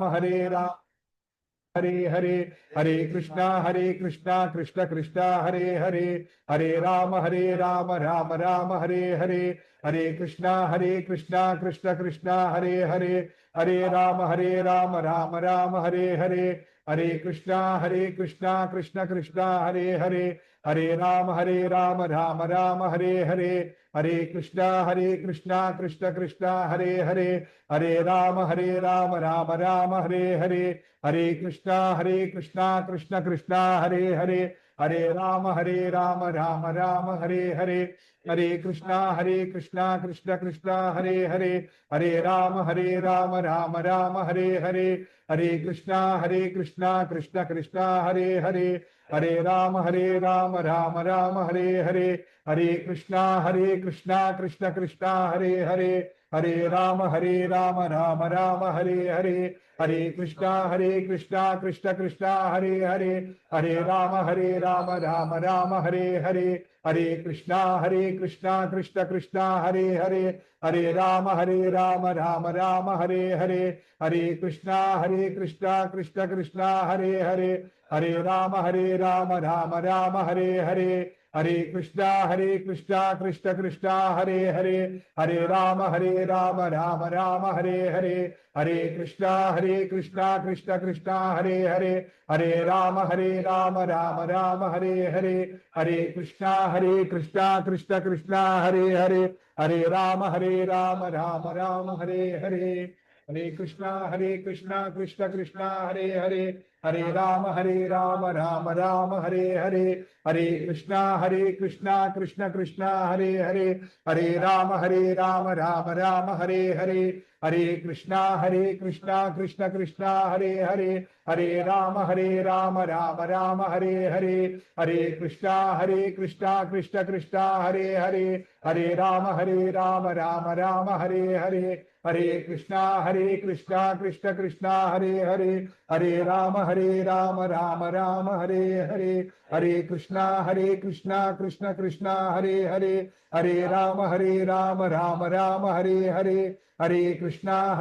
हरे राम हरे हरे, हरे कृष्णा कृष्ण कृष्णा हरे हरे, हरे राम राम राम हरे हरे, हरे कृष्णा कृष्ण कृष्णा हरे हरे, हरे राम राम राम हरे हरे, हरे कृष्णा कृष्ण कृष्णा हरे हरे, हरे राम राम राम हरे हरे, हरे कृष्णा कृष्ण कृष्णा हरे हरे, हरे राम राम राम हरे हरे, हरे कृष्णा कृष्ण कृष्णा हरे हरे, हरे राम राम राम हरे हरे, हरे कृष्णा कृष्ण कृष्णा हरे हरे, हरे राम राम राम हरे हरे, हरे कृष्णा कृष्ण कृष्णा हरे हरे, हरे राम राम राम हरे हरे, हरे कृष्णा कृष्ण कृष्णा हरे हरे, हरे राम राम राम हरे हरे, हरे कृष्णा कृष्ण कृष्णा हरे हरे, हरे राम राम राम हरे हरे, हरे कृष्णा कृष्ण कृष्णा हरे हरे, हरे राम राम राम हरे हरे, हरे कृष्णा कृष्ण कृष्णा हरे हरे, हरे राम राम राम हरे हरे, हरे कृष्णा कृष्ण कृष्णा हरे हरे, हरे राम राम राम हरे हरे, हरे कृष्णा कृष्ण कृष्णा हरे हरे, हरे राम राम राम हरे हरे, हरे कृष्णा कृष्ण कृष्णा हरे हरे, हरे राम राम राम हरे हरे, हरे कृष्णा कृष्ण कृष्णा हरे हरे, हरे राम राम राम हरे हरे, हरे कृष्णा कृष्ण कृष्णा हरे हरे, हरे राम राम राम हरे हरे, हरे कृष्णा कृष्ण कृष्णा हरे हरे, हरे राम राम राम हरे हरे, हरे कृष्णा कृष्ण कृष्णा हरे हरे, हरे राम राम राम हरे हरे, हरे कृष्णा कृष्ण कृष्णा हरे हरे, हरे राम राम राम हरे हरे, हरे कृष्णा कृष्ण कृष्णा हरे हरे, हरे राम राम राम हरे हरे, हरे कृष्णा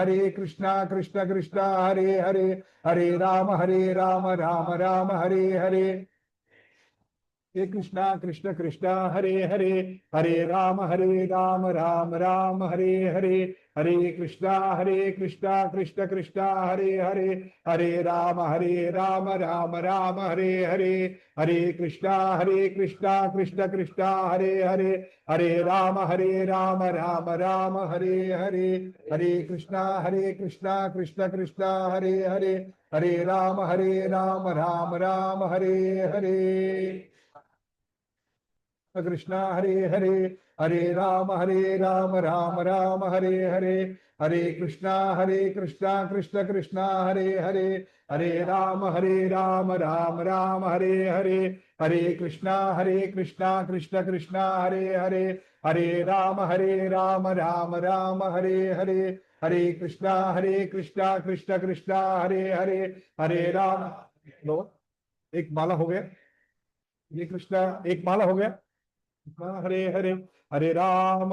कृष्ण कृष्णा हरे हरे, हरे राम राम राम हरे हरे, हे कृष्णा कृष्ण कृष्णा हरे हरे, हरे राम राम राम हरे हरे, हरे कृष्णा कृष्ण कृष्णा हरे हरे, हरे राम राम राम हरे हरे, हरे कृष्णा कृष्ण कृष्णा हरे हरे, हरे राम राम राम हरे हरे, हरे कृष्णा कृष्ण कृष्णा हरे हरे, हरे राम राम राम हरे हरे, कृष्णा हरे हरे, हरे राम राम राम हरे हरे, हरे कृष्णा कृष्ण कृष्णा हरे हरे, हरे राम राम राम हरे हरे, हरे कृष्णा कृष्ण कृष्णा हरे हरे, हरे राम राम राम हरे हरे, हरे कृष्णा कृष्ण कृष्णा हरे हरे, हरे राम, लो एक माला हो गया, ये कृष्णा एक माला हो गया, हरे हरे, हरे Ram Ram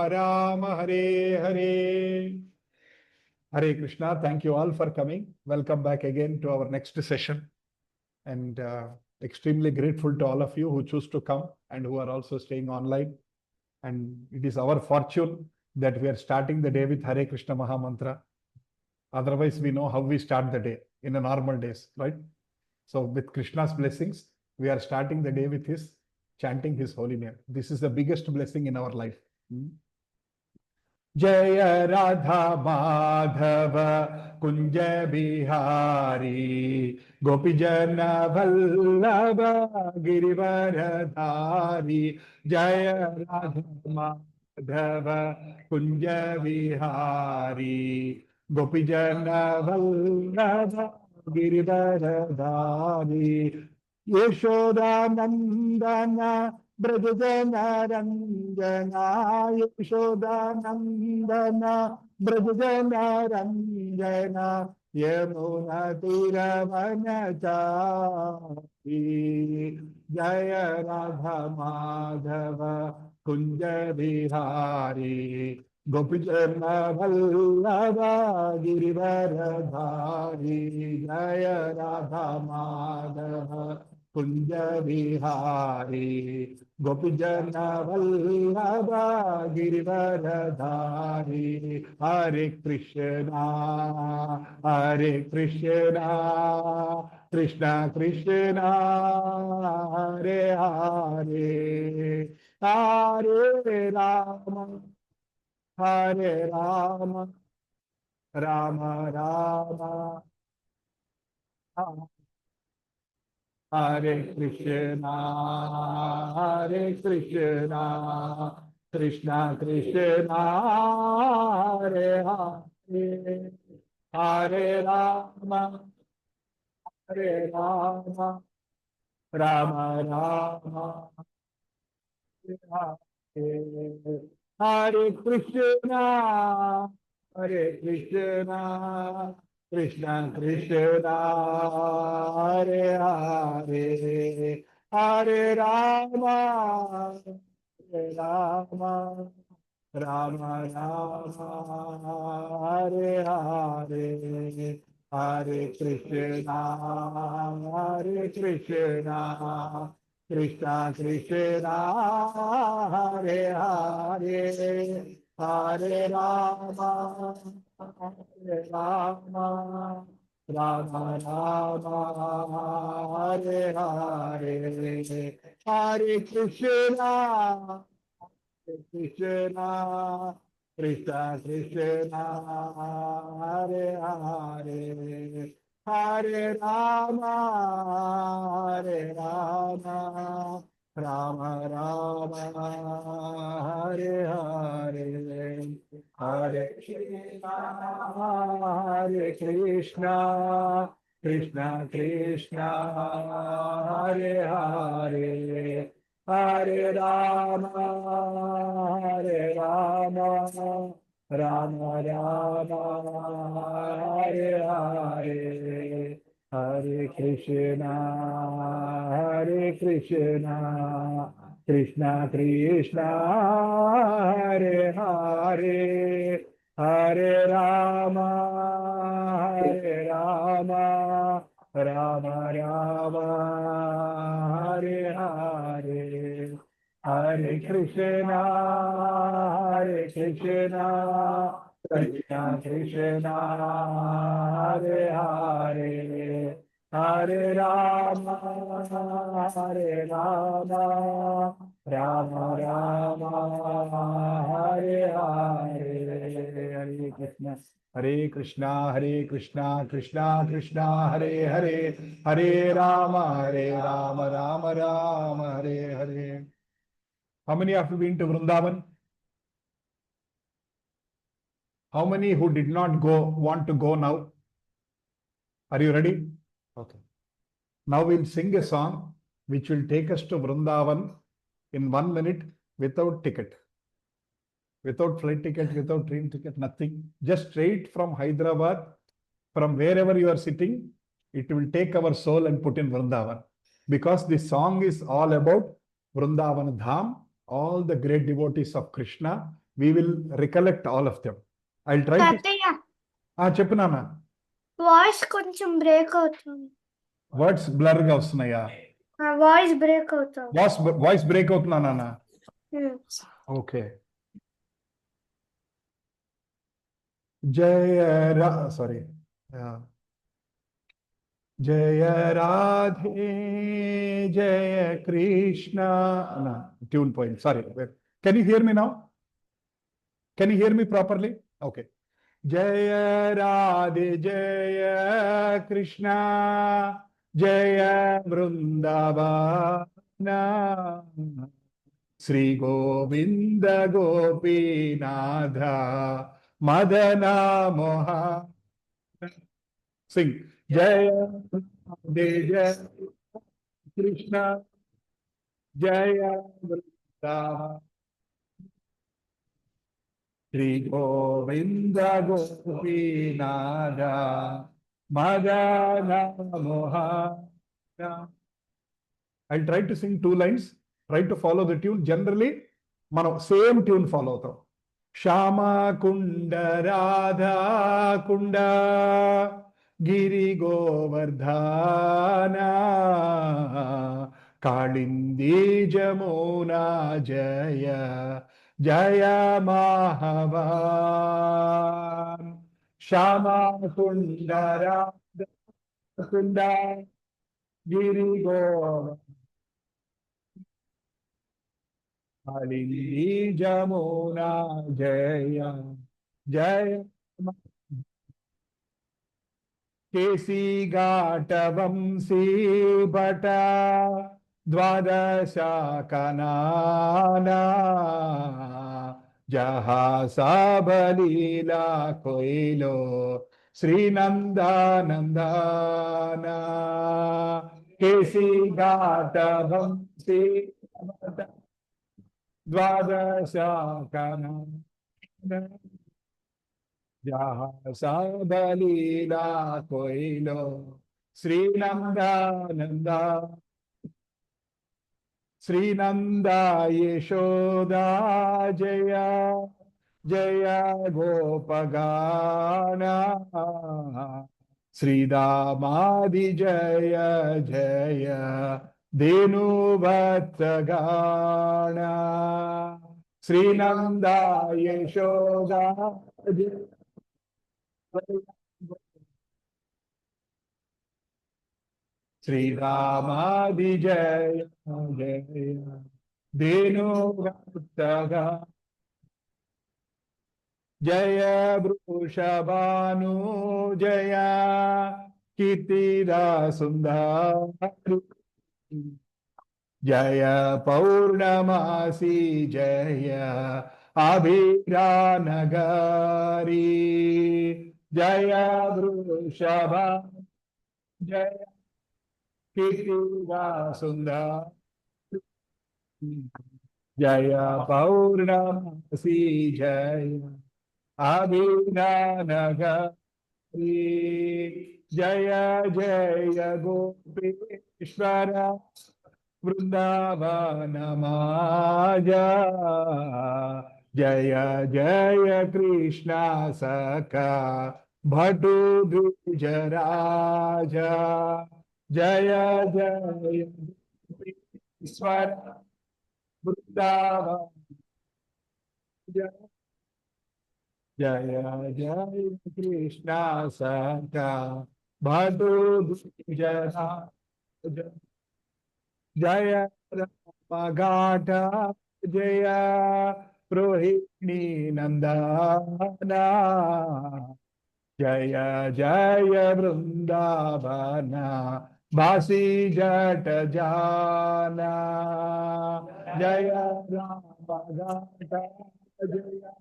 Ram Hare Hare, Hare Krishna. Thank you all for coming. Welcome back again to our next session. And extremely grateful to all of you who choose to come and who are also staying online. And it is our fortune that we are starting the day with Hare Krishna Maha Mantra. Otherwise, we know how we start the day in a normal days, right? So with Krishna's blessings, we are starting the day with his chanting his holy name. This is the biggest blessing in our life. जय राधा माधव कुंज बिहारी, गोपी जन वल्लभ गिरिवरधारी, जय राधा माधव कुंज बिहारी, गोपी जन वल्लभ गिरिवरधारी, यशोदानंदन ब्रज जन रंजना, यशोदानंदन ब्रज जन रंजना, यमुना तीरवनचारी, जय राधा माधव कुंज बिहारी, गोपीजन वल्लभ गिरिवरधारी जय राधा माधव कुंज बिहारी गोपीजन वल्लभ गिरिवरधारी हरे कृष्णा कृष्णा कृष्णा हरे हरे हरे राम राम राम हरे कृष्णा कृष्णा कृष्णा हरे हरे हरे राम राम राम हरे Krishna Krishna Krishna Hare Hare Hare Ram Ram Ram Hare Hare Hare Krishna Krishna Krishna Hare Hare Hare Ram Ram Ram Hare Hare Hare Krishna Krishna Krishna Hare Hare Hare Ram Ram Ram Hare Hare Hare Krishna Krishna Krishna Hare Hare Hare Ram Ram Ram Hare Hare Hare Krishna Krishna Krishna Hare Hare Hare Ram Ram Ram Hare Hare Hare Krishna Krishna Krishna Hare Hare Hare Ram Ram Ram Hare Hare Hare Krishna Krishna Krishna Hare Hare Hare Ram Ram Ram Hare Hare. How many of you been to Vrindavan? How many who did not go want to go now? Are you ready? Okay. Now we'll sing a song which will take us to Vrindavan in 1 minute without ticket, without flight ticket, without train ticket, nothing. Just straight from Hyderabad, from wherever you are sitting, it will take our soul and put in Vrindavan. Because this song is all about Vrindavan Dham, all the great devotees of Krishna. We will recollect all of them. I'll try to. చెప్పు నాన్న. Voice కొంచెం break అవుతుంది. Words blur గా వస్తున్నాయా? Voice break అవుతుంది. Voice break అవుతుందా నాన్న? Okay. Sorry. జయ రాధే జయ కృష్ణ. ట్యూన్ పోయింది, sorry. Can you hear me now? Can you hear me properly? Okay. జయ రాధే జయ కృష్ణ జయ బృందావన శ్రీ గోవింద గోపీనాథ మదన మోహ. సింగ్. జయ జయ కృష్ణ జయ Vrindavana Shri Govinda Gopinatha Madana Mohana. I'll try to sing 2 lines. Try to follow the tune. Generally, మనం సేమ్ ట్యూన్ ఫాలో అవుతాం. श्यामा कुंड राधा कुंड गिरि गोवर्धना कालिंदी जमुना जय जय महावान श्यामा कुंड राधा कुंड गिरि गोवर्धना कालिंदी जमुना जय जय केसी घाट वंशी भट द्वादशाकनाना जहाँ सबलीला कोइलो श्रीनंदानंदना केसी घाट वंशी भट द्वादशाकनाना जहाँ सबलीला कोइलो श्रीनंदानंदा श्रीनंदा यशोदा जय जय गोपगाना श्रीदामादि जय जय धेनुभक्तगाना श्रीनंदा यशोदा जय श्रीरामादि जय जय धेनुभक्तगा जय वृषभानु जय कीर्तिदा सुंदर जय पौर्णमासी जय अभिरानगरी जय वृषभ जय कीर्तिदा सुंदर जय पौर्णमासी जय अभिरानगरी जय जय गोपेश्वर वृंदावन माजा जय जय कृष्ण सखा भटु द्विज राजा जय जय ईश्वर वृंदावन जय जय कृष्ण सखा भटु द्विज राजा जय राम घाट जय रोहिणी नंदना जय जय वृंदावन बासी जट जाना जय राम घाट जय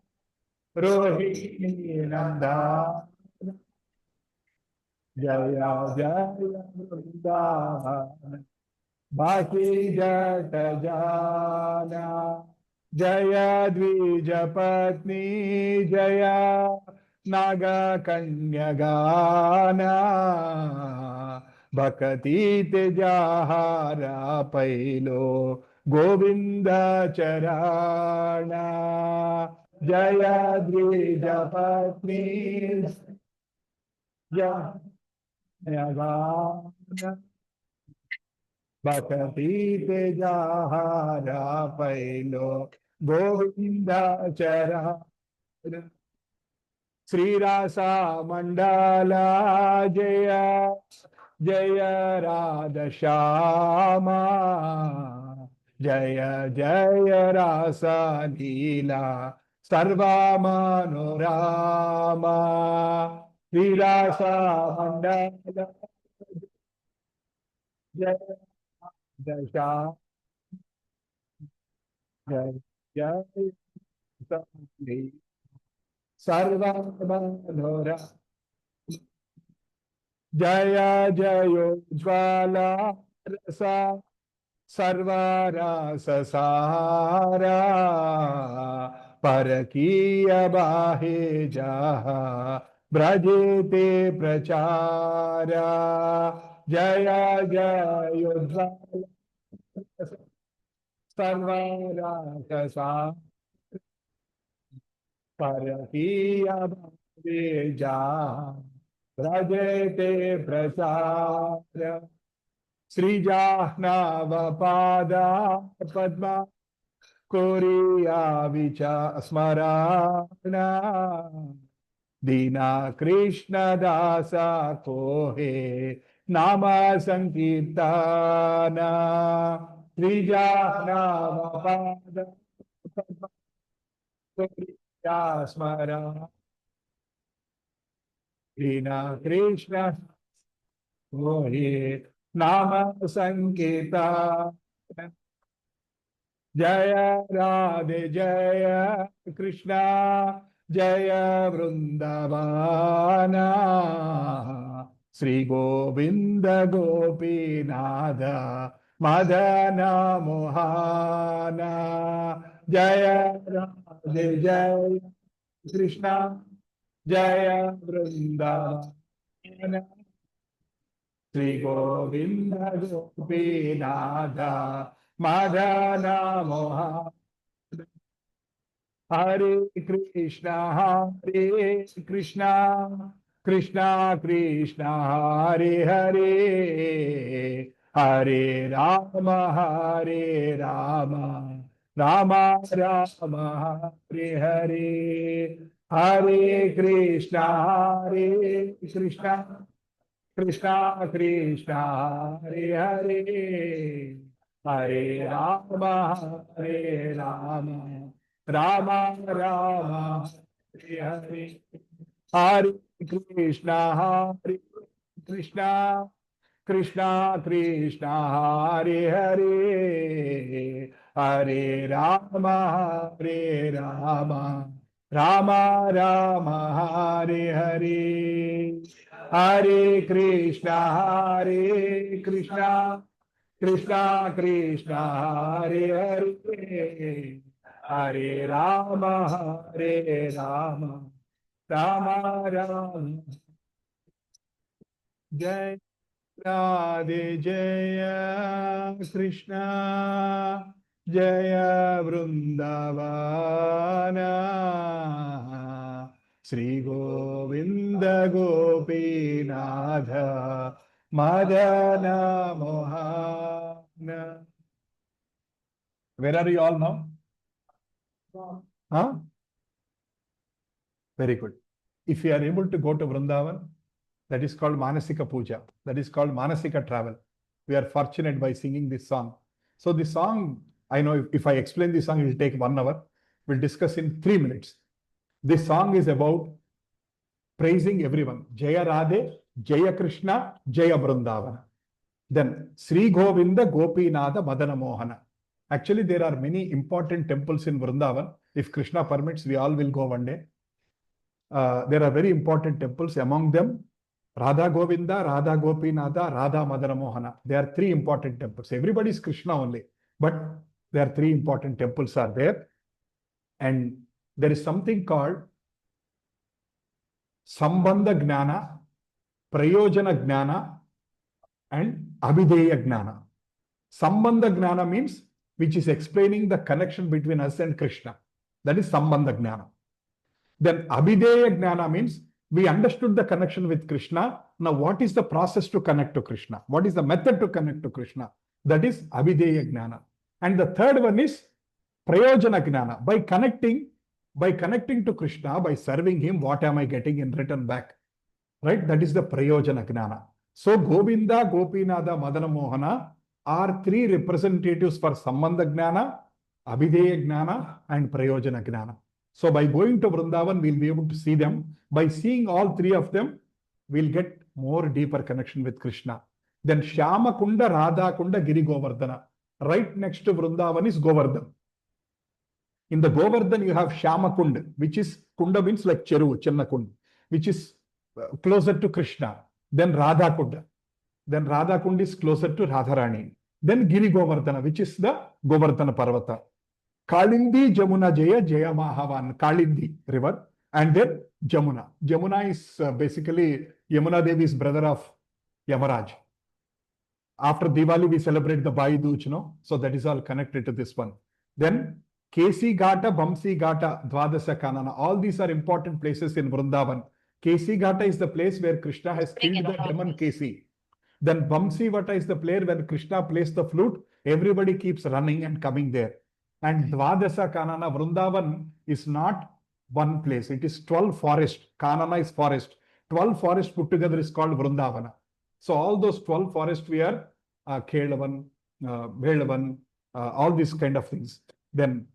रोहिणी नंदन जय जय वृंदावन बाकी जट जाना जय द्विज पत्नी जय नाग कन्या गाना भक्ति जहारा पैलो गोविंद चराणा जय द्विज पत्नी जय गाना भक्ति जहारा पैलो गोविंद चरा श्रीरासा मंडला जय जय राधा श्यामा जय जय रासा लीला सर्वा मनोरामा श्रीरासा मंडला जय दशा जय जय सर्वमनोरा जय जयोज्ज्वला रसा सर्वरस सारा परकीय बाहे जहा ब्रजेते प्रचारा जय जयोज्ज्वला सर्वरस परकीय भावे जहाँ भजते प्रचार श्रीजाह्नवपादा पद्मा कोरिया विचास्मरण दीना कृष्ण दासा कोहे नाम संकीर्तना श्रीजाह्नवपादा पद्मा कोरिया स्मरण दीना कृष्ण कोहे नाम संकीर्तना जय राधे जय कृष्णा जय वृंदावन श्री गोविंद गोपीनाथ मदन मोहन जय राधे जय कृष्णा जय वृंदावन श्री गोविंद गोपीनाथ मदन मोहन हरे कृष्णा कृष्णा कृष्णा हरे हरे हरे राम राम राम हरे हरे हरे कृष्णा कृष्णा कृष्णा कृष्णा हरे हरे हरे राम राम राम हरे हरे हरे कृष्णा कृष्णा कृष्णा कृष्णा हरे हरे हरे राम राम राम हरे हरे हरे कृष्णा कृष्णा कृष्णा कृष्णा हरे हरे हरे राम राम राम जय राधे जय कृष्णा जय Vrindavan Shri Govind Gopinath Madan Mohan Where are you all now? Huh? Very good. If you are able to go to Vrindavan, that is called Manasika Puja. That is called Manasika travel. We are fortunate by singing this song. So this song, I know if I explain this song, it will take 1 hour. We'll discuss in 3 minutes. This song is about praising everyone. Jaya Radhe, Jaya Krishna, Jaya Vrindavana. Then Sri Govinda Gopinatha Madana Mohana. Actually, there are many important temples in Vrindavan. If Krishna permits, we all will go one day. There are very important temples. Among them, Radha Govinda, Radha Gopinatha, Radha Madana Mohana. There are 3 important temples. Everybody is Krishna only, but there are 3 important temples are there. And there is something called Sambandha Gnana, Prayojana Gnana, and Abhideya Gnana. Sambandha Gnana means which is explaining the connection between us and Krishna. That is Sambandha Gnana. Then Abhideya Gnana means we understood the connection with Krishna. Now, what is the process to connect to Krishna? What is the method to connect to Krishna? That is Abhideya Gnana. And the third one is Prayojana Gnana. By connecting to Krishna, by serving him, what am I getting in return back? Right? That is the Prayojana Gnana. So, Govinda, Gopinatha, Madana Mohana are 3 representatives for Sambandha Gnana, Abhideya Gnana, and Prayojana Gnana. So by going to Vrindavan, we'll be able to see them. By seeing all 3 of them, we'll get more deeper connection with Krishna. Then Shyama Kunda, Radha Kunda, Giri Govardhana. Right next to Vrindavan is Govardhan. In the Govardhan, you have Shyama Kunda, which is Kunda means like Cheru, Chenna Kunda, which is closer to Krishna. Then Radha Kunda. Then Radha Kunda is closer to Radharani. Then Giri Govardhana, which is the Govardhana Parvata. Kalindi, Jamuna, Jaya Mahavan, Kalindi river, and then Jamuna. Jamuna is basically Yamuna Devi's brother of Yamaraj. After Diwali, we celebrate the Bhai Dooj, so that is all connected to this one. Then Kesi Ghata, Bamsi Ghata, Dwadasa Kanana. All these are important places in Vrindavan. Kesi Ghata is the place where Krishna has killed the demon Kesi. Then Bamsi Vata is the place where Krishna plays the flute. Everybody keeps running and coming there. And Dwadasa Kanana, Vrindavan is not one place. It is 12 forest. Kanana is forest. 12 forests put together is called Vrindavana. So all those 12 forests we are Kelavan, Bhelavan, all these kind of things. Then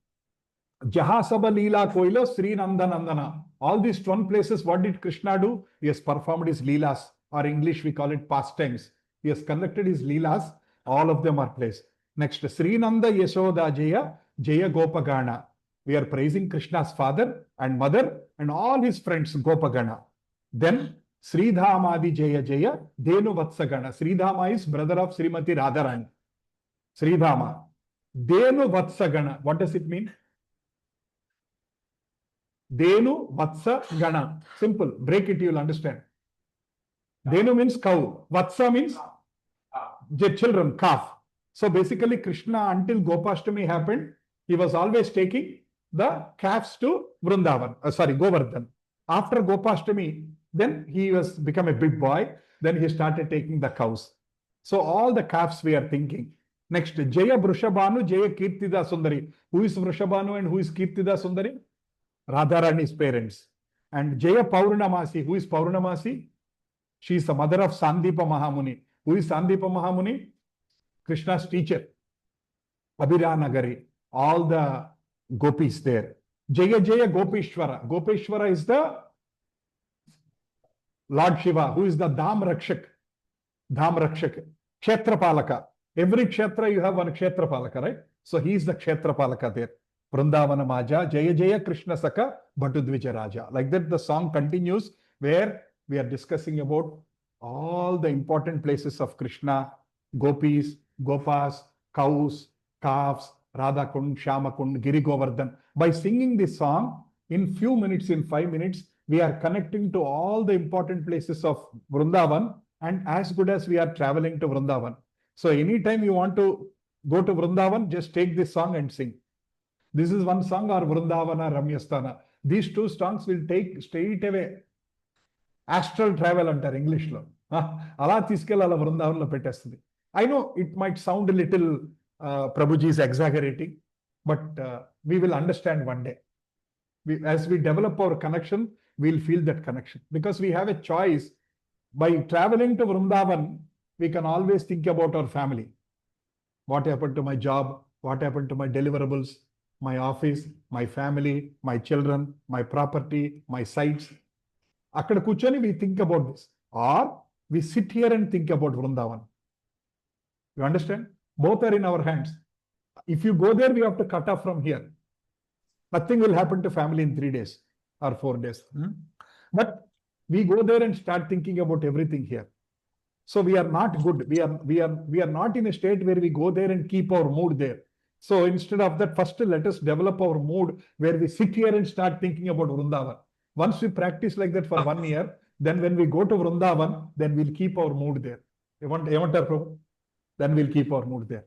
Jahasaba Leela Koilo, Sri Nanda Nandana. All these 12 places, what did Krishna do? He has performed his Leelas, or English we call it pastimes. He has conducted his Leelas. All of them are placed. Next, Sri Nanda Yashoda Jaya, Jaya Gopagana. We are praising Krishna's father and mother and all his friends, Gopagana. Then, Sridhamadi Jaya Jaya, Denu Vatsagana. Sridhama is brother of Srimati Radharani. Sridhama. Denu Vatsagana. What does it mean? Denu Vatsa Gana. Simple. Break it, you'll understand. Denu means cow. Vatsa means children, calf. So basically, Krishna, until Gopashtami happened, he was always taking the calves to Vrindavan. Govardhan. After Gopashtami, then he was become a big boy. Then he started taking the cows. So all the calves we are thinking. Next, Jaya Vrushabhanu, Jaya Kirtida Sundari. Who is Vrushabhanu and who is Kirtida Sundari? Radharani's parents. And Jaya Paurnamasi. Who is Paurnamasi? She is the mother of Sandipa Mahamuni. Who is Sandipa Mahamuni? Krishna's teacher. Abhiranagari. All the gopis there. Jaya Jaya Gopishwara. Gopishwara is the Lord Shiva, who is the Dham Rakshak. Dham Rakshak. Kshetrapalaka. Every Kshetra you have one Kshetrapalaka, right? So he is the Kshetrapalaka there. Vrindavana Maja, Jaya Jaya Krishna Saka, Bhatudvija Raja. Like that, the song continues where we are discussing about all the important places of Krishna, gopis, gopas, cows, calves, Radha Kund, Shyama Kund, Giri Govardhan. By singing this song, in few minutes, in 5 minutes, we are connecting to all the important places of Vrindavan and as good as we are traveling to Vrindavan. So anytime you want to go to Vrindavan, just take this song and sing. This is one song or Vrindavana Ramyasthana. These two songs will take straight away astral travel under English lo. Ala తీసుకెళ్ళాల Vrindavanలో పెట్టేస్తుంది. I know it might sound a little Prabhuji is exaggerating, but we will understand one day. As we develop our connection, we'll feel that connection. Because we have a choice. By traveling to Vrindavan, we can always think about our family. What happened to my job? What happened to my deliverables? My office, my family, my children, my property, my sites. Akkada kuchoni we think about this. Or we sit here and think about Vrindavan. You understand? Both are in our hands. If you go there, we have to cut off from here. Nothing will happen to family in 3 days or 4 days. But we go there and start thinking about everything here. So we are not good. We are not in a state where we go there and keep our mood there. So instead of that, first let us develop our mood where we sit here and start thinking about Vrindavan. Once we practice like that for 1 year, then when we go to Vrindavan, then we'll keep our mood there. Then we'll keep our mood there.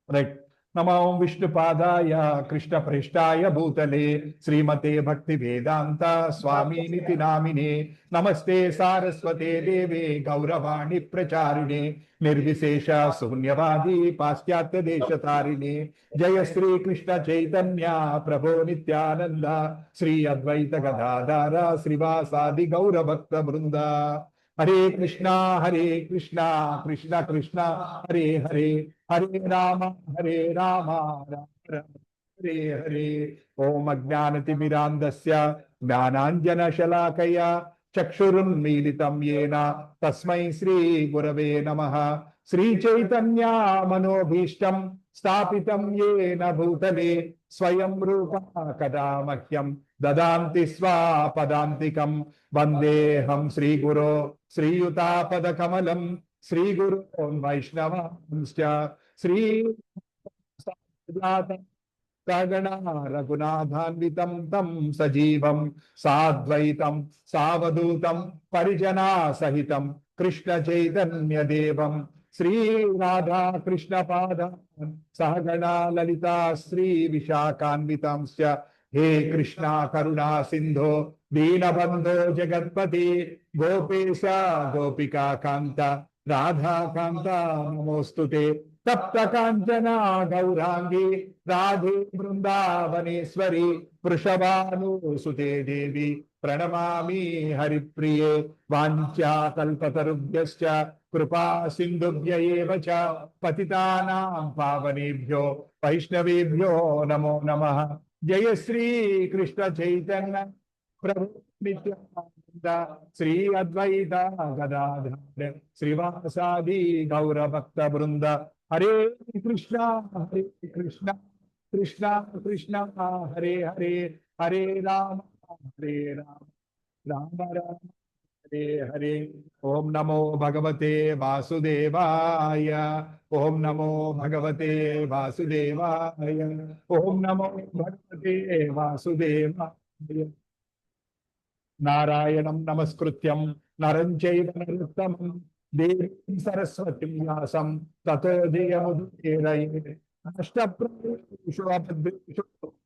Right. Namo Vishnupadaya Krishna Preshtaya Bhutale Srimate Bhakti Vedanta Swami Niti Namine Namaste Saraswate Deve Gauravani Pracharine Nirvisesha Sunyavadi Paschatya Deshatarine Jaya Sri Krishna Chaitanya Prabhu Nityananda Sri Advaita Gadadara Srivasadi Gauravakta Brunda Hare Krishna, Krishna Krishna, Hare Hare, Hare Rama, Rama Rama, Hare Hare. Om Ajnanati Mirandasya, Jnananjana Shalakaya, Chakshurun Militam Yena, Tasmai Sri Gurave Namaha, Sri Chaitanya Manobhishtam, Stapitam Yena Bhutale, Swayam Rupa Kadamahyam, Dadanti Swa Padantikam, Vandeham Sri Guru, Sri Yuta Kamalam, Sri Guru Vaishnava, Sri Kagana Raghunathanvitam Tam Sajivam Sadvaitam Savadutam Parijana Sahitam Krishna Chaitanya Devam Sri Radha Krishna Pada Sahagana Lalita Sri Vishakanvitamsya He Krishna Karuna Sindho Deenabandho Jagatpati Gopesha Gopika Kanta Radha Kanta Namostute Tapta Kanchana Gaurangi Radhe Vrindavaneshwari Vrishabhanu Sute Devi Pranamami Haripriye Vancha Kalpatarubhyascha Kripa Sindhubhya eva cha Patitanam Pavanebhyo Vaishnavebhyo Namo Namaha Jaya Sri Krishna Chaitanya Prabhu Nityananda Sri Advaita Gadadhar Srivasadi Gaura Bhakta Brunda Hare Krishna Krishna Krishna Hare Hare Hare Rama Hare Rama Rama Rama Hare Hare Om Namo Bhagavate Vasudevaya Om Namo Bhagavate Vasudevaya Om Namo Bhagavate Vasudevaya Narayanam Namaskrutyam Naranchaiva Narottamam Devim Saraswatim Vyasam Tato Jayamudiraye Ashtaprabhu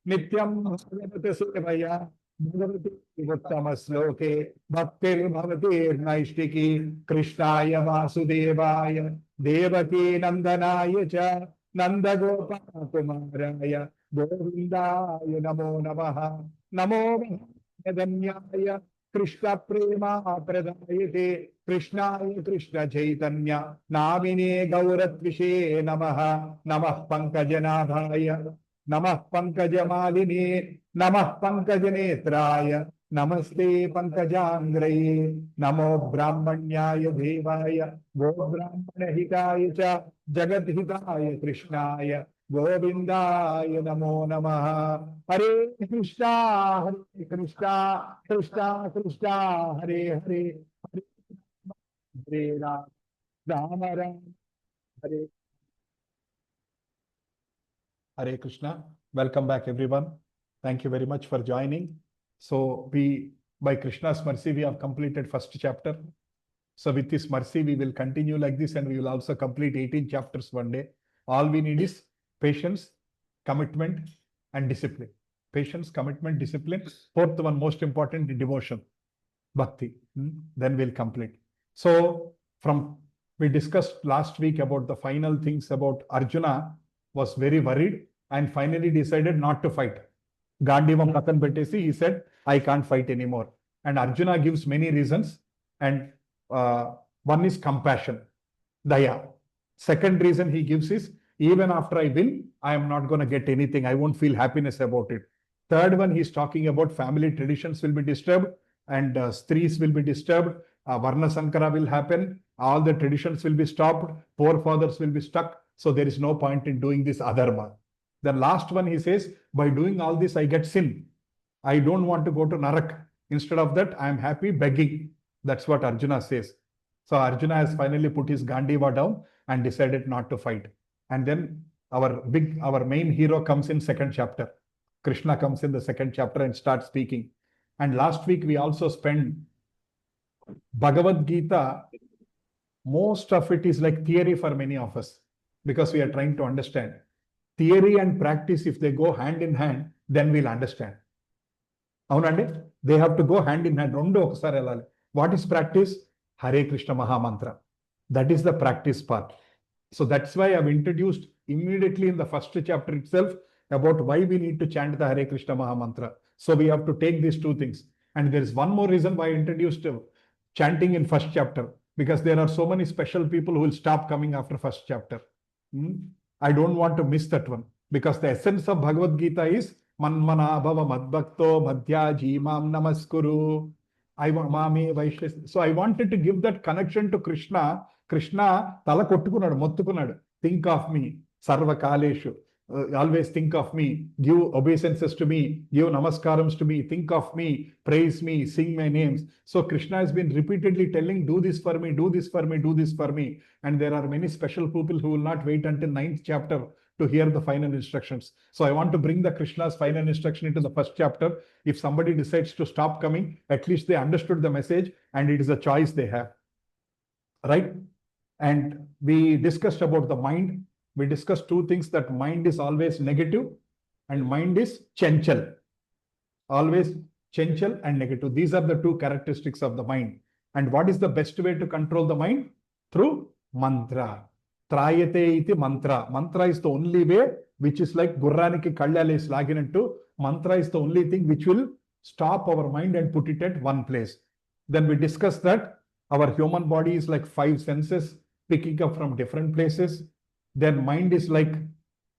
Nityam Bhagavate Suvaya Bhagavate Uttama Sloke Bhaktir Bhavatir Naishtiki Krishnaya Vasudevaya Devaki Nandanaya Cha Nandagopa Kumaraya Govindaya Namo Namaha Namo Yadanyaya Krishna Prema Pradayate Krishnaya Krishna Chaitanya Namine Gauratvishe Namaha Namah Pankajanabhaya Namah Pankajamalini Namah Pankajanetraya Namaste Pankajangraye Namo Brahmanyaya Devaya Go Brahmana Hitaya Cha Jagat Hitaya Krishnaya Govindaya Namo Namaha Hare Krishna Krishna Krishna Hare Hare Hare Rama Rama Rama Hare Hare Krishna. Welcome back, everyone. Thank you very much for joining. So by Krishna's mercy, we have completed first chapter. So with this mercy, we will continue like this, and we will also complete 18 chapters one day. All we need is patience, commitment, and discipline. Patience, commitment, discipline. Fourth one, most important, devotion, bhakti. Then we'll complete. So we discussed last week about the final things about Arjuna was very worried and finally decided not to fight. Gandivam Patan Petesi, he said, I can't fight anymore. And Arjuna gives many reasons. And one is compassion, daya. Second reason he gives is, even after I win, I am not going to get anything. I won't feel happiness about it. Third one, he's talking about family traditions will be disturbed and strees will be disturbed. Varna Sankara will happen. All the traditions will be stopped. Forefathers will be stuck. So there is no point in doing this adharma. The last one, he says, by doing all this, I get sin. I don't want to go to Narak. Instead of that, I am happy begging. That's what Arjuna says. So Arjuna has finally put his Gandiva down and decided not to fight. And then our main hero comes in second chapter. Krishna comes in the second chapter and starts speaking. And last week, we also spent Bhagavad Gita. Most of it is like theory for many of us because we are trying to understand. Theory and practice, if they go hand in hand, then we'll understand. They have to go hand in hand. What is practice? Hare Krishna Maha Mantra. That is the practice part. So that's why I've introduced immediately in the first chapter itself about why we need to chant the Hare Krishna Maha Mantra. So we have to take these two things. And there is one more reason why I introduced chanting in first chapter, because there are so many special people who will stop coming after first chapter. I don't want to miss that one, because the essence of Bhagavad Gita is Manmana Bhava Madbhakto Madhya Jimam Namaskuru. So I wanted to give that connection to Krishna. Krishna tala kottukunnadu, mottukunnadu. Think of me, Sarva Kaleshu. Always think of me, give obeisances to me, give namaskarams to me, think of me, praise me, sing my names. So Krishna has been repeatedly telling, do this for me, do this for me, do this for me. And there are many special people who will not wait until 9th chapter to hear the final instructions. So I want to bring the Krishna's final instruction into the first chapter. If somebody decides to stop coming, at least they understood the message and it is a choice they have. Right? And we discussed about the mind. We discussed two things, that mind is always negative and mind is chenchal. Always chenchal and negative. These are the two characteristics of the mind. And what is the best way to control the mind? Through mantra. Trayate iti mantra. Mantra is the only way, which is like gurraniki kallale is laginattu. Mantra is the only thing which will stop our mind and put it at one place. Then we discussed that our human body is like 5 senses picking up from different places. Then mind is like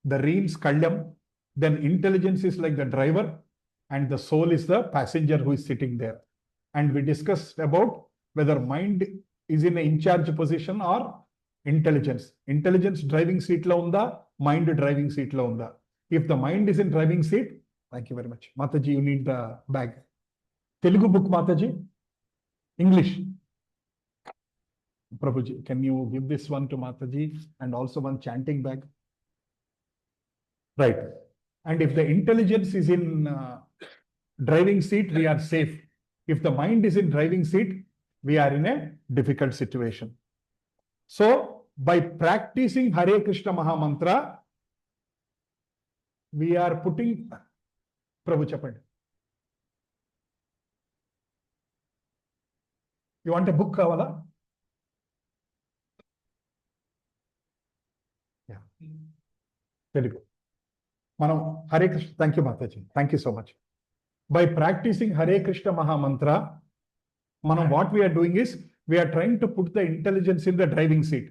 the reins kallam. Then intelligence is like the driver, and the soul is the passenger who is sitting there. And we discussed about whether mind is in an in-charge position or intelligence. Intelligence driving seat lo unda, mind driving seat lo unda. If the mind is in driving seat, thank you very much. Mataji, you need the bag. Telugu book, Mataji. English. Prabhuji, can you give this one to Mataji and also one chanting bag? Right. And if the intelligence is in driving seat, we are safe. If the mind is in driving seat, we are in a difficult situation. So, by practicing Hare Krishna Maha Mantra, we are putting... Prabhu Chapad. You want a book, Kavala? Yeah. Very good. Manam Hare Krishna. Thank you, Mataji. Thank you so much. By practicing Hare Krishna Maha Mantra, Manam, what we are doing is, we are trying to put the intelligence in the driving seat.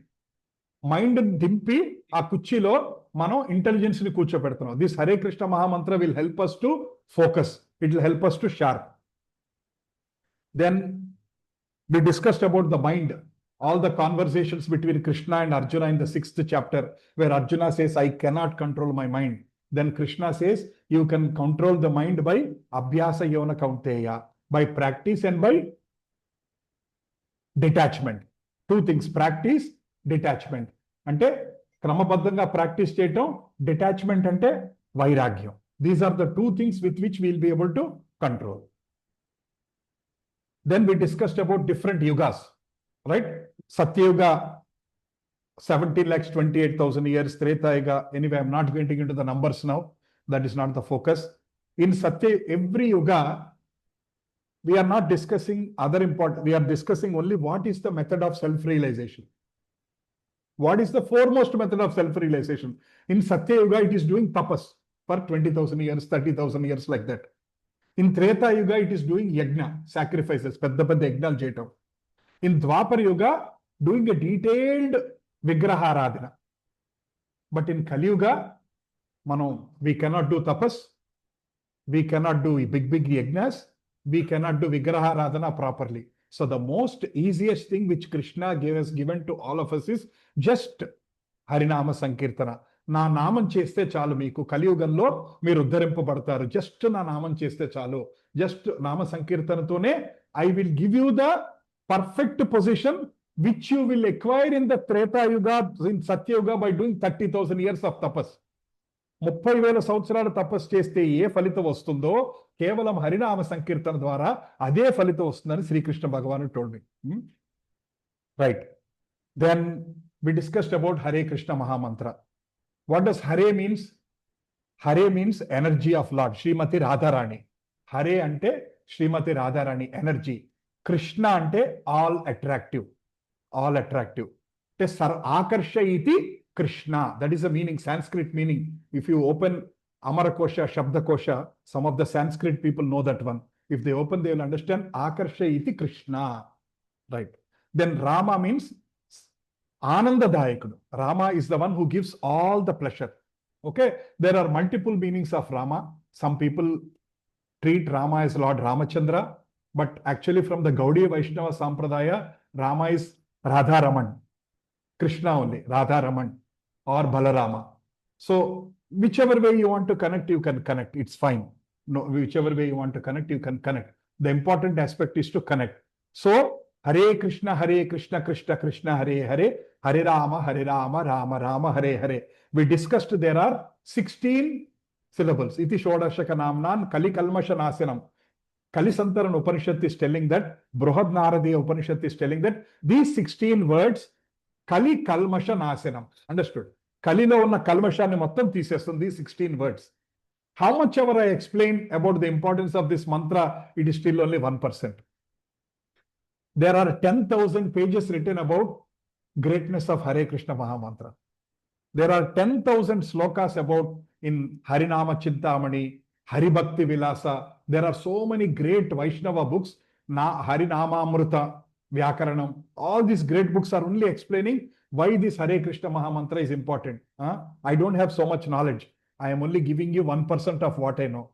Mind dimpi, a kuchilo, mano intelligence ni kucha pedtano. This Hare Krishna Maha Mantra will help us to focus. It will help us to sharp. Then we discussed about the mind, all the conversations between Krishna and Arjuna in the 6th chapter, where Arjuna says, I cannot control my mind. Then Krishna says, you can control the mind by Abhyasa Yona Kaunteya, by practice and by detachment. Two things, practice, detachment. Ante kramabaddhanga practice cheyatam, detachment ante vairagyam. These are the two things with which we will be able to control. Then we discussed about different yugas, right? Satyuga, 17,28,000 years. Treta Yuga, anyway, I'm not getting into the numbers now. That is not the focus. In Satya, every yuga, we are not discussing other important, we are discussing only what is the method of self-realization. What is the foremost method of self-realization? In Satya Yuga, it is doing tapas for 20,000 years, 30,000 years, like that. In Treta Yuga, it is doing yajna, sacrifices, pedda yajnal cheyatam. In Dwapar Yuga, doing a detailed vigraha aradhana. But in Kali Yuga, we cannot do tapas, we cannot do big yajnas, we cannot do vigraha aradhana properly. So the most easiest thing which Krishna given to all of us is just Harinama Sankirtana. నా నామం చేస్తే చాలు, మీకు కలియుగంలో మీరు ఉద్ధరింపబడతారు. Just నా నామం చేస్తే చాలు. జస్ట్ నామ సంకీర్తనతోనే I will give you the perfect position which you will acquire in the Tretayuga, in Satyayuga by doing 30,000 years of tapas. 30,000 సంవత్సరాలు తపస్సు చేస్తే ఏ ఫలితం వస్తుందో కేవలం హరినామ సంకీర్తన ద్వారా అదే ఫలితం వస్తుందని శ్రీకృష్ణ భగవానుడు told me. Right. Then we discussed about Hare Krishna Mahamantra. What does Hare means? Hare means energy of Lord, Srimati Radharani. Hare ante Srimati Radharani, energy. Krishna ante all attractive. All attractive. Te sar akarsha iti Krishna. That is the meaning, Sanskrit meaning. If you open Amarakosha, Shabdakosha, some of the Sanskrit people know that one. If they open, they will understand akarsha iti Krishna. Right. Then Rama means Anandadayakudu. Rama is the one who gives all the pleasure. Okay, there are multiple meanings of Rama. Some people treat Rama as Lord Ramachandra, but actually from the Gaudiya Vaishnava Sampradaya, Rama is Radharaman. Krishna only, Radharaman or Balarama. So whichever way you want to connect, you can connect. It's fine. No, whichever way you want to connect, you can connect. The important aspect is to connect. So Hare Krishna, Krishna Krishna, Hare Hare, Hare Rama, Rama Rama, Hare Hare. We discussed there are 16 syllables. Iti Shodashaka Namnan, Kali Kalmasha Nasanam. Kali Santaran Upanishad is telling that, Bruhad Naradiya Upanishad is telling that these 16 words కలి కల్మష నాశనం. Understood? కలిలో ఉన్న కల్మషాన్ని మొత్తం తీసేస్తుంది 16 words. How much ever I explain about the importance of this mantra, it is still only 1%. There are 10,000 pages written about greatness of Hare Krishna Mahamantra. There are 10,000 slokas about in Harinama Chintamani, Hari Bhakti Vilasa. There are so many great Vaishnava books, Harinama Amruta, Vyakaranam. All these great books are only explaining why this Hare Krishna Mahamantra is important. I don't have so much knowledge. I am only giving you 1% of what I know.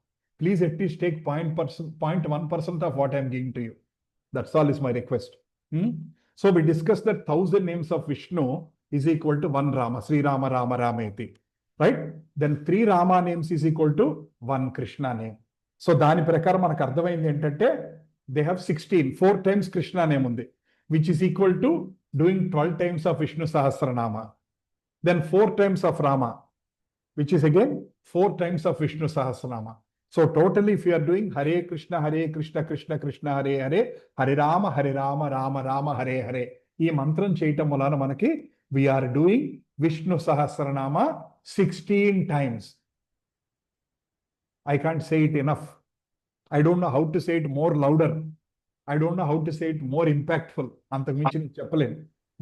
Please at least take 0.1% of what I am giving to you. That's all is my request. So we discussed that 1,000 names of Vishnu is equal to 1 Rama, Sri Rama, Rama, Rameti. Right? Then 3 Rama names is equal to 1 Krishna name. So దాని ప్రకారం మనకు అర్థమైంది ఏంటంటే they have 16, 4 times Krishna name ఉంది, which is equal to doing 12 times of Vishnu Sahasranama. Then 4 times of Rama, which is again 4 times of Vishnu Sahasranama. So totally if you are doing Hare Krishna, Krishna Krishna, Hare Hare, Hare Rama, Rama Rama, Hare Hare. ఈ మంత్రం చేయటం వలన మనకి we are doing Vishnu Sahasranama 16 times. I can't say it enough. I don't know how to say it more louder. I don't know how to say it more impactful. అంతకుమించి నేను చెప్పలేను.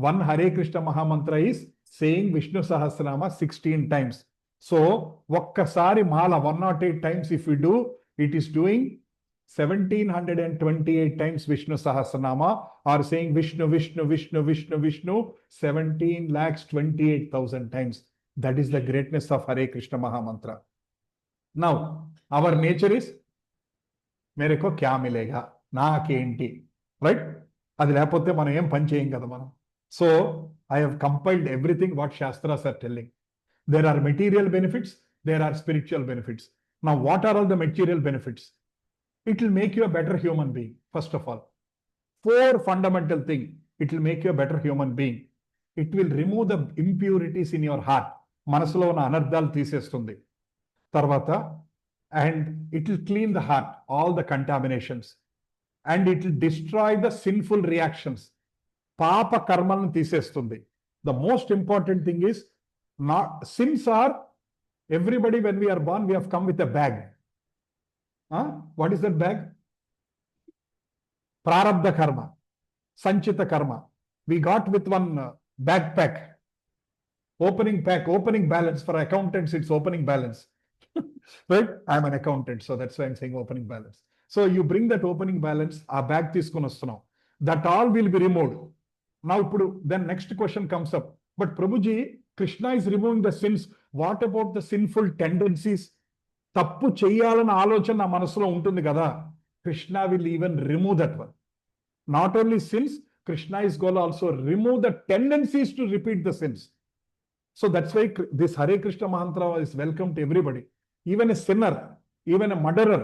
One Hare Krishna Mahamantra is saying Vishnu Sahasranama 16 times. So, ఒక్కసారి మాల 108 times if we do, it is doing 1728 times Vishnu Sahasranama, or saying Vishnu, Vishnu, Vishnu, Vishnu, Vishnu 17,28,000 times. That is the greatness of Hare Krishna Mahamantra. Now, our nature is मेरे को क्या मिलेगा, నాకేంటి, right? అది లేకపోతే మనం ఏం పని చేయం కదా మనం. So I have compiled everything what shastras are telling. There are material benefits, there are spiritual benefits. Now, what are all the material benefits? It will make you a better human being, first of all. 4 fundamental things. It will make you a better human being. It will remove the impurities in your heart. మనసులో ఉన్న అనర్థాలు తీసేస్తుంది. తర్వాత, and it will clean the heart, all the contaminations. And it will destroy the sinful reactions. పాప కర్మలను తీసేస్తుంది. The most important thing is, sins are, everybody when we are born, we have come with a bag. What is that bag? Prarabdha karma, Sanchita karma. We got with one backpack, opening balance. For accountants, it's opening balance. Right? I'm an accountant, so that's why I'm saying opening balance. So you bring that opening balance, our bag తీసుకొని వస్తున్నాం. That all will be removed. Now, then next question comes up. But Prabhuji, Krishna is removing the sins. What about the sinful tendencies? తప్పు చేయాలన్న ఆలోచన నా మనసులో ఉంటుంది కదా. Krishna will even remove that one. Not only sins, Krishna is going to also remove the tendencies to repeat the sins. So that's why this Hare Krishna Mahamantra is welcome to everybody. Even a sinner, even a murderer,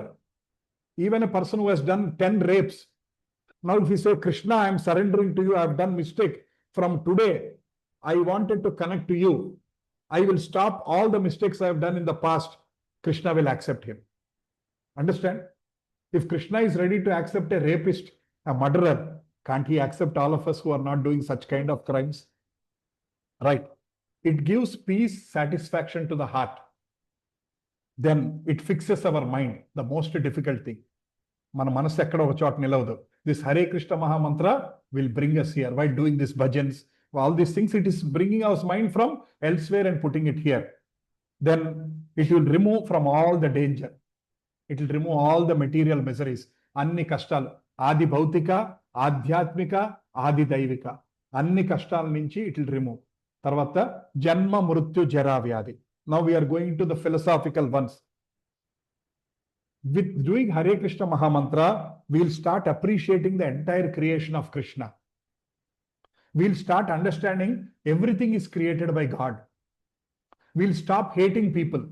even a person who has done 10 rapes. Now if you say, Krishna, I am surrendering to you, I have done mistake. From today, I wanted to connect to you. I will stop all the mistakes I have done in the past. Krishna will accept him. Understand? If Krishna is ready to accept a rapist, a murderer, can't he accept all of us who are not doing such kind of crimes? Right. It gives peace, satisfaction to the heart. Then it fixes our mind, the most difficult thing. మన మనసు ఎక్కడ ఒక చోట నిలవదు. This Hare Krishna Mahamantra will bring us here. While doing this bhajans, all these things, it is bringing our mind from elsewhere and putting it here. Then it will remove from all the danger. It will remove all the material miseries. అన్ని కష్టాలు, ఆది భౌతిక, ఆధ్యాత్మిక, ఆది దైవిక, అన్ని కష్టాల నుంచి it will remove. తర్వాత జన్మ మృత్యు జరా వ్యాధి. Now we are going to the philosophical ones. With doing Hare Krishna Mahamantra, we'll start appreciating the entire creation of Krishna. We'll start understanding everything is created by God. We'll stop hating people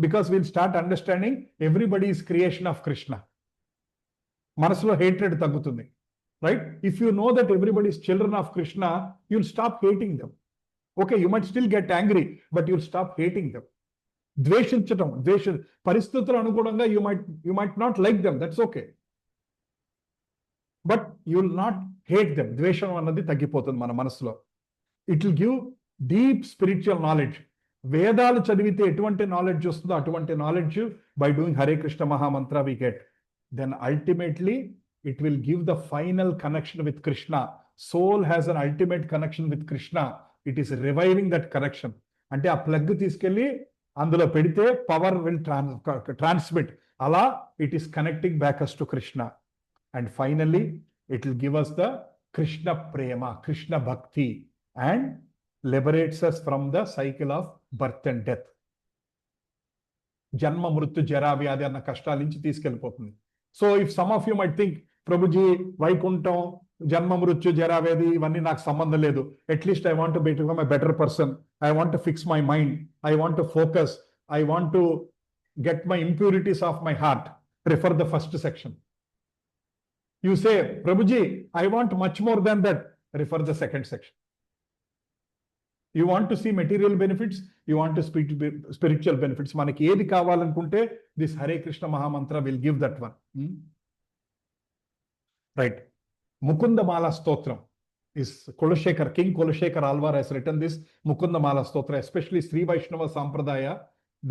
because we'll start understanding everybody is creation of Krishna. Manasulo hatred tagutundi. Right? If you know that everybody is children of Krishna, you'll stop hating them. Okay, you might still get angry, but you'll stop hating them. ద్వేషించటం, పరిస్థితులు అనుగుణంగా you might not like them, that's okay, but you will not hate them. ద్వేషం అన్నది తగ్గిపోతుంది మన మనసులో. It will give deep spiritual knowledge. వేదాలు చదివితే ఎటువంటి నాలెడ్జ్ వస్తుందో అటువంటి knowledge by doing Hare Krishna Mahamantra we get. Then ultimately it will give the final connection with Krishna. Soul has an ultimate connection with Krishna. It is reviving that connection. అంటే ఆ plug తీసుకెళ్ళి అందులో పెడితే power will transmit. అలా it is connecting back us to Krishna. And finally it will give us the Krishna prema, Krishna bhakti, and liberates us from the cycle of birth and death. జన్మ మృత్యు జరా వ్యాధి అన్న కష్టాల నుంచి తీసుకెళ్ళిపోతుంది. So if some of you might think, Prabhuji Vaikuntham జన్మ మృత్యు జరా వ్యాధి ఇవన్నీ నాకు సంబంధం లేదు, at least I want to become a better person, I want to fix my mind, I want to focus, I want to get my impurities off my heart, refer the first section. You say, Prabhuji, I want much more than that, refer the second section. You want to see material benefits, you want to speak spiritual benefits. Manaki edi kavalanunte, this Hare Krishna Mahamantra will give that one. Right. Mukunda Mala Stotram is Kulashekar, King Kulashekar Alvar has written this Mukunda Mala Stotra, especially Sri Vaishnava Sampradaya,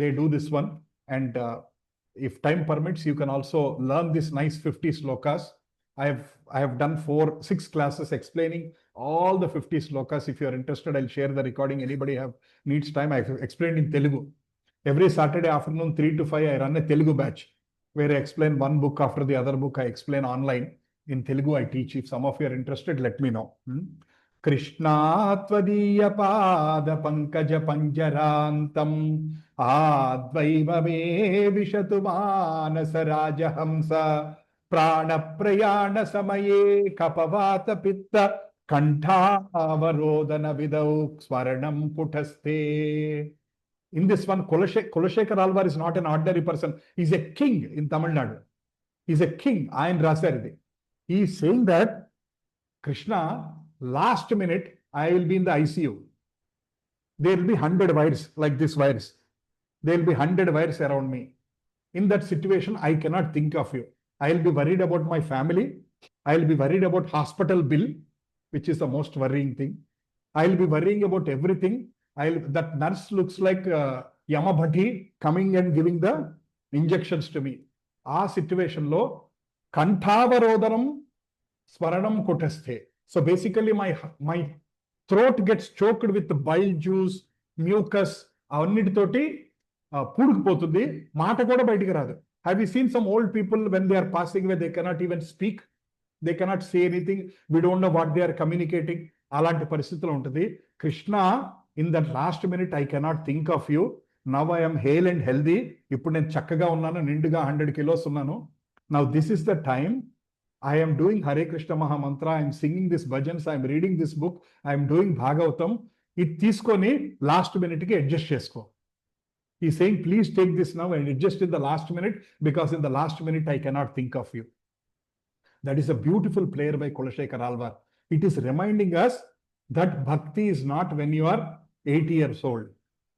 they do this one. And if time permits, you can also learn this nice 50 slokas. I have done 6 classes explaining all the 50 slokas. If you are interested, I'll share the recording. Anybody needs time, I explained in Telugu. Every Saturday afternoon 3 to 5, I run a Telugu batch where I explain one book after the other book. I explain online. In Telugu, I teach. If some of you are interested, let me know. Krishnattvadiya pada pankaja panjarantam advaivame vishatu manasa rajahamsa prana prayana samaye kapavata pitta kantavarodhana vidau swaranam puthaste. In this one, Kulashekar Alvar is not an ordinary person. He is a king in Tamil Nadu. He is a king. Ayan Rasaridi. He is saying that Krishna, last minute, I will be in the ICU. There will be 100 wires like this virus. There will be 100 wires around me. In that situation, I cannot think of you. I will be worried about my family. I will be worried about hospital bill, which is the most worrying thing. I will be worrying about everything. That nurse looks like Yamabhati coming and giving the injections to me. Aa situation lo Kantavarodhanam Swaranam Kutasthe. So basically my throat gets choked with the bile juice, mucus, avannititoti pudukupothundi, maata kuda bayatiki raadu. Have you seen some old people when they are passing away, they cannot even speak, they cannot say anything, we don't know what they are communicating. Alanti paristhitilo untadi. Krishna, in that last minute, I cannot think of you, now I am hale and healthy, ippudu nenu chakkaga unnanu, ninduga 100 kilos unnanu, now this is the time I am doing Hare Krishna Mahamantra, I am singing this bhajans, I am reading this book, I am doing Bhagavatam. It తీసుకోని last minute ki adjust chesko. He is saying, please take this now and adjust in the last minute, because in the last minute I cannot think of you. That is a beautiful prayer by Kulashekar Alvar. It is reminding us that bhakti is not when you are 80 years old.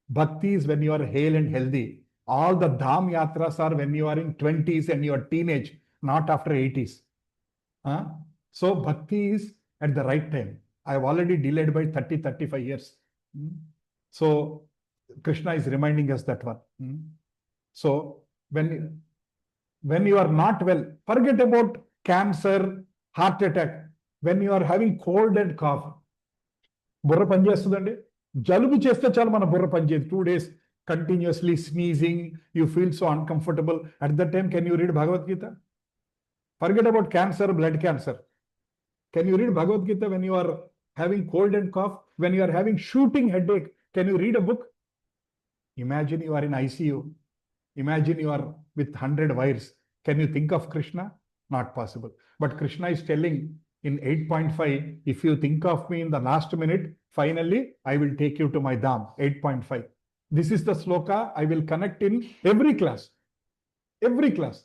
Bhakti is when you are hale and healthy. All the dham yatras are when you are in 20s and you are teenage, not after 80s. So bhakti is at the right time. I have already delayed by 30-35 years. So Krishna is reminding us that one. So when you are not well, forget about cancer, heart attack. When you are having cold and cough, బుర్ర పనిచేస్తుందండి. జలుబు చేస్తే చాలు మన బుర్ర పనిచేయదు. 2 days continuously sneezing, you feel so uncomfortable. At that time, can you read Bhagavad Gita? Forget about cancer, blood cancer. Can you read Bhagavad Gita when you are having cold and cough? When you are having shooting headache, can you read a book? Imagine you are in ICU. Imagine you are with 100 wires. Can you think of Krishna? Not possible. But Krishna is telling in 8.5, if you think of me in the last minute, finally, I will take you to my dham. 8.5. This is the sloka I will connect in every class. Every class.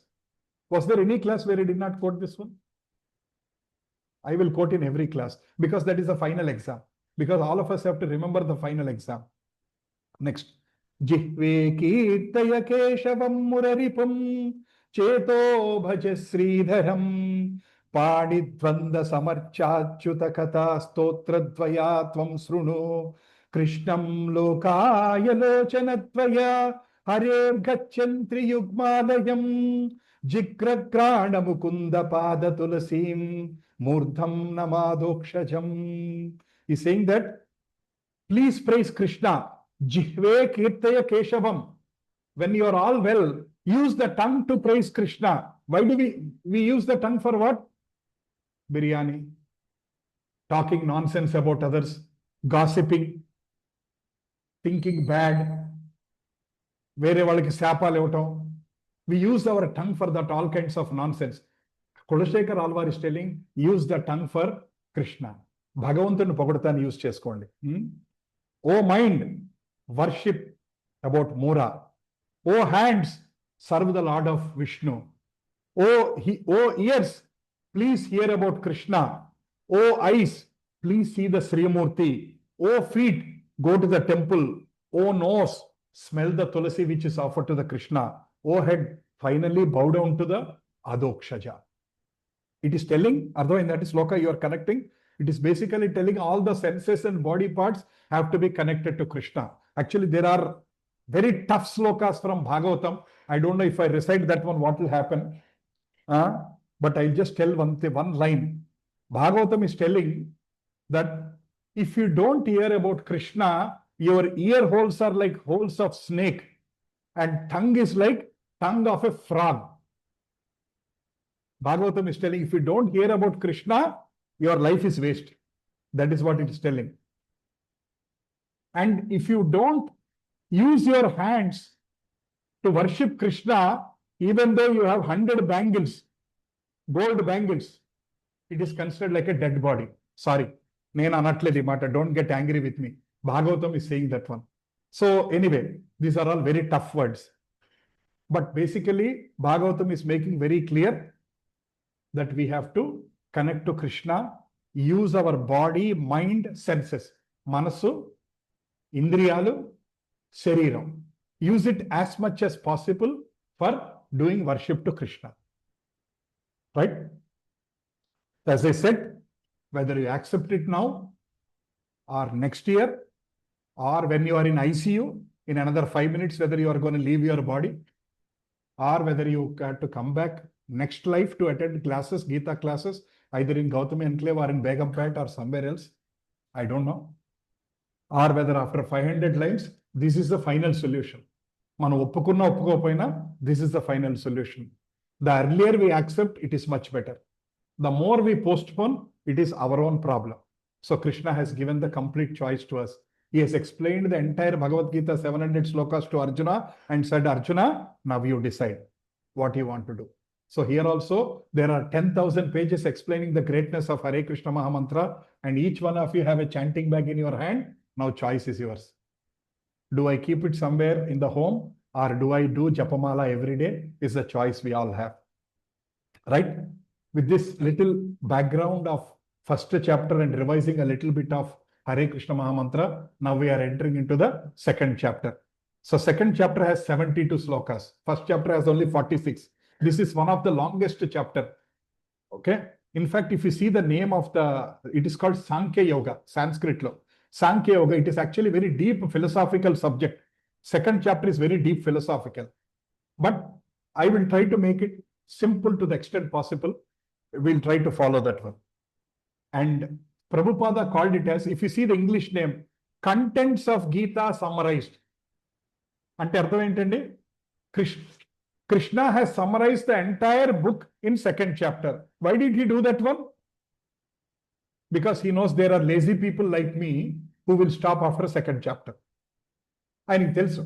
Was there any class where I did not quote this one? I will quote in every class, because that is the final exam. Because all of us have to remember the final exam. Next. Jihve kirtaya keshavam muraripam cheto bhaja sridharam पाणिद्वन्द्व समर्चाच्युत कथा स्तोत्रद्वया त्वं शृणु कृष्णं लोकाय लोचनद्वया हरेर्गच्छन्त्रियुग्मालयम् जिग्रग्राण मुकुंद पाद तुलसीम मूर्धम नमादोक्षजम. He's saying that please praise Krishna. Jihve kirtaya keshavam. When you are all well, use the tongue to praise Krishna. Why do we use the tongue for what? Biryani, talking nonsense about others, gossiping, thinking bad, వేరే వాళ్ళకి శాపాలు ఇవ్వటం. We use our tongue for that all kinds of nonsense. Kulasekhar Alvar is telling, use the tongue for Krishna. భగవంతుని పొగడతాను use చేసుకోండి. O mind, worship about Mura. O hands, serve the lord of Vishnu. O ears, please hear about Krishna. O eyes, please see the Shrimurti. O feet, go to the temple. ఓ nose, smell the tulasi which is offered to the Krishna. O head, finally bow down to the Adokshaja. It is telling, although in that sloka you are connecting, it is basically telling all the senses and body parts have to be connected to Krishna. Actually, there are very tough slokas from Bhagavatam. I don't know if I recite that one, what will happen. But I'll just tell one line. Bhagavatam is telling that if you don't hear about Krishna, your ear holes are like holes of snake and tongue is like tongue of a frog. Bhagavatam is telling, if you don't hear about Krishna, your life is waste. That is what it is telling. And if you don't use your hands to worship Krishna, even though you have 100 bangles, gold bangles, it is considered like a dead body. Sorry, nenu anatledu mata, don't get angry with me. Bhagavatam is saying that one. So anyway, these are all very tough words. But basically, Bhagavatam is making very clear that we have to connect to Krishna, use our body, mind, senses. Manasu, Indriyalu, Shariram. Use it as much as possible for doing worship to Krishna. Right? As I said, whether you accept it now or next year, or when you are in ICU, in another 5 minutes, whether you are going to leave your body, or whether you have to come back next life to attend classes, Gita classes, either in Gautami Enclave or in Begumpet or somewhere else, I don't know. Or whether after 500 lives, this is the final solution. Manu oppukunna oppukopoyina, this is the final solution. The earlier we accept, it is much better. The more we postpone, it is our own problem. So Krishna has given the complete choice to us. He has explained the entire Bhagavad Gita 700 slokas to Arjuna and said, Arjuna, now you decide what you want to do. So here also, there are 10,000 pages explaining the greatness of Hare Krishna Mahamantra, and each one of you have a chanting bag in your hand. Now choice is yours. Do I keep it somewhere in the home, or do I do Japamala every day? Is the choice we all have. Right? With this little background of first chapter and revising a little bit of Hare Krishna Mahamantra, now we are entering into the second chapter. So second chapter has 72 slokas. First chapter has only 46. This is one of the longest chapter. Okay. In fact, if you see the name of it is called Sankhya Yoga, Sanskrit lo. Sankhya Yoga, it is actually very deep philosophical subject. Second chapter is very deep philosophical. But I will try to make it simple to the extent possible. We'll try to follow that one. And Prabhupada called it as, if you see the English name, Contents of Gita Summarized. Ante artham entandi? Krishna has summarized the entire book in second chapter. Why did he do that one? Because he knows there are lazy people like me who will stop after second chapter. ఆయనకి తెలుసు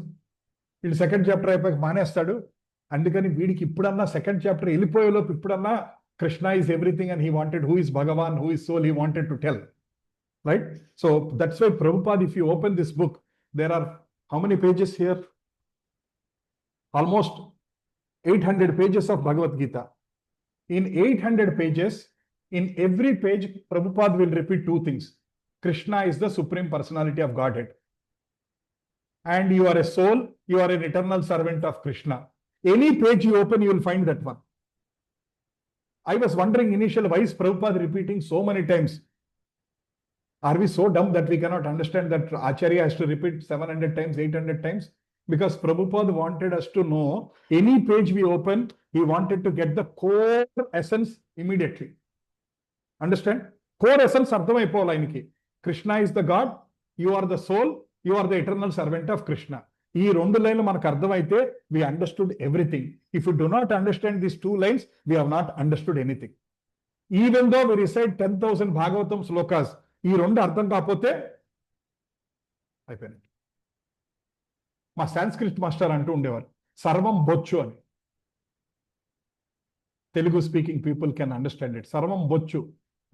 వీడు second chapter అయిపోయి మానేస్తాడు, అందుకని వీడికి ఇప్పుడన్నా second chapter వెళ్ళిపోయేలోపు ఇప్పుడన్నా Krishna is everything and he wanted, who is Bhagavan, who is soul, he wanted to tell. Right? So that's why Prabhupada, if you open this book, there are how many pages here? Almost 800 pages of Bhagavad Gita. In 800 pages, in every page, Prabhupada will repeat two things. Krishna is the Supreme Personality of Godhead. And you are a soul, you are an eternal servant of Krishna. Any page you open, you will find that one. I was wondering initially, why is Prabhupada repeating so many times? Are we so dumb that we cannot understand that Acharya has to repeat 700 times, 800 times? Because Prabhupada wanted us to know, any page we open, he wanted to get the core essence immediately. Understand? Core essence అర్థమైపోవాలి ఆయనకి. Krishna is the God, you are the soul, you are the eternal servant of Krishna. ఈ రెండు లైన్లు మనకు అర్థమైతే we understood everything. If you do not understand these two lines, we have not understood anything. Even though we recite 10,000 Bhagavatam slokas, ఈ రెండు అర్థం కాకపోతే అయిపోయింది. మా సాంస్క్రిట్ మాస్టర్ అంటూ ఉండేవారు, సర్వం బొచ్చు అని. Telugu speaking people can understand it. సర్వం బొచ్చు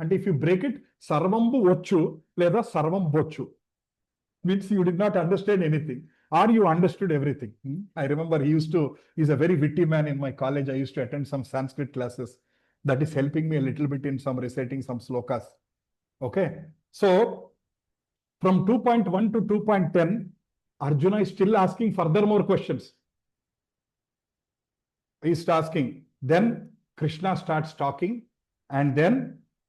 అంటే ఇఫ్ యూ బ్రేక్ ఇట్, సర్వంబు వచ్చు లేదా సర్వం బొచ్చు means you did not understand anything or you understood everything. I remember he's a very witty man in my college. I used to attend some Sanskrit classes. That is helping me a little bit in some reciting some slokas. Okay. So from 2.1 to 2.10, Arjuna is still asking further more questions. He is asking. Then Krishna starts talking, and then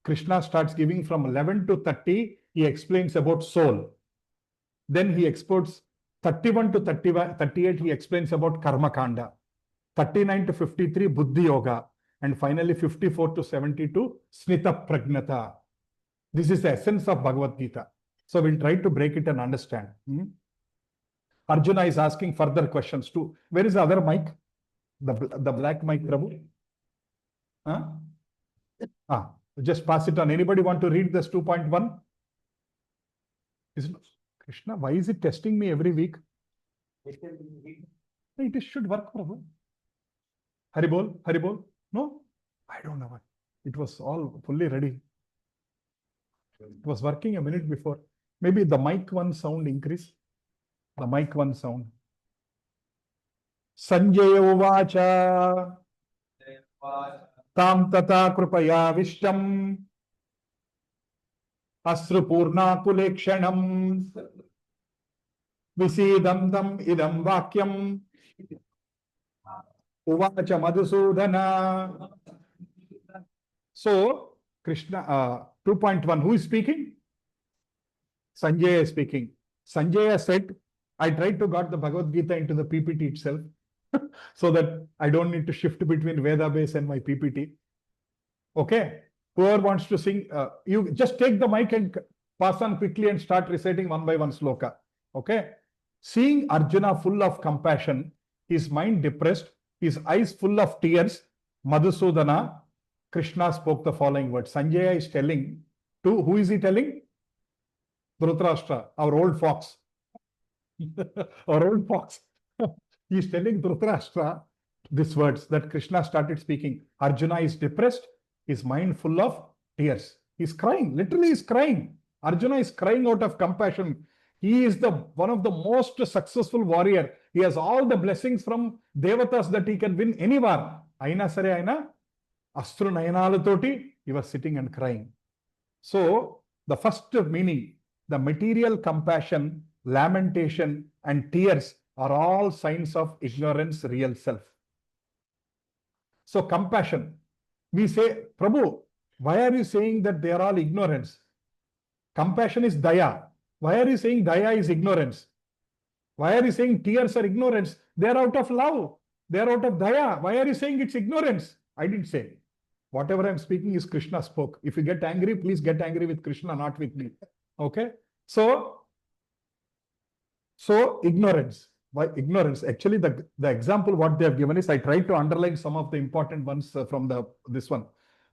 Krishna starts giving from 11 to 30. He explains about soul. Then he exports 31 to 38, he explains about Karma Kanda. 39 to 53, Buddhi Yoga. And finally, 54 to 72, Snita Pragnata. This is the essence of Bhagavad Gita. So we'll try to break it and understand. Arjuna is asking further questions too. Where is the other mic? The black mic, Prabhu? Just pass it on. Anybody want to read this 2.1? Krishna, why is it testing me every week? It should work, Prabhu. Haribol, Haribol. No? I don't know. It was all fully ready. It was working a minute before. Maybe the mic one sound increase. The mic one sound. Sanjaya Uvacha Tam Tata Krupaya Vishtam Asrupurna Kulekshanam Visidandam Idam Vakyam Uvacha Madhusudana. So, Krishna, 2.1, who is speaking? Sanjaya is speaking. Sanjaya said, I tried to got the Bhagavad Gita into the PPT itself so that I don't need to shift between Veda base and my PPT. Okay. Whoever wants to sing, you just take the mic and pass on quickly and start reciting one by one sloka. Okay. Seeing Arjuna full of compassion, his mind depressed, his eyes full of tears, Madhusudana, Krishna spoke the following words. Sanjaya is telling to, who is he telling? Dhritarashtra, our old fox. Our old fox. He is telling Dhritarashtra these words that Krishna started speaking. Arjuna is depressed, his mind full of tears. He's crying, literally he's crying. Arjuna is crying out of compassion. He is one of the most successful warrior. He has all the blessings from Devatas that he can win anywhere. Aina sare aina, Astru Nayanalutoti, he was sitting and crying. So, the first meaning, the material compassion, lamentation, and tears are all signs of ignorance, real self. So, compassion. We say, Prabhu, why are you saying that they are all ignorance? Compassion is daya. Why are you saying daya is ignorance? Why are you saying tears are ignorance? They are out of love. They are out of daya. Why are you saying it's ignorance? I didn't say. Whatever I'm speaking is Krishna spoke. If you get angry, please get angry with Krishna, not with me. Okay? So ignorance. Why ignorance? Actually, the example what they have given is, I tried to underline some of the important ones from this one.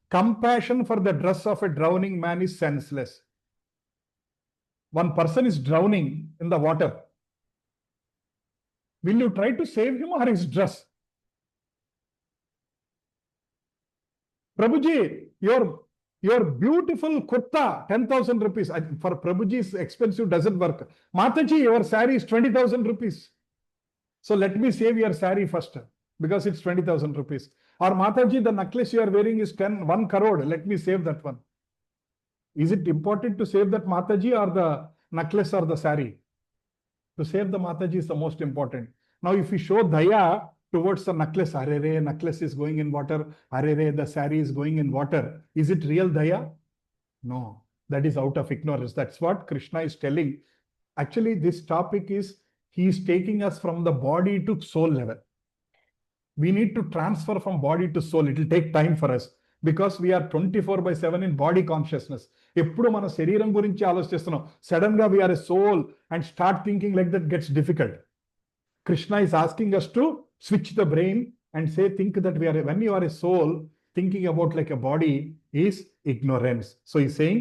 Compassion for the dress of a drowning man is senseless. One person is drowning in the water. Will you try to save him or his dress? Prabhuji, your beautiful kurta, 10,000 rupees. For Prabhuji's expensive doesn't work. Mataji, your saree is 20,000 rupees. So let me save your saree first because it's 20,000 rupees. Or Mataji, the necklace you are wearing is 1 crore. Let me save that one. Is it important to save that Mataji or the necklace or the saree? To save the Mataji is the most important. Now, if you show daya, towards the necklace. Arere, necklace is going in water. Arere, the sari is going in water. Is it real daya? No, that is out of ignorance. That's what Krishna is telling. Actually, this topic is, he is taking us from the body to soul level. We need to transfer from body to soul. It will take time for us because we are 24/7 in body consciousness. ఎప్పుడు మన శరీరం గురించి ఆలోచిస్తున్నాం. Sudden గా we are a soul and start thinking like that gets difficult. Krishna is asking us to switch the brain and say, think that we are, when you are a soul, thinking about like a body is ignorance. So he's saying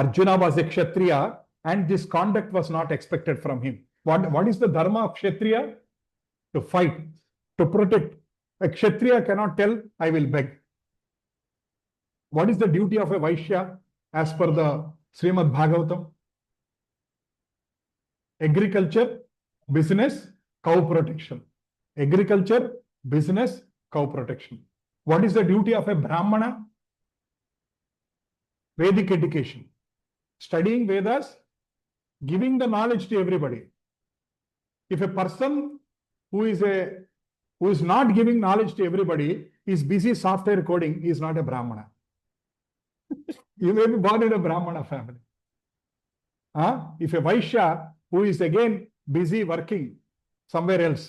Arjuna was a Kshatriya and this conduct was not expected from him. What is the dharma of Kshatriya? To fight, to protect. A Kshatriya cannot tell, I will beg. What is the duty of a Vaishya as per the Srimad Bhagavatam? Agriculture, business, cow protection. Agriculture, business, cow protection. What is the duty of a Brahmana? Vedic education. Studying Vedas, giving the knowledge to everybody. If a person who is not giving knowledge to everybody is busy software coding, he is not a Brahmana. You may be born in a Brahmana family. If a Vaishya who is again busy working somewhere else,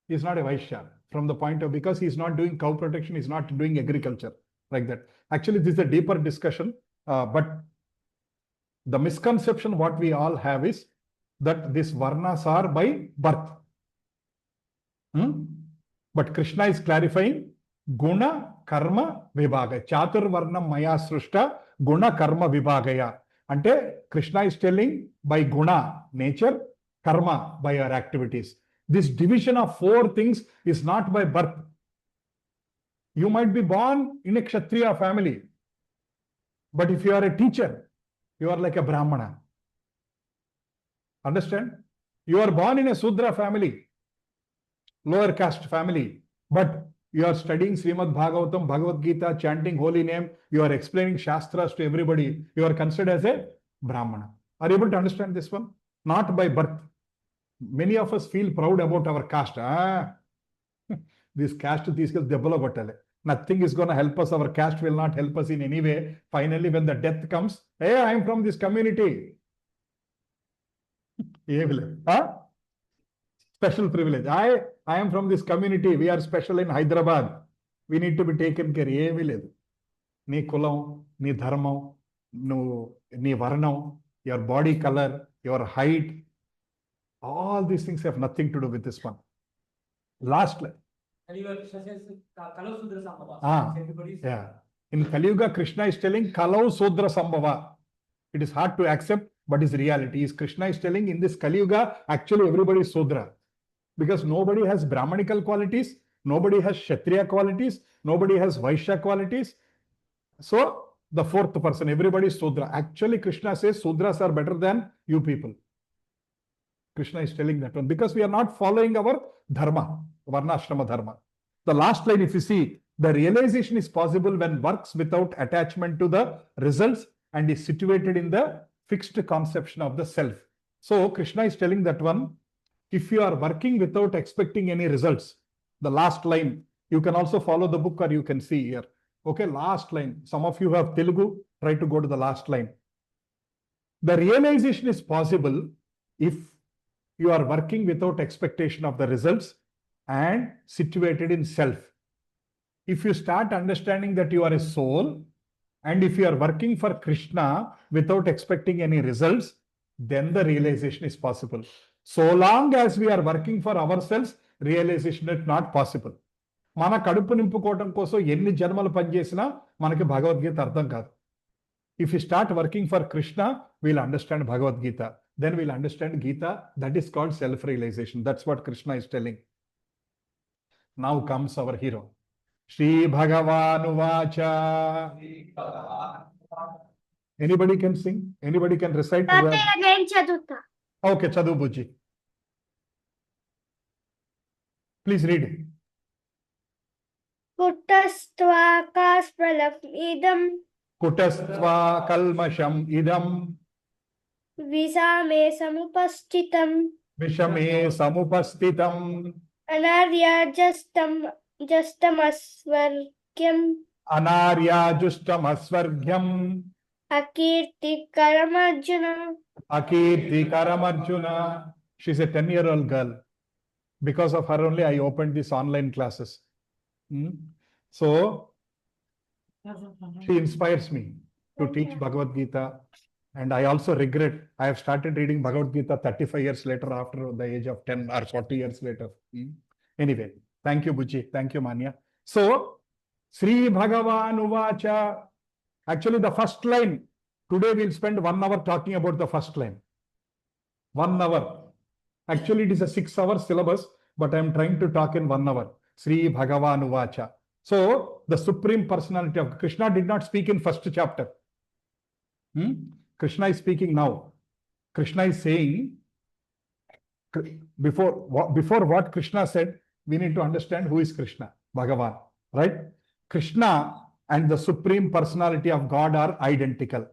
he is not a Vaishya from the point of, because he is not doing cow protection, he is not doing agriculture like that. Actually, this is a deeper discussion, but the misconception what we all have is that these varnas are by birth. But Krishna is clarifying guna karma vibhaga. Chatur varnam maya srushta guna karma vibhagaya. Ante Krishna is telling by guna, nature, karma, by our activities. This division of 4 things is not by birth. You might be born in a Kshatriya family, but if you are a teacher, you are like a Brahmana. Understand? You are born in a Sudra family, lower caste family, but you are studying Srimad Bhagavatam, Bhagavad Gita, chanting holy name, you are explaining Shastras to everybody, you are considered as a Brahmana. Are you able to understand this one? Not by birth. Many of us feel proud about our caste. This caste is nothing is going to help us. Our caste will not help us in any way. Finally, when the death comes, hey, I am from this community. Special privilege. I am from this community. We are special in Hyderabad. We need to be taken care. Ni kulam, ni dharmam, ni varnam, your body color, your height, all these things have nothing to do with this one. Lastly. Yeah. In Kali Yuga, Krishna is telling Kalau Sudra Sambhava. It is hard to accept, but is reality. Krishna is telling in this Kali Yuga, actually everybody is Sudra. Because nobody has Brahmanical qualities, nobody has Kshatriya qualities, nobody has Vaishya qualities. So, the 4th person, everybody is Sudra. Actually, Krishna says Sudras are better than you people. Krishna is telling that one. Because we are not following our dharma, Varnashrama dharma. The last line, if you see, the realization is possible when works without attachment to the results and is situated in the fixed conception of the self. So, Krishna is telling that one, if you are working without expecting any results, the last line, you can also follow the book or you can see here. Okay, last line. Some of you have Telugu, try to go to the last line. The realization is possible if you are working without expectation of the results and situated in self. If you start understanding that you are a soul, and if you are working for Krishna without expecting any results, then the realization is possible. So long as we are working for ourselves, realization is not possible. మన కడుపు నింపుకోవడం కోసం ఎన్ని జన్మలు పనిచేసినా మనకి భగవద్గీత అర్థం కాదు. If you start working for Krishna, we'll understand Bhagavad Gita. Then we'll understand Gita. That is called self-realization. That's what Krishna is telling. Now comes our hero. Shri Bhagavan Uvacha. Anybody can sing? Anybody can recite? Okay, Chadu Buji. Please read it. Kutastvaakaspradam idam. Kutastva kalmasham idam. Visame samupastitam. Vishame samupastitam. Anaryajastam Jastamasvargyam Anaryajustam asvargyam Akirtikaram akirtikaram Arjuna. She's a 10-year-old girl. Because of her only, I opened these online classes. So she inspires me to teach Bhagavad Gita. And I also regret, I have started reading Bhagavad Gita 35 years later after the age of 10 or 40 years later. Anyway, thank you, Buchi. Thank you, Manya. So, Sri Bhagavan Uvacha. Actually, the first line, today we'll spend 1 hour talking about the first line. 1 hour. Actually, it is a 6-hour syllabus, but I am trying to talk in 1 hour. Sri Bhagavan Uvacha. So, the Supreme Personality of Krishna did not speak in first chapter. Krishna is speaking now. Krishna is saying, before what Krishna said, we need to understand who is Krishna, Bhagavan, right? Krishna and the Supreme Personality of God are identical.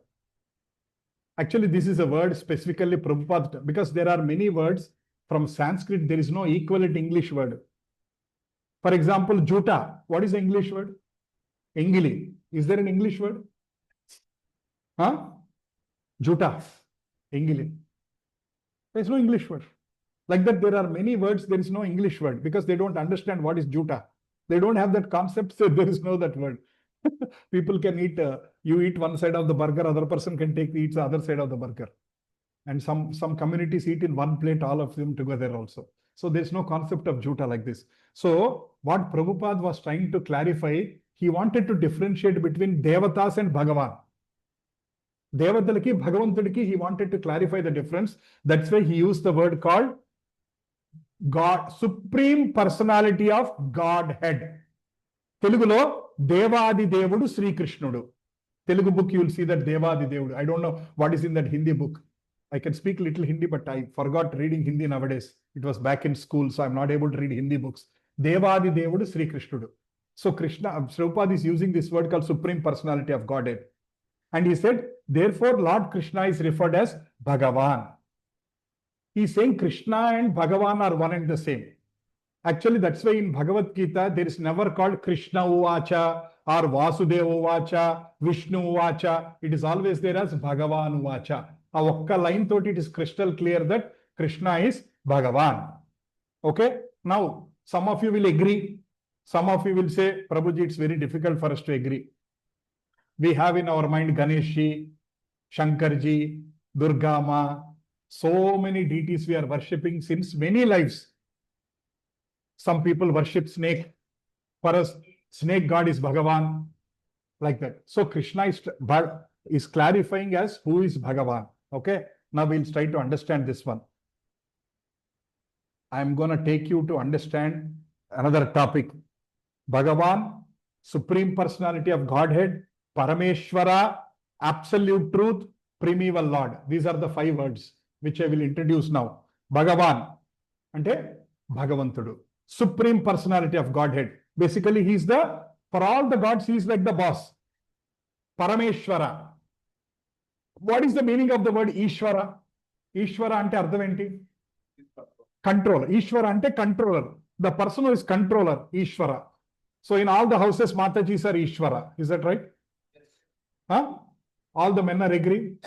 Actually, this is a word specifically Prabhupada, because there are many words from Sanskrit, there is no equivalent English word. For example, Juta, what is the English word? Engili. Is there an English word? Huh? Juta, Engili. There is no English word. Like that, there are many words, there is no English word because they don't understand what is Juta. They don't have that concept, so there is no that word. People can eat, you eat one side of the burger, other person can eat the other side of the burger. And some communities eat in one plate, all of them together also. So there's no concept of Juta like this. So what Prabhupada was trying to clarify, he wanted to differentiate between Devatas and Bhagavan. Devatalaki, Bhagavantudiki, he wanted to clarify the difference. That's why he used the word called God, Supreme Personality of Godhead. Telugulo, Devadi Devudu Sri Krishnudu. Telugu book, you will see that Devadi Devudu. I don't know what is in that Hindi book. I can speak little Hindi, but I forgot reading Hindi nowadays. It was back in school, so I'm not able to read Hindi books. Devadi Devudu Sri Krishnudu. So Krishna, Prabhupada is using this word called Supreme Personality of Godhead. And he said, therefore, Lord Krishna is referred as Bhagavan. He is saying Krishna and Bhagavan are one and the same. Actually, that's why in Bhagavad Gita, there is never called Krishna Uvacha or Vasudeva Uvacha, Vishnu Uvacha. It is always there as Bhagavan Uvacha. A okka line thought it is crystal clear that Krishna is Bhagavan. Okay? Now, some of you will agree. Some of you will say, Prabhuji, it's very difficult for us to agree. We have in our mind Ganeshji, Shankarji, Durga Ma, so many deities we are worshipping since many lives. Some people worship snake. For us, snake god is Bhagavan. Like that. So Krishna is clarifying as who is Bhagavan. Okay. Now we'll try to understand this one. I'm going to take you to understand another topic. Bhagavan, Supreme Personality of Godhead, Parameshwara, Absolute Truth, Primeval Lord. These are the 5 words which I will introduce now. Bhagavan, ante Bhagavantudu. Supreme Personality of Godhead. Basically, he is for all the gods, he is like the boss. Parameshwara. What is the meaning of the word Ishvara? Ishvara ante ardham enti? Controller. Ishvara ante controller. The person who is controller, Ishvara. So in all the houses, Matajis are Ishvara. Is that right? Yes. Huh? All the men are agreeing?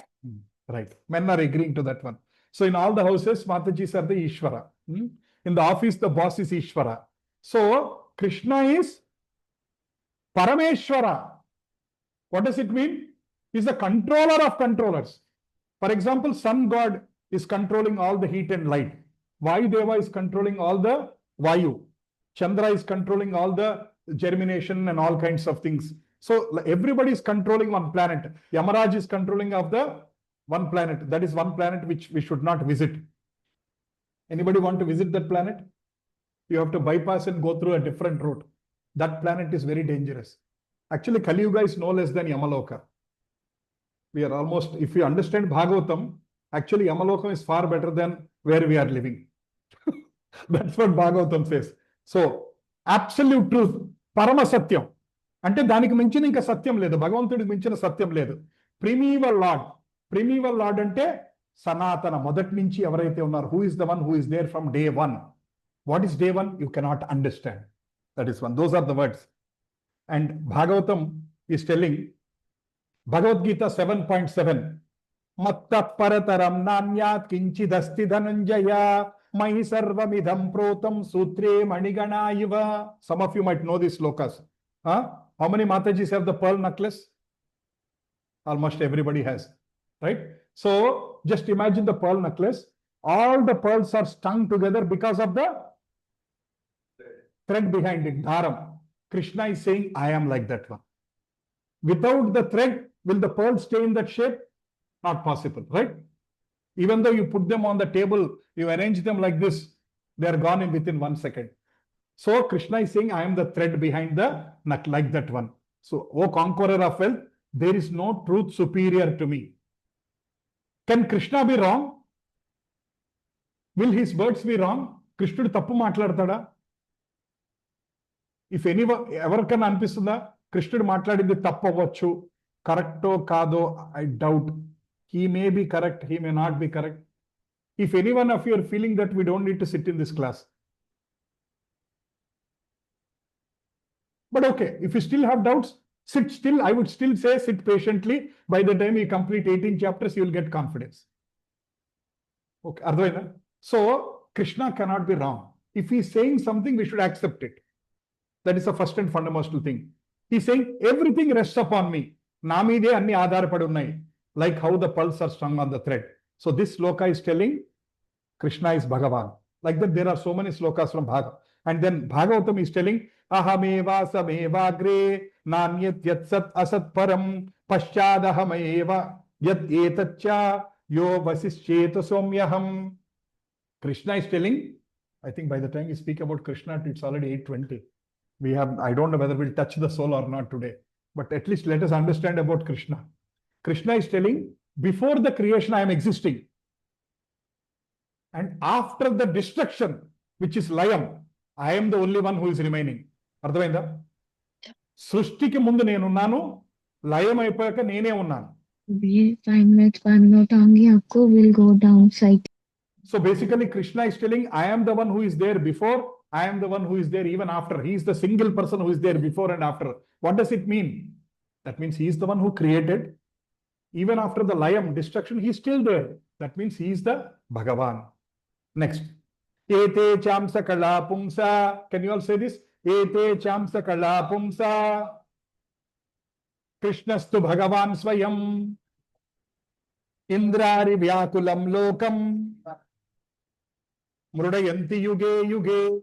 Right. Men are agreeing to that one. So in all the houses, Matajis are the Ishvara. In the office, the boss is Ishvara. So Krishna is Parameshwara. What does it mean? He is the controller of controllers. For example, sun god is controlling all the heat and light. Vayudeva is controlling all the Vayu. Chandra is controlling all the germination and all kinds of things. So everybody is controlling one planet. Yamaraj is controlling of the one planet. That is one planet which we should not visit. Anybody want to visit that planet? You have to bypass and go through a different route. That planet is very dangerous. Actually, Kali Yuga is no less than Yamaloka. We are almost, if you understand Bhagavatam, actually Yamaloka is far better than where we are living. That's what Bhagavatam says. So, absolute truth, Parama Satyam. అంటే దానికి మించిన ఇంకా సత్యం లేదు, భగవంతుడికి మించిన సత్యం లేదు. ప్రిమీవల్ lord. ప్రిమీవల్ lord అంటే సనాతన, మొదటి నుంచి ఎవరైతే ఉన్నారు, who is the one who is there from day 1. What is day one? You cannot understand. That is one. Those are the words. And Bhagavatam is telling, Bhagavad Gita 7.7, Matta parataram nanyat kinchidasti dhananjaya mahi sarvamidham protam sutre manigana iva. Some of you might know these slokas. Huh? How many Matajis have the pearl necklace? Almost everybody has, right? So just imagine the pearl necklace. All the pearls are strung together because of the thread behind it, dharam. Krishna is saying, I am like that one. Without the thread, will the pearl stay in that shape? Not possible, right? Even though you put them on the table, you arrange them like this, they are gone in within 1 second. So Krishna is saying, I am the thread behind the nut, like that one. So, O conqueror of wealth, there is no truth superior to me. Can Krishna be wrong? Will his words be wrong? Krishnuడు తప్పు మాట్లాడతాడా? If anyone ఎవరికైనా అనిపిస్తుందా కృష్ణుడు మాట్లాడింది తప్పు అవ్వచ్చు, కరెక్టో కాదో? I doubt. He may be correct, he may not be correct. If any one of you are feeling that, we don't need to sit in this class. But okay, if you still have doubts, sit still. I would still say sit patiently. By the time you complete 18 chapters, you will get confidence. Okay, అర్థమైందా? So Krishna cannot be wrong. If he is saying something, we should accept it. That is the first and fundamental thing. He is saying everything rests upon me. నా మీదే అన్ని ఆధారపడి ఉన్నాయి. Like how the pearls are strung on the thread. So this sloka is telling Krishna is Bhagavan. Like that, there are so many slokas from Bhagavatam. And then Bhagavatam is telling, Ahameva samevagre nanyat yat sat asat param paschadahameva yat etatcha yo vasischeta somyaham. Krishna is telling, I think by the time we speak about Krishna, it's already 8:20. I don't know whether we'll touch the soul or not today, but at least let us understand about Krishna. Krishna is telling, before the creation, I am existing. And after the destruction, which is layam, I am the only one who is remaining. అర్థమైందా? సృష్టికి ముందు నేనున్నాను, లయం అయిపోయాక నేనే ఉన్నాను. 5 minutes 5 minutes आगे आपको will go down side. So basically Krishna is telling, I am the one who is there before, I am the one who is there even after. He is the single person who is there before and after. What does it mean? That means he is the one who created. Even after the layam, destruction, he is still there. That means he is the Bhagavan. Next. Ete chamsa kala pumsa. Can you all say this? Ete chamsa kala pumsa. Krishnastu Bhagavan swayam. Indrari vyakulam lokam. Mrudayanti yuge yuge.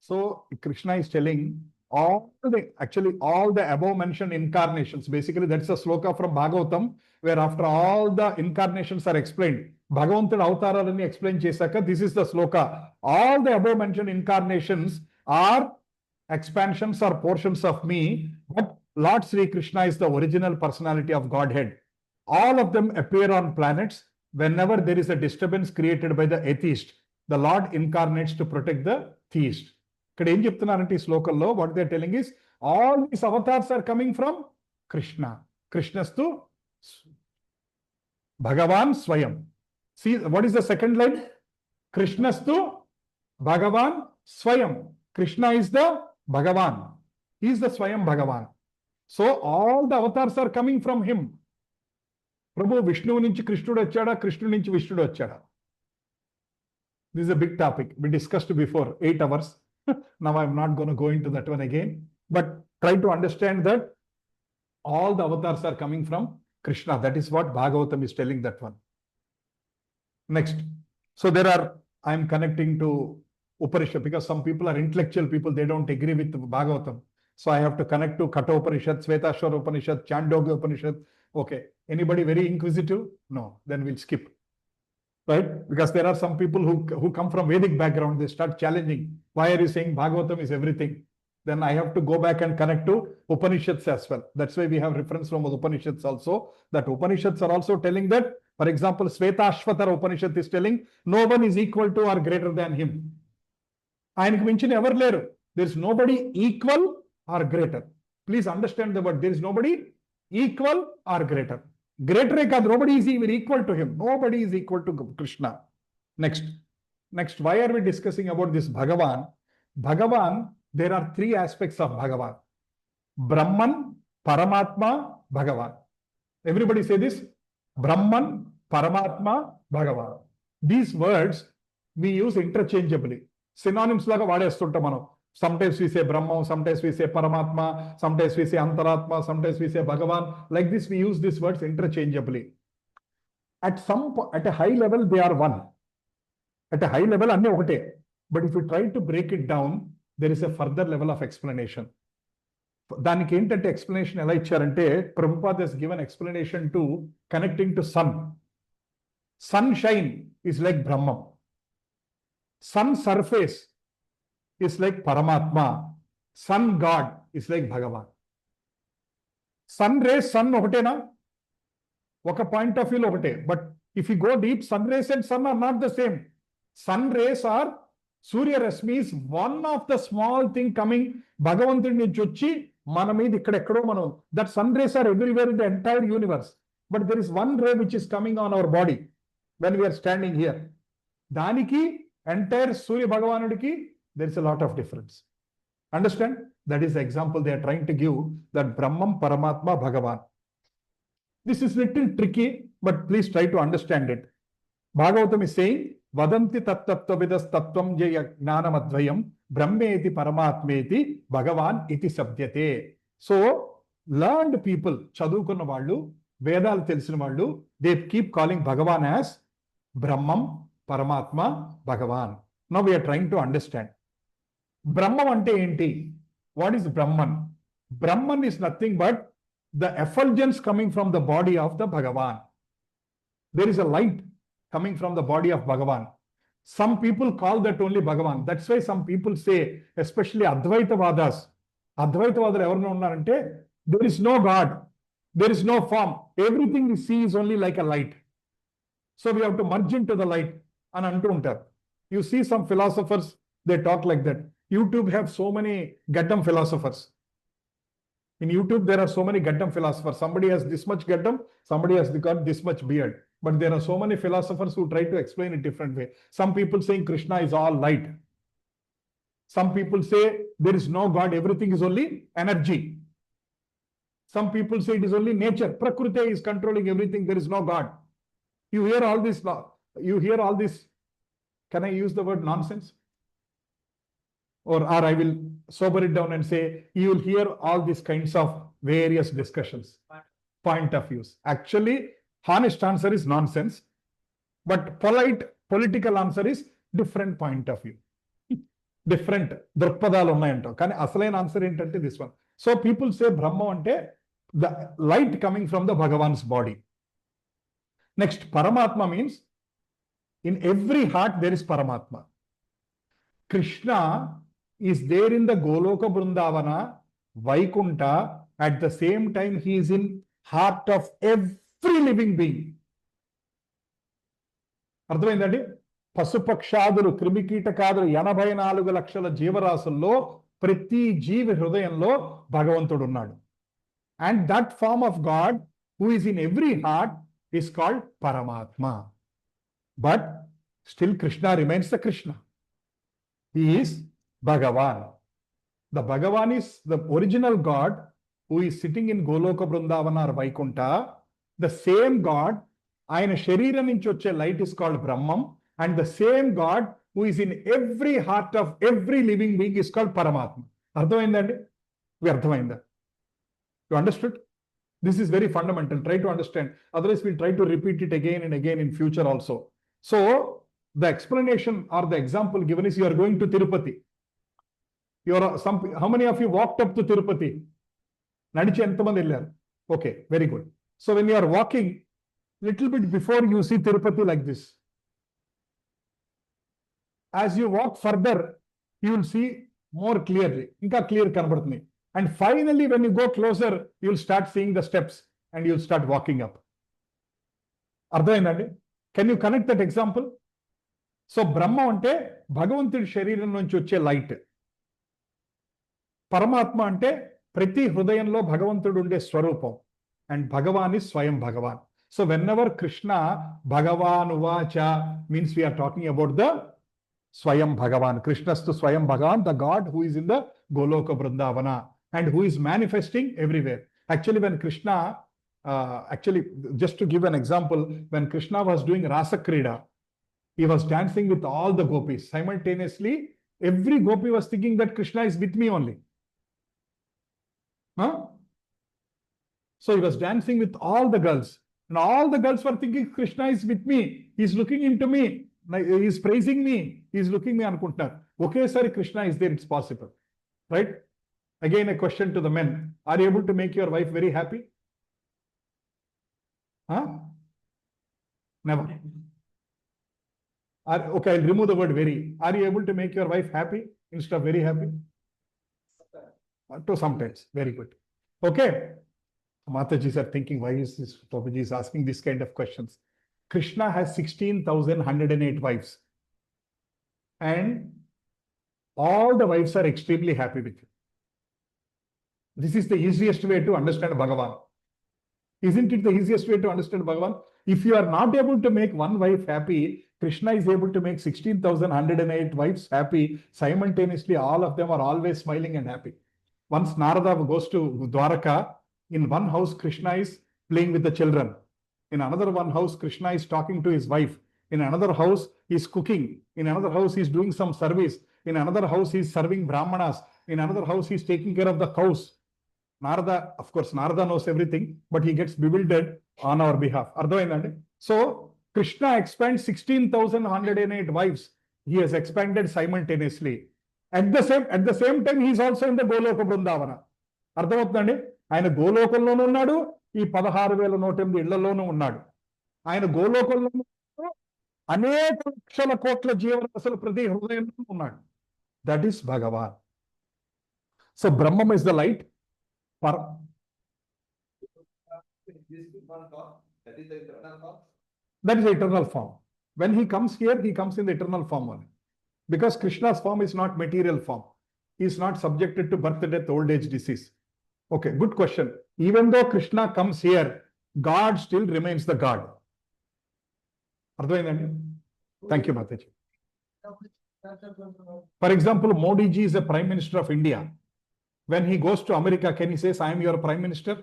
So Krishna is telling all the above mentioned incarnations. Basically, that's a sloka from Bhagavatam, where after all the incarnations are explained, Bhagavantudu avtaralarni explain chesaka, this is the sloka. All the above mentioned incarnations are expansions or portions of me, but Lord Sri Krishna is the original personality of Godhead. All of them appear on planets. Whenever there is a disturbance created by the atheist, the Lord incarnates to protect the theist. ఇక్కడ ఏం చెప్తున్నారంటే ఈ శ్లోకంలో, what they are telling is, all these avatars are coming from Krishna. Krishnastu Bhagavan Swayam. See, what is the second line? Krishnastu Bhagavan Swayam. Krishna is the Bhagavan. He is the Swayam Bhagavan. So all the avatars are coming from him. Prabhu, Vishnu నుంచి కృష్ణుడు వచ్చాడా, కృష్ణుడు నుంచి విష్ణుడు వచ్చాడా? This is a big topic. We discussed before 8 hours. Now I'm not going to go into that one again, but try to understand that all the avatars are coming from Krishna. That is what Bhagavatam is telling, that one. Next. So I'm connecting to Upanishad because some people are intellectual people, they don't agree with Bhagavatam. So I have to connect to Katha Upanishad, Svetashwara Upanishad, Chandogya Upanishad. Okay. Anybody very inquisitive? No. Then we'll skip. Right? Because there are some people who come from Vedic background, they start challenging. Why are you saying Bhagavatam is everything? Then I have to go back and connect to Upanishads as well. That's why we have reference from the Upanishads also. That Upanishads are also telling that, for example, Svetashvatara Upanishad is telling, no one is equal to or greater than him. ఆయనకు మించిన ఎవరు లేరు. There is nobody equal or greater. Please understand the word. There is nobody equal or greater. Greater కాదు, nobody is even equal to him. Nobody is equal to Krishna. Next. Next, why are we discussing about this Bhagavan? Bhagavan, there are three aspects of Bhagavan. Brahman, Paramatma, Bhagavan. Everybody say this. Brahman, Paramatma, Bhagavan. These words we use interchangeably. Synonyms laga vaadestuntam manam. Sometimes we say Brahma, sometimes we say Paramatma, sometimes we say Antaratma, sometimes we say Bhagavan. Like this, we use these words interchangeably. At a high level, they are one. At a high level, anne okate. But if you try to break it down, there is a further level of explanation. దానికి ఏంటంటే explanation ఎలా ఇచ్చారంటే Prabhupad has given explanation to connecting to sun. Sunshine is like Brahman. Sun surface is like Paramatma. Sun God is like Bhagavan. Sun rays, sun ఒకటేనా? ఒక point of వ్యూలో ఒకటే. But if you go deep, sun rays and sun are not the same. Sun rays are Surya రశ్మీస్ one of the small thing coming భగవంతుడి నుంచి వచ్చి మన మీద ఇక్కడెక్కడో మనం, that sun rays are everywhere in the entire universe. But there is one ray which is coming on our body when we are standing here. దానికి entire Surya భగవానుడికి there is a lot of difference. Understand? That is the example they are trying to give, that Brahmam Paramatma Bhagavan. This is little tricky, but please try to understand it. Bhagavatam is saying, Vadanti tattvavidas tattvam jaya gnanamadvayam brahmeti paramatmeti Bhagavan iti sabdyate. So, learned people, chadukunna vallu, Vedalu telisina vallu, they keep calling Bhagavan as Brahmam, Paramatma, Bhagavan. Now we are trying to understand. Brahman ante enti? What is Brahman? Brahman is nothing but the effulgence coming from the body of the Bhagavan. There is a light coming from the body of Bhagavan. Some people call that only Bhagavan. That's why some people say, especially Advaitavadas, Advaitavadalu evarna unnarante, there is no God, there is no form, everything we see is only like a light. So we have to merge into the light and antu untaru. You see some philosophers, they talk like that. YouTube have so many Gaddam philosophers. In YouTube, there are so many Gaddam philosophers. Somebody has this much Gaddam, somebody has got this much beard. But there are so many philosophers who try to explain it different way. Some people saying Krishna is all light. Some people say there is no God, everything is only energy. Some people say it is only nature. Prakriti is controlling everything, there is no God. You hear all this, you hear all this, can I use the word nonsense? Or I will sober it down and say, you will hear all these kinds of various discussions, point of views. Actually, honest answer is nonsense, but polite political answer is different point of view. Different దృక్పథాలు ఉన్నాయంట. కానీ అసలైన answer ఏంటంటే this one. So people say Brahma అంటే the light coming from the Bhagavan's body. Next, Paramatma means in every heart there is Paramatma. Krishna is there in the Goloka Brindavana, Vaikunta, at the same time he is in heart of every living being. అర్థమైందండి? పశుపక్షాదులు, క్రిమికీటకాదులు 84 లక్షల జీవరాశుల్లో ప్రతి జీవి హృదయంలో భగవంతుడు ఉన్నాడు. And that form of God who is in every heart is called Paramatma. But still Krishna remains the Krishna. He is Bhagavan. The Bhagavan is the original God who is sitting in Goloka Brindavana or Vaikunta. The same God, ayana shariram nunchi vacche light is called Brahman, and the same God who is in every heart of every living being is called Paramatma. Ardhamaindandi? We ardhamainda? You understood? This is very fundamental. Try to understand. Otherwise, we'll try to repeat it again and again in future also. So, the explanation or the example given is you are going to Tirupati. How many of you walked up to Tirupati? Nadichi entamandi ellaru? Okay, very good. So when you are walking, little bit before you see Tirupati like this. As you walk further, you will see more clearly. Inka clear kanabadutundi. And finally, when you go closer, you will start seeing the steps and you will start walking up. Ardhamaindandi? Can you connect that example? So Brahma ante Bhagavantudi shariram nunchi vache light. Paramatma ante ప్రతి హృదయంలో భగవంతుడు ఉండే స్వరూపం. And Bhagavan is Swayam Bhagavan. So whenever Krishna Bhagavan ఉవాచ means we are talking about the Swayam Bhagavan. Krishnastu Swayam Bhagavan, the God who is in the Goloka Vrindavana and who is manifesting everywhere. Actually, when Krishna, just to give an example, when Krishna was doing Rasa Krida, he was dancing with all the gopis. Simultaneously, every gopi was thinking that Krishna is with me only. Huh? So he was dancing with all the girls. And all the girls were thinking, Krishna is with me. He's looking into me. He's praising me. He's looking me anukuntaru. Okay, sir, Krishna is there. It's possible. Right? Again, a question to the men. Are you able to make your wife very happy? Huh? Never. Okay, I'll remove the word very. Are you able to make your wife happy instead of very happy? To sometimes. Very good. Okay. Matajis are thinking, why is this Prabhuji is asking this kind of questions? Krishna has 16,108 wives. And all the wives are extremely happy with him. This is the easiest way to understand Bhagavan. Isn't it the easiest way to understand Bhagavan? If you are not able to make one wife happy, Krishna is able to make 16,108 wives happy. Simultaneously, all of them are always smiling and happy. Once Narada goes to Dwaraka, in one house, Krishna is playing with the children. In another one house, Krishna is talking to his wife. In another house, he is cooking. In another house, he is doing some service. In another house, he is serving brahmanas. In another house, he is taking care of the cows. Narada, of course, Narada knows everything, but he gets bewildered on our behalf. So, Krishna expands 16,108 wives. He has expanded simultaneously. At the same time, he is also in the Goloka Vrindavana. అర్థమవుతుందండి ఆయన గోలోకంలోనూ ఉన్నాడు ఈ 16,108 ఇళ్లలోనూ ఉన్నాడు ఆయన గోలోకంలో అనేక లక్షల కోట్ల జీవరాశుల ప్రతి హృదయంలో ఉన్నాడు that is Bhagavan so Brahmam is the light that is the eternal form. When he comes here, he comes in the eternal form only. Because Krishna's form is not material form. He is not subjected to birth, death, old age, disease. Okay, good question. Even though Krishna comes here, God still remains the God. Thank you, Mataji. For example, Modi ji is the Prime Minister of India. When he goes to America, can he say, I am your Prime Minister?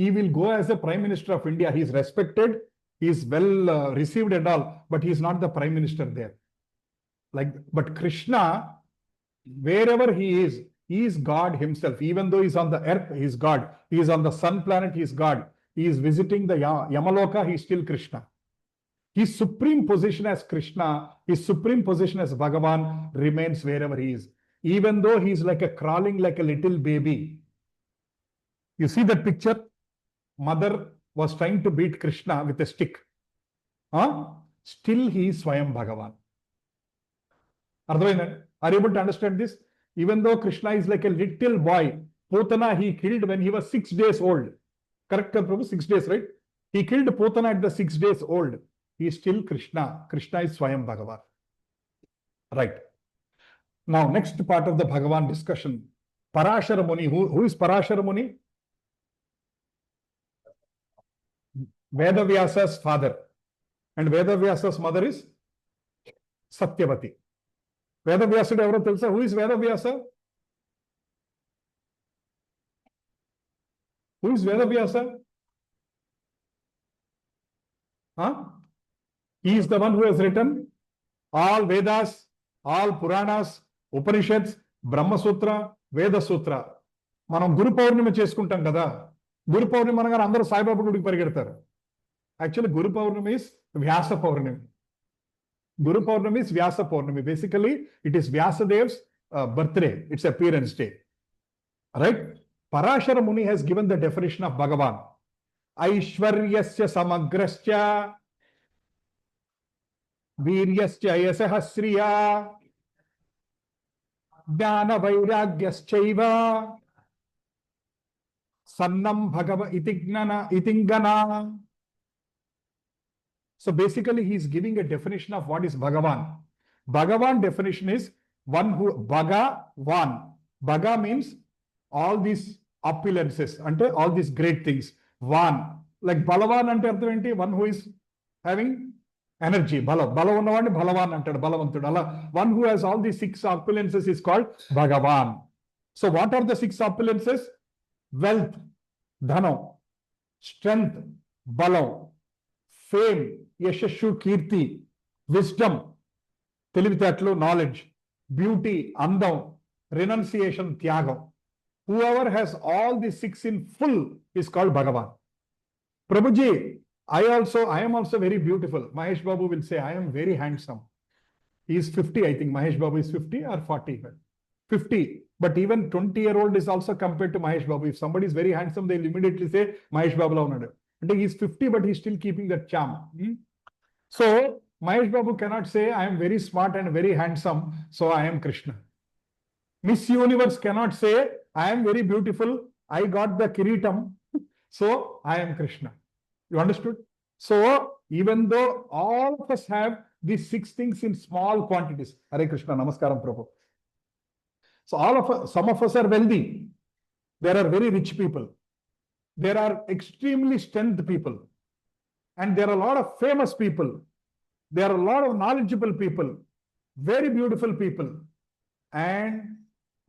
He will go as the Prime Minister of India. He is respected, he is well received and all, but he is not the Prime Minister there. But Krishna, wherever he is God himself. Even though he is on the earth, he is God. He is on the sun planet, he is God. He is visiting the Yamaloka, he is still Krishna. His supreme position as Krishna, his supreme position as Bhagavan remains wherever he is. Even though he is crawling like a little baby. You see that picture? Mother was trying to beat Krishna with a stick. Still he is Swayam Bhagavan. Are you able to understand this? Even though Krishna is like a little boy, Putana he killed when he was 6 days old. Correct, Prabhu? 6 days, right? He killed Putana at the 6 days old. He is still Krishna. Krishna is Swayam Bhagavan. Right. Now, next part of the Bhagavan discussion. Parashara Muni. Who is Parashara Muni? Vedavyasa's father. And Vedavyasa's mother is Satyavati. Vedavyasa evaro telusa? Who is Vedavyasa? Who is Vedavyasa? He is the one who has written all Vedas, all Puranas, Upanishads, Brahma Sutra, Veda Sutra. మనం గురు పౌర్ణమి చేసుకుంటాం కదా గురు పౌర్ణమి అనగానే అందరూ సాయిబాబా గుడికి పరిగెడతారు actually Guru Purnima is Vyasa Purnima Guru Purnami is Vyasa Purnami. Basically, it is Vyasadev's birthday. It's appearance day. Right? Parashara Muni has given the definition of Bhagavan. Aishwaryasya samagrasya Viryasya yasahasriya Jnana vairagyaschaiva Sannam Bhagava itingana. So basically, he is giving a definition of what is Bhagavan. Bhagavan definition is one who Bhagavan. Bhaga means all these opulences, ante all these great things. Van, like Balavan ante artham enti, one who is having energy, bala ఉన్నవాడిని బలవాన్ అంటాడు, బలవంతుడు. అలా one who has all these 6 opulences is called Bhagavan. So what are the 6 opulences? Wealth, dhanam, strength, balam, fame, yashashu, kirti, wisdom, తెలివితేటలు, knowledge, beauty, అందం, renunciation, త్యాగం. Whoever has all these 6 in full is called Bhagavan. Prabhuji, I am also very beautiful. Mahesh Babu will say, I am very handsome. He is 50, I think. Mahesh Babu is 50 or 40. 50. But even 20-year-old is also compared to Mahesh Babu. If somebody is very handsome, they'll immediately say, Mahesh Babu la unnadu. And he is 50, but he's still keeping that charm. So, Mahesh Babu cannot say, I am very smart and very handsome, so I am Krishna. Miss Universe cannot say, I am very beautiful, I got the kiritam, so I am Krishna. You understood? So, even though all of us have these 6 things in small quantities, Hare Krishna, Namaskaram Prabhu. So, some of us are wealthy. There are very rich people. There are extremely strength people. And there are a lot of famous people. There are a lot of knowledgeable people. Very beautiful people. And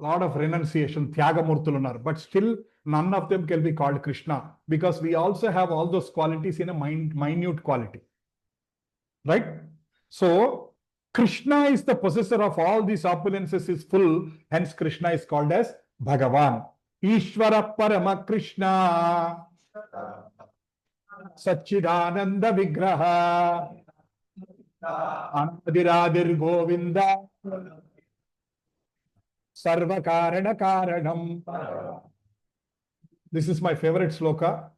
lot of renunciation, Thyagamurthulu unnaru, but still none of them can be called Krishna, because we also have all those qualities in a minute quality. Right? So, Krishna is the possessor of all these opulences, is full, hence Krishna is called as Bhagavan. Ishvara Parama Krishna Satchidananda Vigraha Anadiradir Govinda Sarva Karana Karanam. This is my favorite sloka.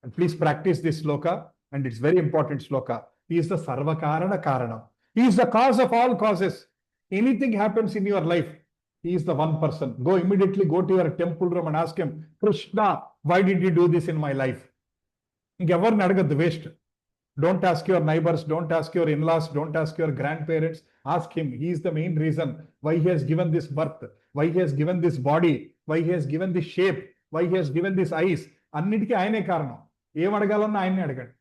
And please practice this sloka. And it's very important sloka. He is the Sarva Karana Karanam. He is the cause of all causes. Anything happens in your life, he is the one person. Immediately go to your temple room and ask him, Krishna, why did you do this in my life? Ingevarni adagadu, waste. Don't ask your neighbors, don't ask your in-laws, don't ask your grandparents. Ask him. He is the main reason why he has given this birth, why he has given this body, why he has given this shape, why he has given this eyes. Annitiki ayane karanam. Em adagalanna ayane adagandi.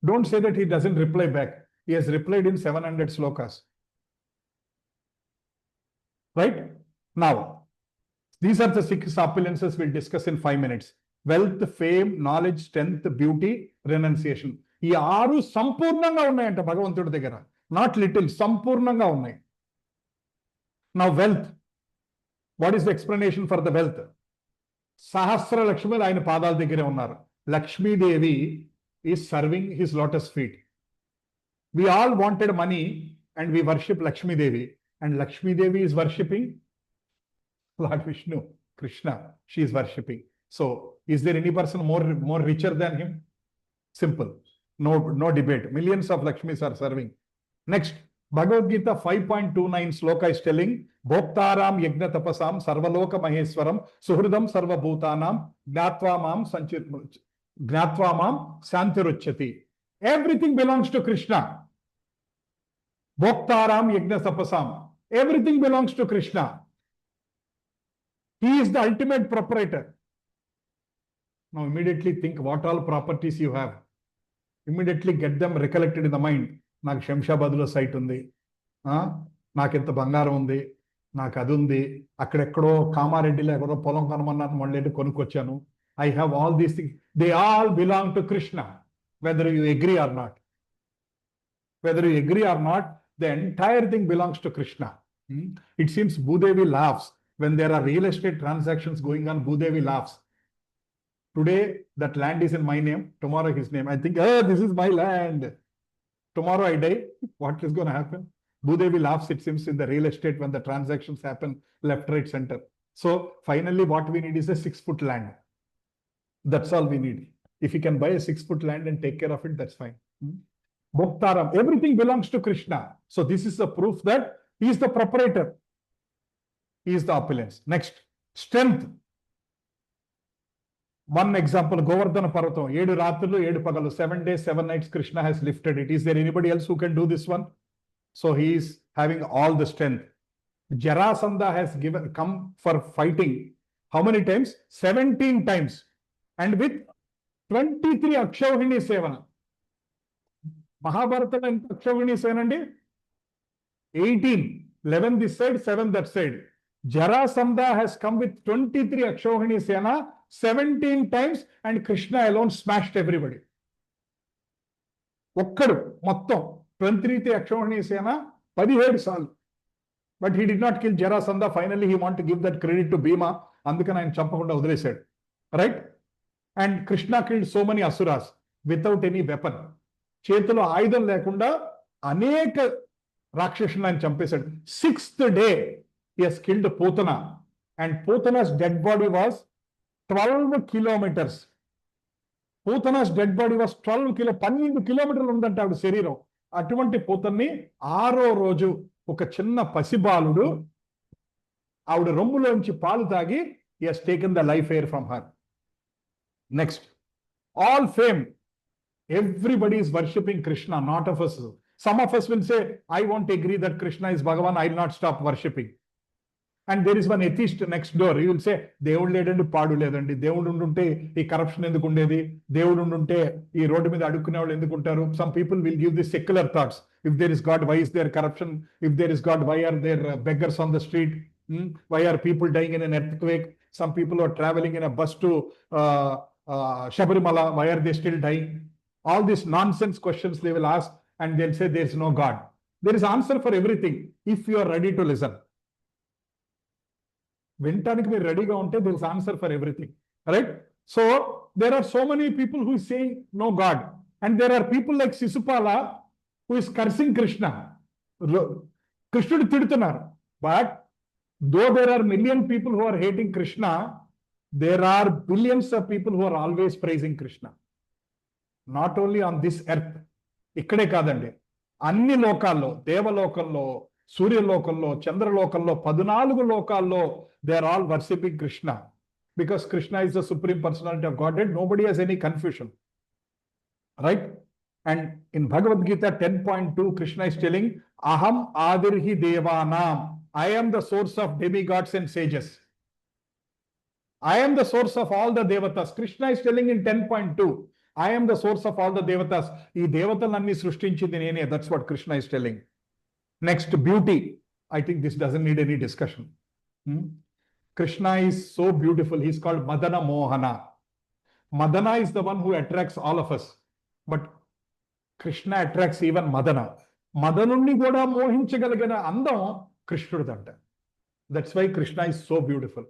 Don't say that he doesn't reply back. He has replied in 700 slokas. Right? Now, these are the 6 opulences we'll discuss in 5 minutes. Wealth, fame, knowledge, strength, beauty, renunciation. ఈ 6 సంపూర్ణంగా ఉన్నాయంట భగవంతుడి దగ్గర. Not little, సంపూర్ణంగా ఉన్నాయి. Now, wealth. What is the explanation for the wealth? సహస్ర లక్ష్మిలు ఆయన పాదాల దగ్గరే ఉన్నారు. Lakshmi-Devi is serving his lotus feet. We all wanted money and we worship Lakshmi-Devi. And Lakshmi-Devi is worshipping Lord Vishnu, Krishna. She is worshipping. So, is there any person more richer than him? Simple. No debate. Millions of Lakshmis are serving. Next, Bhagavad Gita 5.29 sloka is telling, Bhoktaram yajna tapasam sarvaloka maheswaram suhridam sarva bhutanam gnatva mam santiruchyati. Everything belongs to Krishna. Bhoktaram yajna tapasam. Everything belongs to Krishna. He is the ultimate proprietor. Now immediately think what all properties you have. Immediately get them recollected in the mind. నాకు శంషాబాద్లో site ఉంది, నాకు ఎంత బంగారం ఉంది, నాకు అది ఉంది, అక్కడెక్కడో కామారెడ్డిలో ఎక్కడో పొలం కొనమన్నాను, మళ్ళీ కొనుక్కొచ్చాను. I have all these things. They all belong to Krishna, whether you agree or not. Whether you agree or not, the entire thing belongs to Krishna. It seems Bhudevi laughs when there are real estate transactions going on. Bhudevi laughs. Today, that land is in my name. Tomorrow, his name. I think, this is my land. Tomorrow I die. What is going to happen? Bhudevi laughs, it seems, in the real estate when the transactions happen left, right, center. So, finally, what we need is a 6-foot land. That's all we need. If you can buy a 6-foot land and take care of it, that's fine. Bhoktaram. Everything belongs to Krishna. So, this is the proof that he is the proprietor. He is the opulence. Next, strength. One example, Govardhana Parvatam, 7 రాత్రులు 7 పగలు, 7 days, 7 nights, Krishna has lifted it. Is there anybody else who can do this one? So he is having all the strength. Jarasandha has come for fighting. How many times? 17 times. And with 23 Akshauhini Sevana. మహాభారతంలో ఎంత అక్షౌహిణి సేన అండి? 18, 11 this side, 7 that side. Jarasandha has come with 23 అక్షౌహిణి సేన 17 times and Krishna alone smashed everybody. ఒక్కడు మొత్తం 23 అక్షౌహిణి సేన 17 సార్లు. But he did not kill Jarasandha. Finally he want to give that credit to Bhima. అందుకని ఆయన చంపకుండా వదిలేశాడు. Right? And Krishna killed so many asuras without any weapon. చేతిలో ఆయుధం లేకుండా అనేక రాక్షసులను ఆయన చంపేశాడు. 6th day he has killed Putana and Putana's dead body was 12 kilometers. Putana's dead body was 12 కిలోమీటర్లు ఉందంట ఆవిడ శరీరం. అటువంటి పూతన్ని 6వ రోజు ఒక చిన్న పసిబాలుడు ఆవిడ రొమ్ములోంచి పాలు తాగి he has taken the life air from her. Next, all fame, everybody is worshipping Krishna, not of us. Some of us will say, I won't agree that Krishna is Bhagavan, I will not stop worshipping. And there is one atheist next door. He will say, దేవుడు లేడండి, పాడు లేదండి, దేవుడు ఉండుంటే ఈ corruption ఎందుకు ఉండేది, దేవుడు ఉండుంటే ఈ రోడ్డు మీద అడుక్కునే వాళ్ళు ఎందుకు ఉంటారు. Some people will give the secular thoughts. If there is God, why is there corruption? If there is God, why are there beggars on the street? Why are people dying in an earthquake? Some people are traveling in a bus to Shabarimala. Why are they still dying? All these nonsense questions they will ask and they'll say there is no God. There is answer for everything if you are ready to listen. వినటానికి మీరు రెడీగా ఉంటే there is answer for everything. Right? So there are so many people who is saying no God. And there are people like Sisupala who is cursing Krishna. కృష్ణుడు తిడుతున్నారు. But though there are million people who are hating Krishna, there are billions of people who are always praising Krishna. Not only on this earth. ఇక్కడే కాదండి, అన్ని లోకాల్లో, దేవలోకంలో, సూర్యలోకంలో, చంద్రలోకంలో, 14 లోకాల్లో they are all worshipping Krishna. Because Krishna is the supreme personality of Godhead, nobody has any confusion. Right? And in Bhagavad Gita 10.2, Krishna is telling, Aham Adirhi Devanam. I am the source of demigods and sages. I am the source of all the devatas. Krishna is telling in 10.2, I am the source of all the devatas. ఈ దేవతలన్నీ సృష్టించింది నేనే. That's what Krishna is telling. Next, beauty. I think this doesn't need any discussion. Krishna is so beautiful. He's called Madana Mohana. Madana is the one who attracts all of us. But Krishna attracts even Madana. Madanunni కూడా మోహించగలిగిన అందం కృష్ణుడిదంట. That's why Krishna is so beautiful.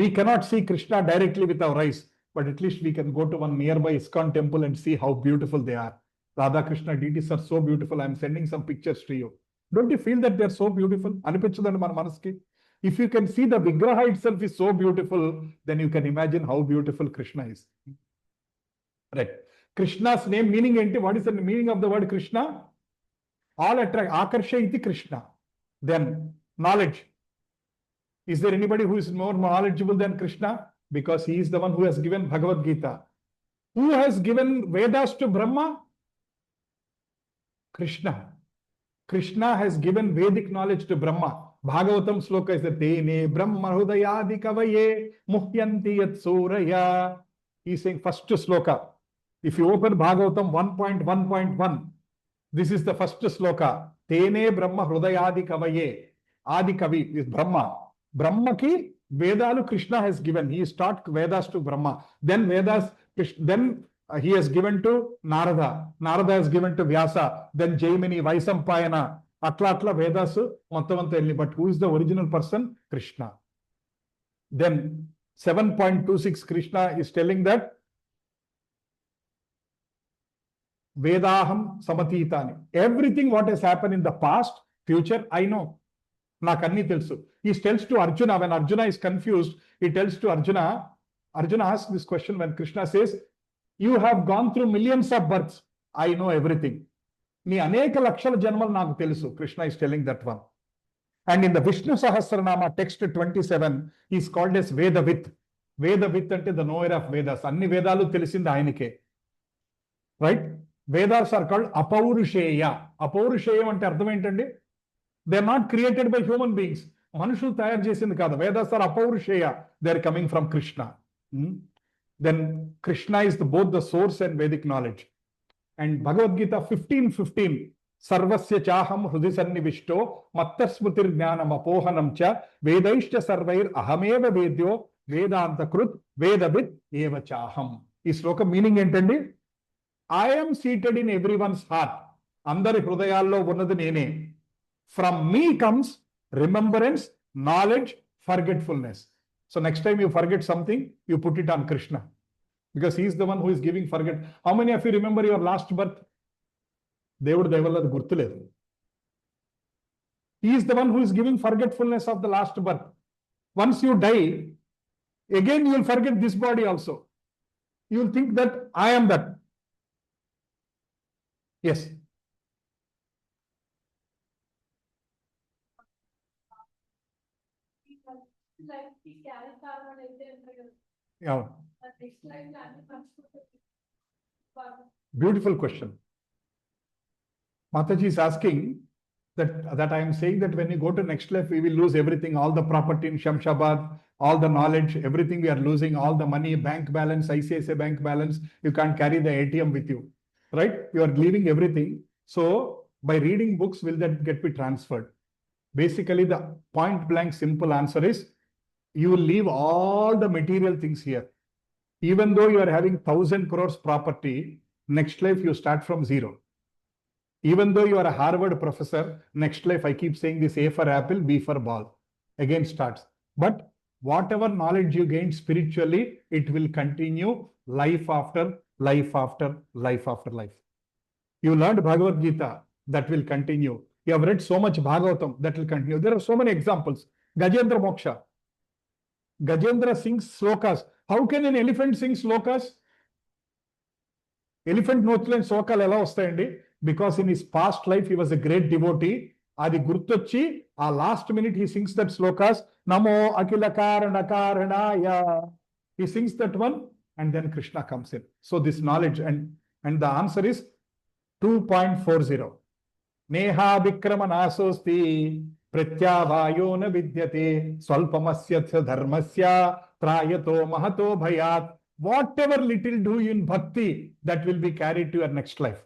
We cannot see Krishna directly with our eyes, but at least we can go to one nearby ISKCON temple and see how beautiful they are. Radha Krishna deities are so beautiful. I am sending some pictures to you. Don't you feel that they are so beautiful? అనిపించదండి మన మనసుకి? If you can see the Vigraha itself is so beautiful, then you can imagine how beautiful Krishna is. Right. Krishna's name meaning enti? What is the meaning of the word Krishna? All attract. Akarsha iti Krishna. Then knowledge. Is there anybody who is more knowledgeable than Krishna? Because he is the one who has given Bhagavad Gita. Who has given Vedas to Brahma? Krishna. Krishna has given Vedic knowledge to Brahma. Bhagavatam Sloka is the Tene Brahma Hudayadi Kavaye Muhyanti Yat Suraya. He is saying first Sloka. If you open Bhagavatam 1.1.1, this is the first Sloka. Tene Brahma Hudayadi Kavaye. Adi Kavi is Brahma. Brahma ki Vedalu Krishna has given. He has taught Vedas to Brahma. Then Vedas, then he has given to Narada. Narada has given to Vyasa. Then Jaimini, Vaisampayana. Atla Vedas Montavanta. But who is the original person? Krishna. Then 7.26 Krishna is telling that Vedaham Samatitani. Everything what has happened in the past, future, I know. నాకు అన్ని తెలుసు. He tells to Arjuna, when Arjuna is confused, he tells to Arjuna asks this question when Krishna says, you have gone through millions of births, I know everything. నీ అనేక లక్షల జన్మలు నాకు తెలుసు. Krishna is telling that one. And in the Vishnu Sahasranama text 27, he is called as Vedavit. Vedavit అంటే the knower of Vedas. అన్ని వేదాలు తెలిసింది ఆయనకే. Right? Vedas are called అపౌరుషేయ. అపౌరుషేయం అంటే అర్థం ఏంటండి? They are not created by human beings. మనుషులు తయారు చేసింది కాదు. Vedas are అపౌరుషేయ. They are coming from Krishna. Then Krishna is both the source and Vedic knowledge. And Bhagavad Gita 15:15. Sarvasya chaham hrudi sannivishto mattasmrutir jnanam apohanam cha vedaishcha sarvair ahameva vedyo vedanta krut vedabit eva chaham. ఈ శ్లోకం meaning ఏంటండి? I am seated in everyone's heart. అందరి హృదయాల్లో ఉన్నది నేనే. From me comes remembrance, knowledge, forgetfulness. So next time you forget something, you put it on Krishna. Because he is the one who is giving forget. How many of you remember your last birth? దేవుడు దయవల్ల అది గుర్తులేదు. He is the one who is giving forgetfulness of the last birth. Once you die, again you will forget this body also. You will think that I am that. Yes. Yeah. Beautiful question. Mataji is asking that I am saying that when you go to next life, we will lose everything, all the property in Shamshabad, all the knowledge, everything we are losing, all the money, bank balance, ICICI bank balance, you can't carry the ATM with you, right? You are leaving everything. So by reading books, will that get be transferred? Basically, the point blank simple answer is, you will leave all the material things here. Even though you are having 1,000 crores property, next life you start from zero. Even though you are a Harvard professor, next life I keep saying this: A for apple, B for ball. Again starts. But whatever knowledge you gain spiritually, it will continue life after life after life after life. You learned Bhagavad Gita, that will continue. You have read so much Bhagavatam, that will continue. There are so many examples. Gajendra Moksha. Gajendra sings slokas. How can an elephant sing slokas? Elephant నోట్లో శ్లోకాలు ఎలా వస్తాయండి? Because in his past life he was a great devotee. అది గుర్తొచ్చి ఆ last minute he sings that slokas. Namo akila karana karanaya. He sings that one, and then Krishna comes in. So this knowledge, and the answer is 2.40. Neha vikrama nasosti pratyavayo na vidyate swalpamasya dharmasya trayato mahato bhayat. Whatever little do in bhakti, that will be carried to your next life.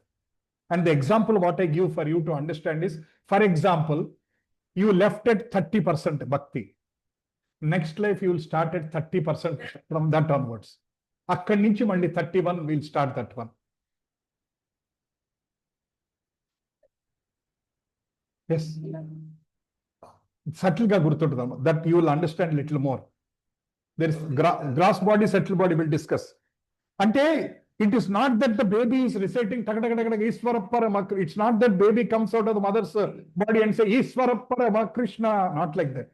And the example what I give for you to understand is, for example, you left at 30% bhakti. Next life you will start at 30% from that onwards. Akkadi nunchi malli 31 will start that one. Yes. Subtle ga gurtuntadam, that you will understand little more. There is gross body, subtle body, will discuss. Ante it is not that the baby is reciting Ishvaraparama. It's not that baby comes out of the mother's body and say Ishvaraparama Krishna. Not like that.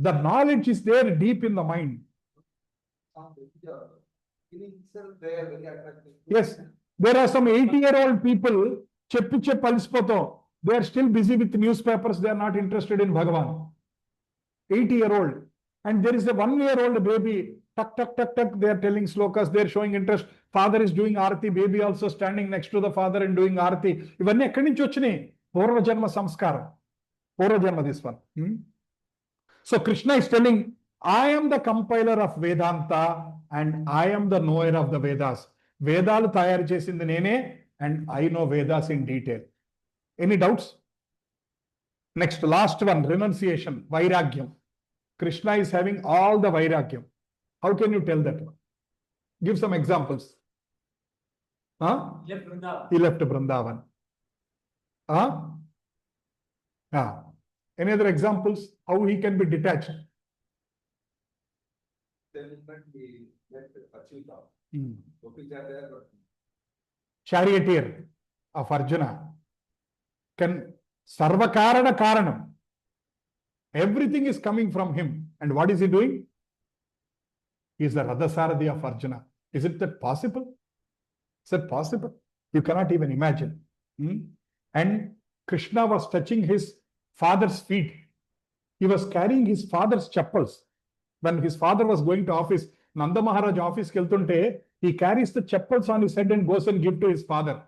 The knowledge is there deep in the mind. Yes, there are some 80-year-old people. They are still busy with newspapers. They are not interested in Bhagavan. 80-year-old. And there is a 1-year-old baby, tuck, tuck, tuck, tuck, they are telling slokas, they are showing interest. Father is doing arati, baby also standing next to the father and doing arati. Ivanni ekkadi nunchi vachinayi? Purva janma samskaram. Purva janma, this one. So Krishna is telling, I am the compiler of Vedanta and I am the knower of the Vedas. Vedalu tayaru chesindi nene, and I know Vedas in detail. Any doubts? Next, last one, renunciation, vairagyam. Krishna is having all the vairagyam. How can you tell that? Give some examples. He left Vrindavan. Any other examples? How he can be detached? Charioteer of Arjuna can sarvakarana karanam. Everything is coming from him. And what is he doing? He is the Radhasarathi of Arjuna. Isn't that possible? Is that possible? You cannot even imagine. And Krishna was touching his father's feet. He was carrying his father's chappals. When his father was going to office, Nanda Maharaj office keltunte, he carries the chappals on his head and goes and gives to his father.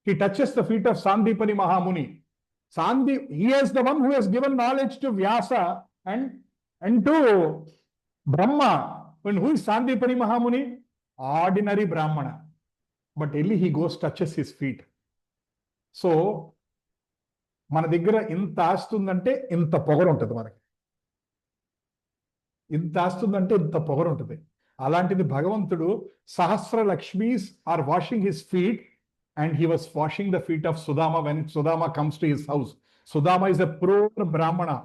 He touches the feet of Sandipani Mahamuni. He is the one who has given knowledge to Vyasa and to Brahma. And who is Sandipani Mahamuni? Ordinary Brahmana. but Eli he goes, touches his feet. So, మన దగ్గర ఇంత ఆస్తుందంటే ఇంత పొగరు ఉంటుంది మనకి. ఇంత ఆస్తుందంటే ఇంత పొగరు ఉంటుంది. అలాంటిది భగవంతుడు సహస్ర Lakshmis are washing his feet and he was washing the feet of Sudama when Sudama comes to his house. Sudama is a poor Brahmana,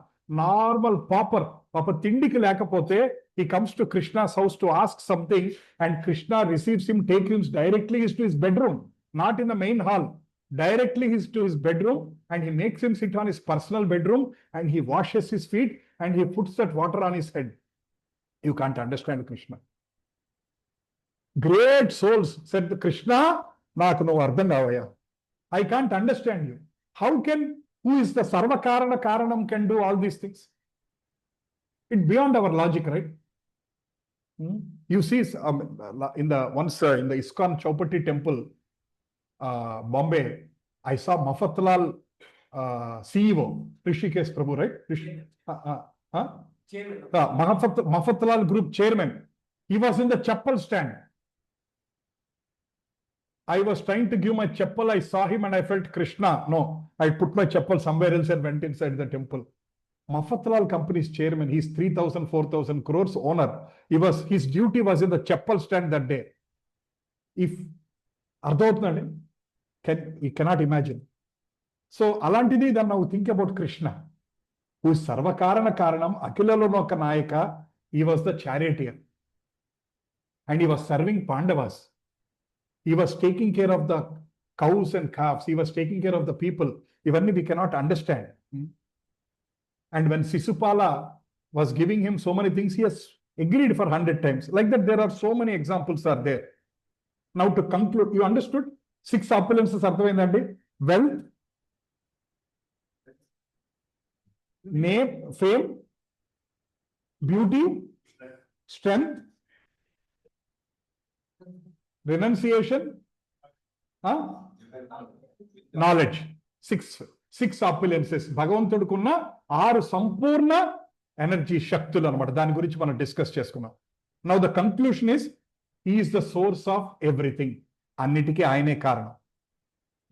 normal pauper. Papa tindiki lekapothe, he comes to Krishna's house to ask something and Krishna receives him, takes him directly to his bedroom, not in the main hall. Directly to his bedroom and he makes him sit on his personal bedroom and he washes his feet and he puts that water on his head. You can't understand Krishna. Great souls said, Krishna, నాకు నువ్వు అర్థం కావయ్యా. I can't understand you. How can, who is the Sarva Karana Karanam can do all these things? It's beyond our logic, right? You see, in the ISKCON Chowpatty temple, Bombay, I saw Mafatlal CEO, Rishikesh Prabhu, right? Mafatlal Group Chairman. He was in the chappal stand. I was trying to give my chappal. I saw him and I felt Krishna. No, I put my chappal somewhere else and went inside the temple. Mafatlal company's chairman. He's 3,000, 4,000 crores owner. His duty was in the chappal stand that day. If you cannot imagine. So alantidi then now think about Krishna, who is Sarvakarana Karanam, Akilalonoka Nayaka. He was the charioteer and he was serving Pandavas. He was taking care of the cows and calves. He was taking care of the people. Even we cannot understand. And when Sisupala was giving him so many things, he has agreed for 100 times. Like that, there are so many examples are there. Now to conclude, you understood? 6 opulences are in that day. Wealth, name, fame, beauty, strength, renunciation, knowledge. Six opulences. భగవంతుడికున్న 6 Sampoorna energy శక్తులు అన్నమాట. దాని గురించి మనం discuss చేసుకున్నాం. Now the conclusion is, he is the source of everything. అన్నిటికీ ఆయనే కారణం.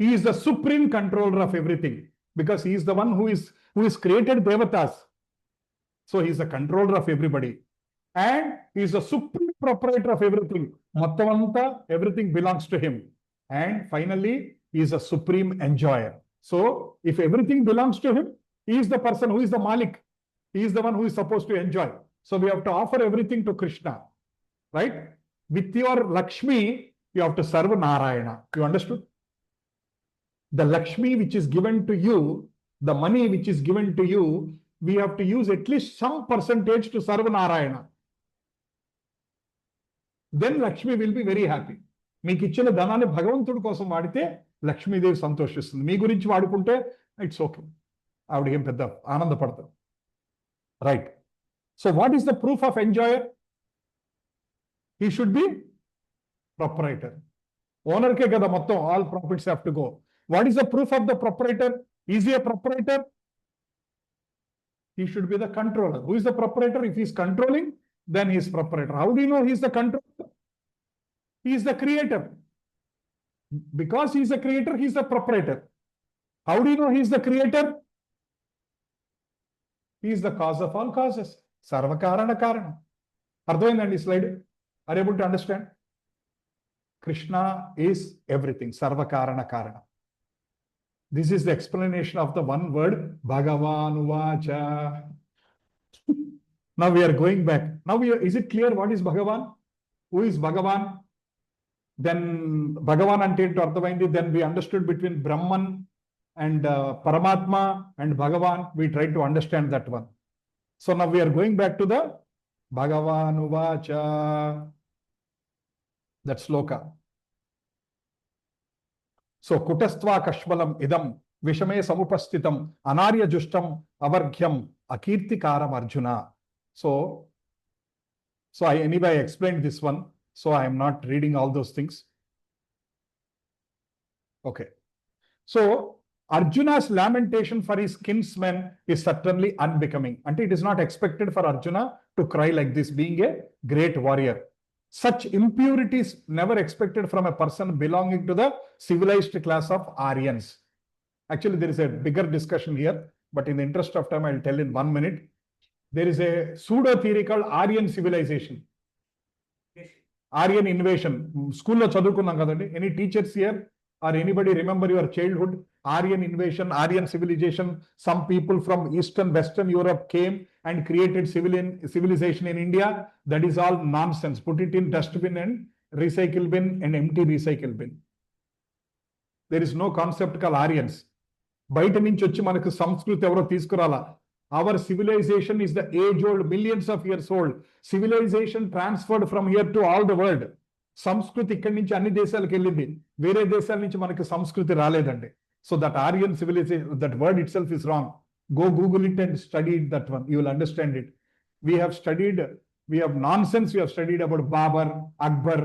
He is the supreme controller of everything because he is the one who is created devatas. So he is the controller of everybody. And he is the supreme proprietor of everything. Mottavanta, everything belongs to him. And finally, he is a supreme enjoyer. So, if everything belongs to him, he is the person who is the Malik. He is the one who is supposed to enjoy. So, we have to offer everything to Krishna. Right? With your Lakshmi, you have to serve Narayana. You understood? The Lakshmi which is given to you, the money which is given to you, we have to use at least some percentage to serve Narayana. Then Lakshmi will be very happy. మీకు ఇచ్చిన ధనాన్ని భగవంతుడి కోసం వాడితే లక్ష్మీదేవి సంతోషిస్తుంది. మీ గురించి వాడుకుంటే it's okay, ఆవిడకి ఏం పెద్ద ఆనందపడతారు. Right. So what is the proof of enjoyer? He should be proprietor. ఓనర్కే కదా మొత్తం, all profits have to go. What is the proof of the proprietor? Is a proprietor? He should be the controller. Who is the proprietor? If he is controlling, then he is proprietor. How do you know he is the controller? He is the creator. Because he is the creator, he is the proprietor. How do you know he is the creator? He is the cause of all causes. Sarvakarana Karana. Ardhaindandi slide? Are you able to understand? Krishna is everything. Sarvakarana Karana. This is the explanation of the one word, Bhagavan Uvacha. Now we are going back. Now is it clear what is Bhagavan? Who is Bhagavan? Then Bhagavan ante ardhamaindi. Then we understood between Brahman and Paramatma and Bhagavan. We tried to understand that one. So now we are going back to the Bhagavan Uvacha. That sloka. So Kutastva Kashmalam Idam Vishame Samupastitam Anarya Justam Avargyam Akirtikaram Arjuna. So I explained this one. So I am not reading all those things. Okay. So Arjuna's lamentation for his kinsmen is certainly unbecoming. And it is not expected for Arjuna to cry like this, being a great warrior. Such impurities never expected from a person belonging to the civilized class of Aryans. Actually, there is a bigger discussion here, but in the interest of time, I'll tell in 1 minute. There is a pseudo theory called Aryan civilization. Aryan invasion. School lo chadukunnam kadandi. Any teachers here or anybody remember your childhood? Aryan invasion, Aryan civilization. Some people from Eastern, Western Europe came and created civilization in India. That is all nonsense. Put it in dustbin and recycle bin and empty recycle bin. There is no concept called Aryans. బయట నుంచి వచ్చి మనకు సంస్కృతి ఎవరో తీసుకురాలా. Our civilization is the age old, millions of years old. Civilization transferred from here to all the world. సంస్కృతి ఇక్కడి నుంచి అన్ని దేశాలకు వెళ్ళింది. వేరే దేశాల నుంచి మనకి సంస్కృతి రాలేదండి. So that Aryan civilization, that word itself is wrong. Go Google it and study that one. You will understand it. We have nonsense we have studied about Babur, Akbar,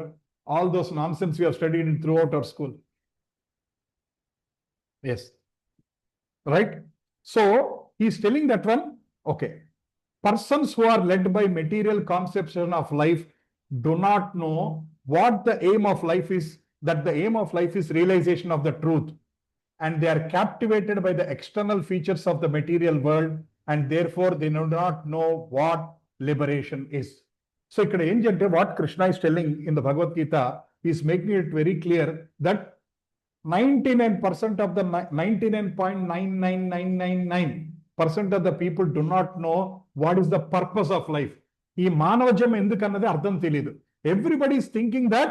all those nonsense we have studied throughout our school. Yes. Right? So, he's telling that one, okay. Persons who are led by material conception of life do not know what the aim of life is, that the aim of life is realization of the truth. And they are captivated by the external features of the material world, and therefore they do not know what liberation is. So, what Krishna is telling in the Bhagavad Gita is making it very clear that 99% of the 99.99999% of the people do not know what is the purpose of life. ఈ మానవజం ఎందుకన్నది అర్థం తెలియదు. Everybody is thinking that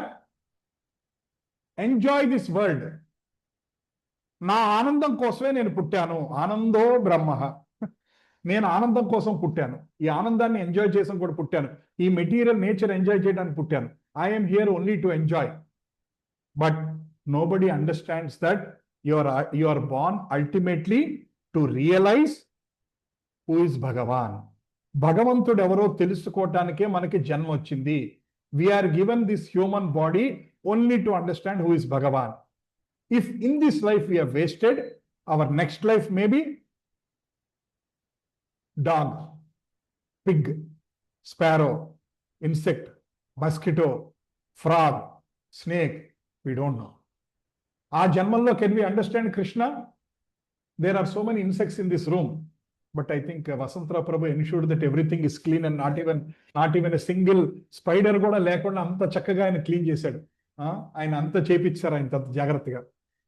enjoy this world. నా ఆనందం కోసమే నేను పుట్టాను. ఆనందో బ్రహ్మ. నేను ఆనందం కోసం పుట్టాను. ఈ ఆనందాన్ని ఎంజాయ్ చేసాం కూడా పుట్టాను. ఈ మెటీరియల్ నేచర్ ఎంజాయ్ చేయడానికి పుట్టాను. I am here only to enjoy. But nobody understands that you are born ultimately to realize who is Bhagavan. భగవంతుడు ఎవరో తెలుసుకోవటానికే మనకి జన్మ వచ్చింది. We are given this human body only to understand who is Bhagavan. If in this life we have wasted, our next life may be dog, pig, sparrow, insect, mosquito, frog, snake. We don't know. ఆ జన్మల్లో can we understand Krishna? There are so many insects in this room, but I think Vasantara Prabhu ensured that everything is clean and not even a single spider కూడా లేకుండా అంత చక్కగా ఆయన clean చేశాడు. ఆయన అంత చేపించారు ఆయన అంత జాగ్రత్తగా.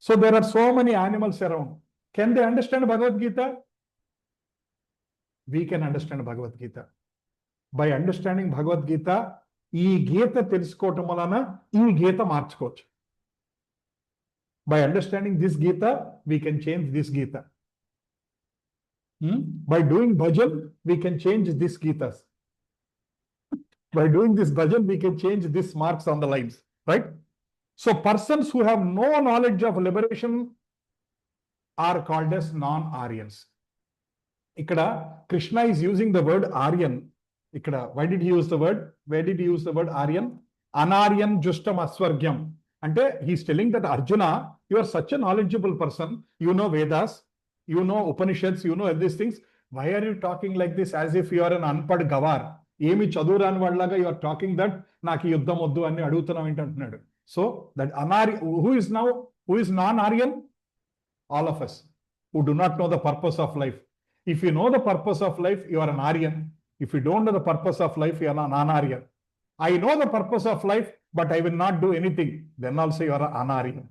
So there are so many animals around. Can they understand Bhagavad Gita? We can understand Bhagavad Gita. By understanding Bhagavad Gita, ఈ గీత తెలుసుకోవటం వలన ఈ గీత మార్చుకోవచ్చు. By understanding this Gita, we can change this Gita. By doing bhajan, we can change this Gitas. By doing this bhajan, we can change these marks on the lines. Right? So persons who have no knowledge of liberation are called as non-Aryans. Ikkada, Krishna is using the word Aryan. Ikkada, why did he use the word? Where did he use the word Aryan? Anaryan justam aswargyam. Ante he's telling that Arjuna, you are such a knowledgeable person, you know Vedas, you know Upanishads, you know all these things. Why are you talking like this as if you are an unpad gavar? Emi chadurani vallaga you are talking that naaki yuddham oddu anni adugutunam antunnadu. So that who is non-Aryan? All of us who do not know the purpose of life. If you know the purpose of life, you are an Aryan. If you don't know the purpose of life, you are a non-Aryan. I know the purpose of life, but I will not do anything. Then also you are an Anaryan.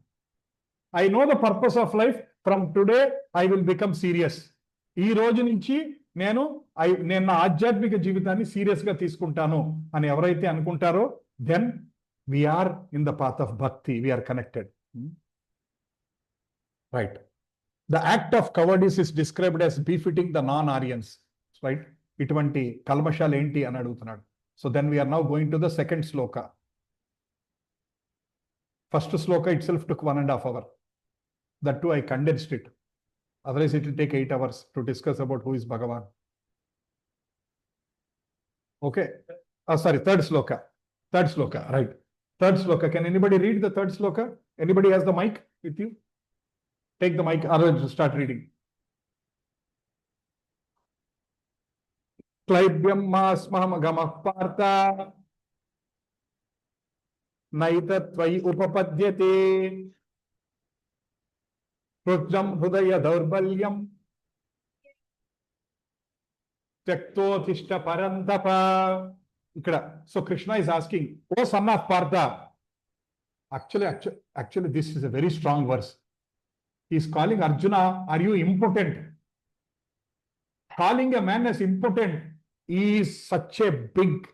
I know the purpose of life. From today, I will become serious. ఈ రోజు నుంచి నేను నా ఆధ్యాత్మిక జీవితాన్ని serious గా తీసుకుంటాను అని ఎవరైతే అనుకుంటారో, then we are in the path of bhakti. We are connected. Right. The act of cowardice is described as befitting the non-Aryans. Right. ఇటువంటి కల్మషాలు ఏంటి అని అడుగుతున్నాడు. So then we are now going to the second sloka. First sloka itself took 1.5 hours. That too I condensed it. Otherwise it will take 8 hours to discuss about who is Bhagavan. Okay. Sorry, third sloka. Right. Third sloka. Can anybody read the third sloka? Anybody has the mic with you? Take the mic. Otherwise start reading. Klaibyam masmaham gamah partha నైత త్వయి ఉపపద్యతే Rudram హృదయ దౌర్బల్యం త్యక్తోతిష్ట పరంతప. ఇక్కడ so Krishna is asking, oh son of Partha. Actually, this is a very strong verse. He is calling Arjuna, are you impotent? Calling a man as impotent is such a big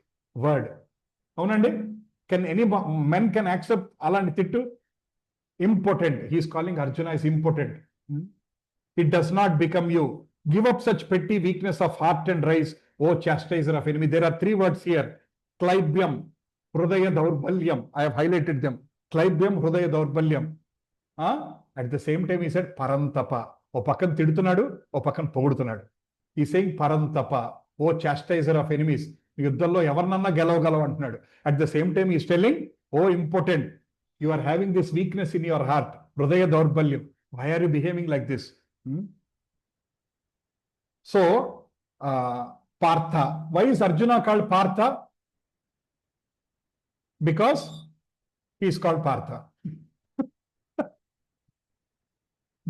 word. Aunandi? Can any man can accept alanti tittu? Impotent. He is calling Arjuna as impotent. It does not become you. Give up such petty weakness of heart and rise, O chastiser of enemy. There are 3 words here. Klaibyam, Hrudaya Daurbalyam. I have highlighted them. Klaibyam, Hrudaya Daurbalyam. At the same time, he said Parantapa. O pakan tidutunadu, o pakan pogudutunadu. He is saying Parantapa, O chastiser of enemies. Yuddhallo evarnanna gelavagalavu antunnadu. At the same time, he is telling, O impotent, you are having this weakness in your heart. Hrudaya Daurbalyam. Why are you behaving like this? So, Partha. Why is Arjuna called Partha? Because he is called Partha.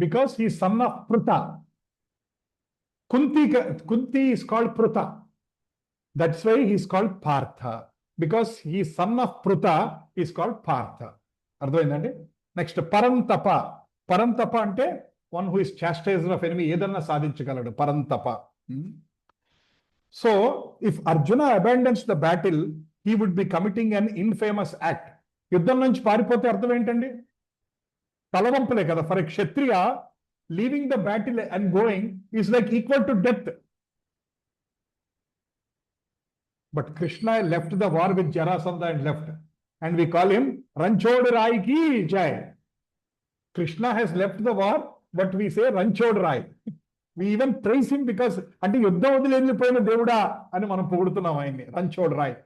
Because he is son of Pruta. Kunti is called Pruta. That's why he is called Partha. Because he is son of Pruta, he is called Partha. Ardhamayindandi? Next, Parantapa. Parantapa ante one who is chastiser of enemy. Edanna sadhinchagaladu. Parantapa. So, if Arjuna abandons the battle, he would be committing an infamous act. Yuddham nunchi paaripote ardham entandi? Talavampale kada. For a Kshatriya, leaving the battle and going is like equal to death. But Krishna left the war with Jarasandha and left. And we call him Ranchod Rai ki jai. Krishna has left the war, but we say Ranchod Rai. We even praise him because ante yuddham vadilellipoyina devuda ani manam pogudutunnam ayinni. Ranchod Rai.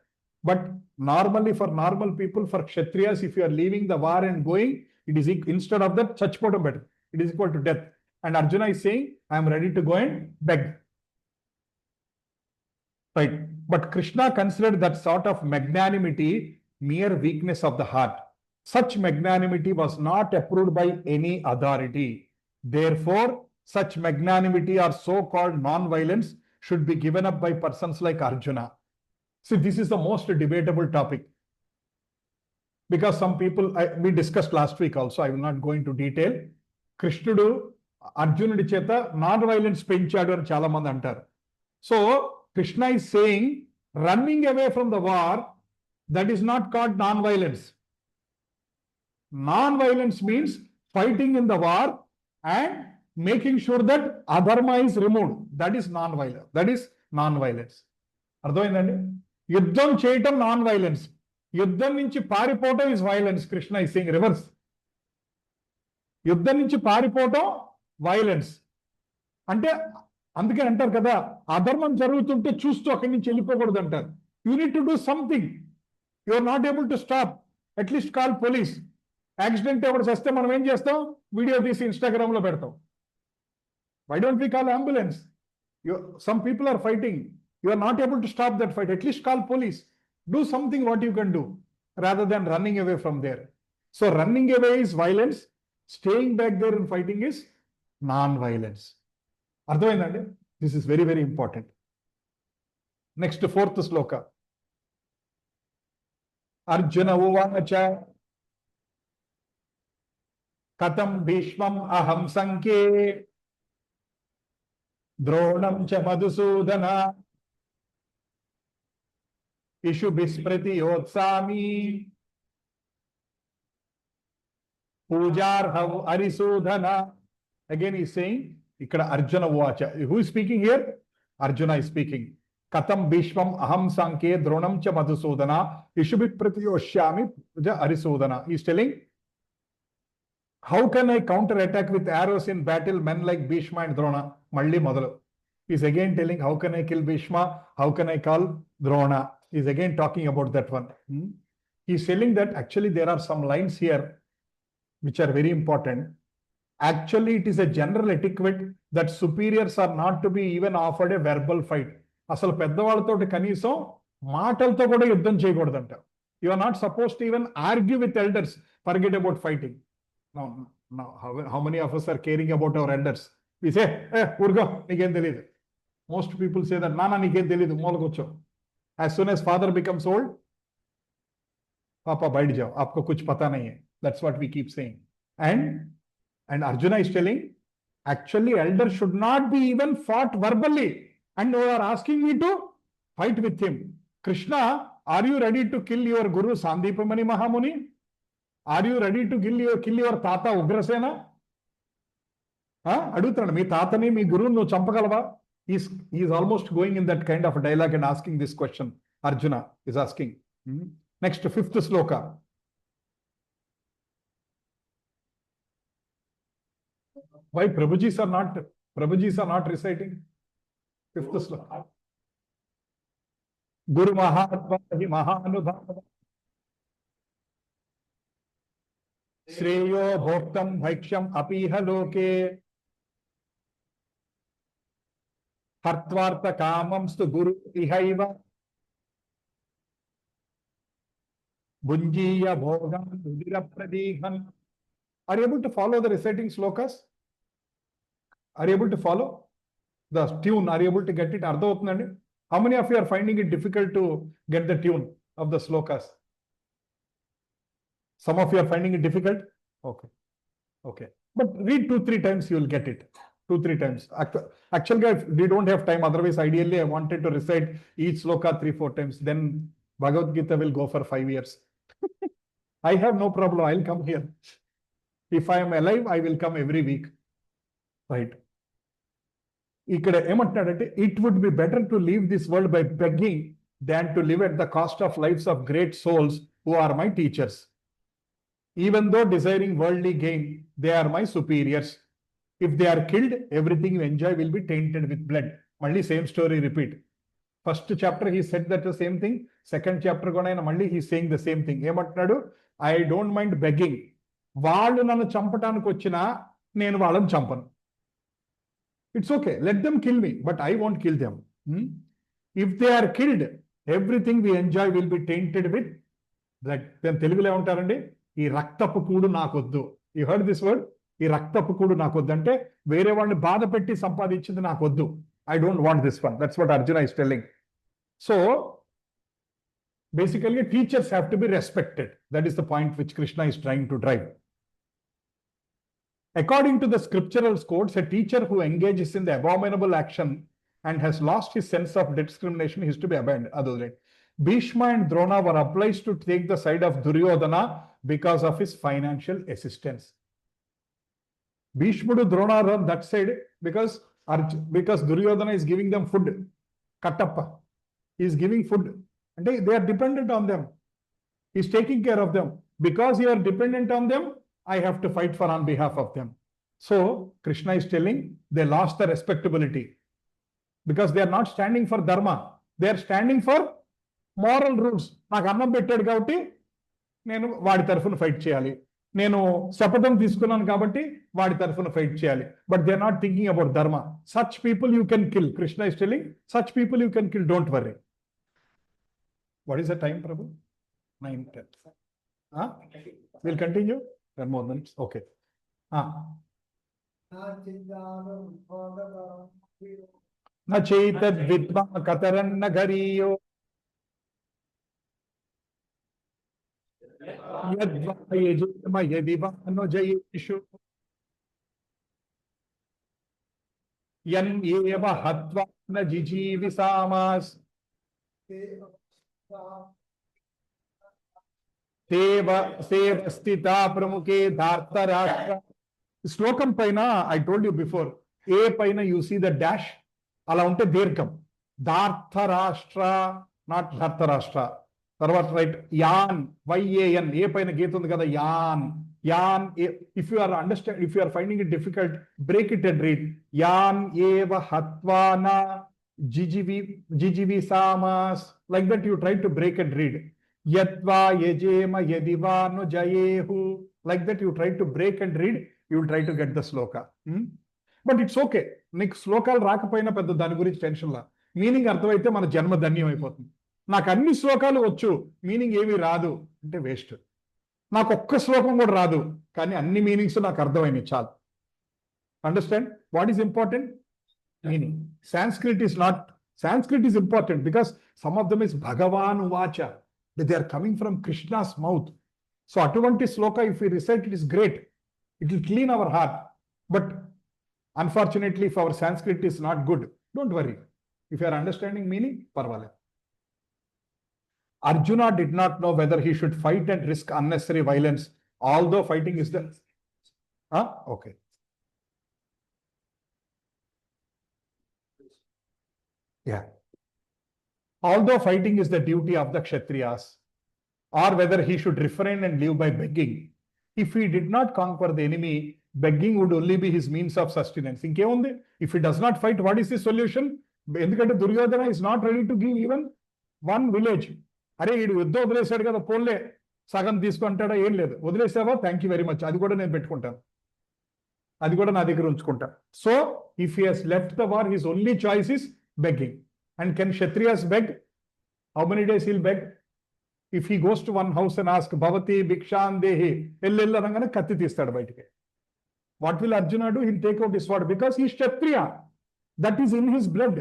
But normally for normal people, for Kshatriyas, if you are leaving the war and going, it is instead of that, chachpotam better. It is equal to death. And Arjuna is saying, I am ready to go and beg. Right. But Krishna considered that sort of magnanimity mere weakness of the heart. Such magnanimity was not approved by any authority. Therefore, such magnanimity or so-called non-violence should be given up by persons like Arjuna. See, this is the most debatable topic. Because some people, we discussed last week also, I will not go into detail. Krishnudu, Arjunudi cheta non-violence penchadu ani chala mandi antaru. So, Krishna is saying, running away from the war, that is not called non-violence. Non-violence means fighting in the war and making sure that adharma is removed. That is non-violence. That is non-violence. Ardhamayindandi? Yuddham cheyatam non-violence. Yuddham nunchi paaripotam is violence. Krishna is saying reverse. Yuddham nunchi paaripotam violence. Ante అందుకే అంటారు కదా, అధర్మం జరుగుతుంటే చూస్తూ అక్కడి నుంచి వెళ్ళిపోకూడదు అంటారు. You need to do something. You are not able to stop, at least call police. Accident ఎవరు చేస్తే మనం ఏం చేస్తాం? వీడియో తీసి ఇన్స్టాగ్రామ్ లో పెడతాం. Why don't we call ambulance? Some people are fighting, you are not able to stop that fight, at least call police. Do something what you can do rather than running away from there. So running away is violence, staying back there and fighting is non violence. అర్థమైందండి? This is very very important. Next 4th shloka. Arjuna ఉవాచ కథం భీష్మం అహం సంఖ్యే ద్రోణం చ మధుసూదన ఇషుభిస్మృతి యోత్సామి పూజార్హం హరిసూదన. అగైన్ ఈ సేయింగ్ ఇక్కడ అర్జున ఉవాచ. Who is speaking here? Arjuna is speaking. Katam Bhishmam aham sanke dronam cha madhusudana ishubhi pratyoshyami ja arisudana. He is telling, how can I counter attack with arrows in battle men like Bhishma and Drona? Malli modalu. He is again telling, how can I kill Bhishma? How can I call Drona? He is again talking about that one. He is telling that actually there are some lines here which are very important. Actually, it is a general etiquette that superiors are not to be even offered a verbal fight. అసలు పెద్దవాళ్ళతో కనీసం మాటలతో కూడా యుద్ధం చేయకూడదంట. You are not supposed to even argue with elders. Forget about fighting. Now, how many of us are caring about our elders? We say, Urga, niken teliyadu. Most people say that, Nana, niken teliyadu, mola. As soon as father becomes old, Papa, baith jao, aapko kuch pata nahi hai. That's what we keep saying. And Arjuna is telling, actually, elders should not be even fought verbally. And you are asking me to fight with him. Krishna, are you ready to kill your Guru Sandipamani Mahamuni? Are you ready to kill your Tata Ugrasena? Adutrana, mi tatani, mi guru no champakalava. He is almost going in that kind of a dialogue and asking this question. Arjuna is asking. Next, fifth sloka. Why Prabhujis are not reciting? Fifth sloka. Guru Mahatma Mahanubhava Shreyo Bhoktam Bhaiksham Apiha Loke Hartvartha Kamam Stu Guru Ihaiva Bunjiya Bhogam Udira Pradikhan. Are you able to follow the reciting slokas? Are you able to follow the tune? Are you able to get it? How many of you are finding it difficult to get the tune of the slokas? Some of you are finding it difficult? Okay. But read 2-3 times, you will get it. 2-3 times. Actually, we don't have time. Otherwise, ideally, I wanted to recite each sloka 3-4 times. Then Bhagavad Gita will go for 5 years. I have no problem. I'll come here. If I am alive, I will come every week. Right. It would be better to leave this world by begging than to live at the cost of lives of great souls who are my teachers. Even though desiring worldly gain, they are my superiors. If they are killed, everything you enjoy will be tainted with blood. Only same story repeat. First chapter he said that the same thing. Second chapter Malli he is saying the same thing. I don't mind begging. Vallu nanu champataనికి వచ్చినా నేను వాళ్ళని చంపను. It's okay. Let them kill me, but I won't kill them. If they are killed, everything we enjoy will be tainted with blood. Then Telugulo ఏమంటారండి? ఈ రక్తపు కూడు నాకొద్దు. You heard this word? ఈ రక్తపు కూడు నాకొద్దు అంటే వేరే వాళ్ళని బాధ పెట్టి సంపాదించింది నాకొద్దు. I don't want this one. That's what Arjuna is telling. So, basically, teachers have to be respected. That is the point which Krishna is trying to drive. According to the scriptural codes, a teacher who engages in the abominable action and has lost his sense of discrimination is to be abandoned. Bhishma and Drona were obliged to take the side of Duryodhana because of his financial assistance. Bhishma and Drona are on that side because Duryodhana is giving them food. Kattappa. He is giving food. And they are dependent on them. He is taking care of them. Because you are dependent on them, I have to fight for on behalf of them. So, Krishna is telling they lost the respectability. Because they are not standing for dharma. They are standing for moral rules. నాకు అన్నం పెట్టాడు కాబట్టి నేను వాడి తరఫున fight చేయాలి. నేను శపథం తీసుకున్నాను కాబట్టి వాడి తరఫున ఫైట్ చేయాలి. But they are not thinking about dharma. Such people you can kill. Krishna is telling, such people you can kill. Don't worry. What is the time, Prabhu? 9:10. We'll continue. 10 more minutes. Okay. Na chaitad vidma kataran nagariyo yadva yajima yadivano jayeshu yan eva hatva na jijivisamas Stita Pramuke Dharta Rashtra. Slokam Paina, I told you before, A Paina, you see the dash, Alaunte Dirkam. Dharta Rashtra, not Dharta Rashtra. Tarvat, right? Yan, Y-A-N, A Paina Getun the Yan. Yan, if you are finding it difficult, break it and read. Yan Eva Hatvana Jijivi Samas. Like that, you try to break and read. Yatva yajema yadivano jayehu. Like that, you try to break and read, you will try to get the sloka. But it's okay. Next sloka rakapaina pedda dani gurinchi tension la. Meaning arthamaithe mana janma dhanyam అయిపోతుంది. నాకు అన్ని శ్లోకాలు వచ్చు, meaning ఏమీ రాదు అంటే waste. నాకు ఒక్క శ్లోకం కూడా రాదు, కానీ అన్ని మీనింగ్స్ నాకు అర్థమైనవి చాలు. Understand what is important? meaning. Sanskrit is important because some of them is Bhagavan Uvacha. They are coming from Krishna's mouth. So Atuvanti Sloka, if we recite, it is great. It will clean our heart. But unfortunately, if our Sanskrit is not good, don't worry. If you are understanding meaning, parvale. Arjuna did not know whether he should fight and risk unnecessary violence, although fighting is the... Okay. Yeah. Although fighting is the duty of the Kshatriyas, or whether he should refrain and live by begging. If he did not conquer the enemy, begging would only be his means of sustenance. Inkemundi? If he does not fight, what is the solution? Endukante Duryodhana is not ready to give even one village. అరే వీడు యుద్ధం వదిలేశాడు కదా, పోన్లే సగం తీసుకుంటాడా, ఏం లేదు, వదిలేసావా, థ్యాంక్ యూ వెరీ మచ్, అది కూడా నేను పెట్టుకుంటాను, అది కూడా నా దగ్గర ఉంచుకుంటా. So if he has left the war, his only choice is begging. And can Kshatriyas beg? How many days he'll beg? If he goes to one house and asks, Bhavati Bhikshan Dehi, ellella rangana katti teestadu bayitiki. What will Arjuna do? He'll take out his sword because he is Kshatriya. That is in his blood.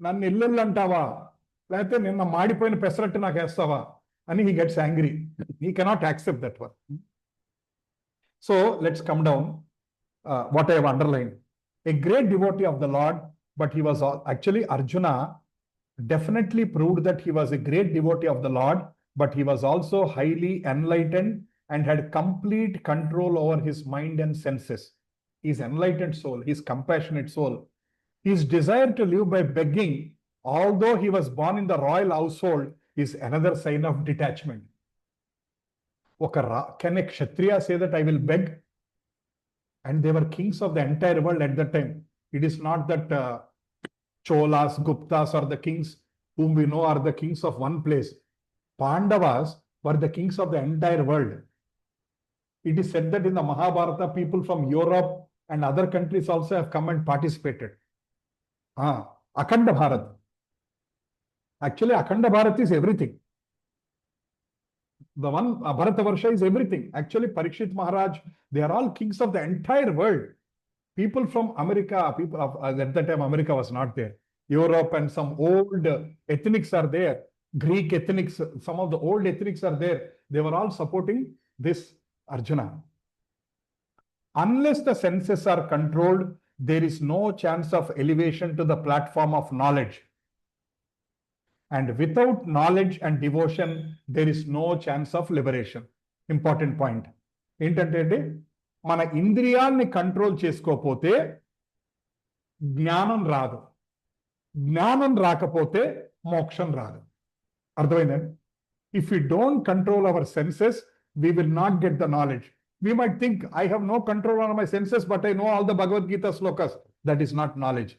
Nannu ellella antava, లేకపోతే నిన్న మాడిపోయిన పెసరట్టు నాకు వేస్తావా అని he gets angry. He cannot accept that one. So let's come down. What I have underlined. A great devotee of the Lord, but he was actually Arjuna definitely proved that he was a great devotee of the Lord, but he was also highly enlightened and had complete control over his mind and senses. His enlightened soul, his compassionate soul, his desire to live by begging, although he was born in the royal household, is another sign of detachment. Can a Kshatriya say that I will beg? And they were kings of the entire world at that time. It is not that Cholas, Guptas are the kings whom we know are the kings of one place. Pandavas were the kings of the entire world. It is said that in the Mahabharata, people from Europe and other countries also have come and participated. Akhanda Bharat. Actually, Akhanda Bharat is everything. The one Bharatavarsha is everything. Actually, Parikshit Maharaj, they are all kings of the entire world. People from America, people of, at that time America was not there. Europe and some old ethnics are there. Greek ethnics, some of the old ethnics are there. They were all supporting this Arjuna. Unless the senses are controlled, there is no chance of elevation to the platform of knowledge. And without knowledge and devotion, there is no chance of liberation. Important point. ఏంటంటే మన ఇంద్రియాల్ని control చేసుకోకపోతే జ్ఞానం రాదు, జ్ఞానం రాకపోతే మోక్షం రాదు. అర్థమైందండి? If you don't control our senses, we will not get the knowledge. We might think, I have no control on my senses, but I know all the Bhagavad Gita slokas. That is not knowledge.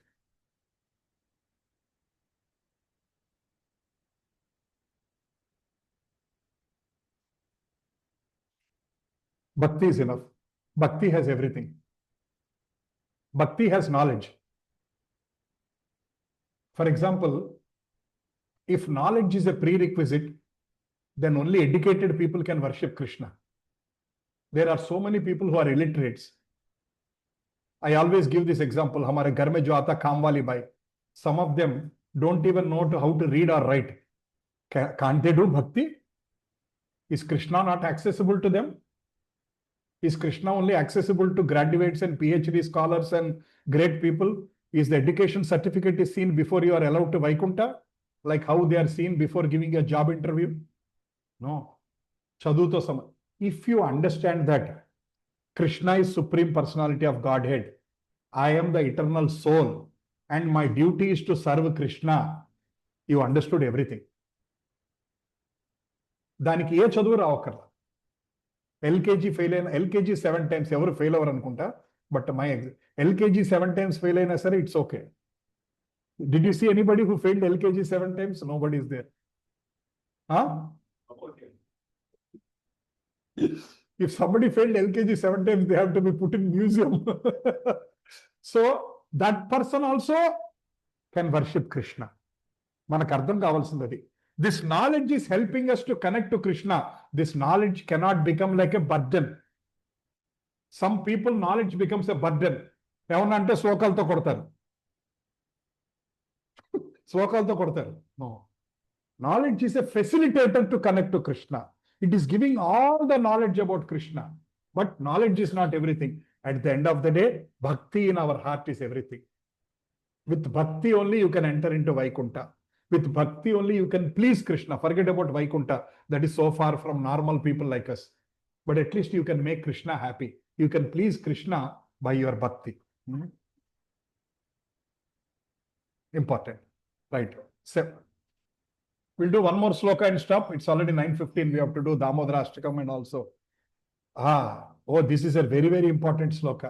Bhakti is enough. Bhakti has everything. Bhakti has knowledge. For example, if knowledge is a prerequisite, then only educated people can worship Krishna. There are so many people who are illiterates. I always give this example. Hamare ghar mein jo aata kaam wali bai. Some of them don't even know how to read or write. Can't they do bhakti? Is Krishna not accessible to them? Is Krishna only accessible to graduates and PhD scholars and great people? Is the education certificate is seen before you are allowed to Vaikuntha? Like how they are seen before giving a job interview? No. Chaduto sama. If you understand that Krishna is Supreme Personality of Godhead, I am the eternal soul, and my duty is to serve Krishna, you understood everything. దానికి ఏ చదువు రావక్కర్లా. LKG fail అయిన, LKG 7 times ఎవరు fail అవ్వరు అనుకుంటా, but my LKG 7 times fail అయినా సరే it's okay. Did you see anybody who failed LKG 7 times? Nobody is there. Okay. If somebody failed LKG 7 times, they have to be put in museum. So that person also can worship Krishna. మనకు అర్థం కావాల్సింది అది. This knowledge is helping us to connect to Krishna. This knowledge cannot become like a burden. Some people, knowledge becomes a burden. ఏమన్నంటే శ్లోకాలతో కొడతారు. శ్లోకాలతో కొడతారు. No. Knowledge is a facilitator to connect to Krishna. It is giving all the knowledge about Krishna. But knowledge is not everything. At the end of the day, bhakti in our heart is everything. With bhakti only you can enter into Vaikuntha. With bhakti only you can please Krishna. Forget about Vaikuntha. That is so far from normal people like us. But at least you can make Krishna happy. You can please Krishna by your bhakti. Important. Right. So, we'll do one more sloka and stop. It's already 9:15. We have to do Damodara Ashtakam and also. Oh, this is a very, very important sloka.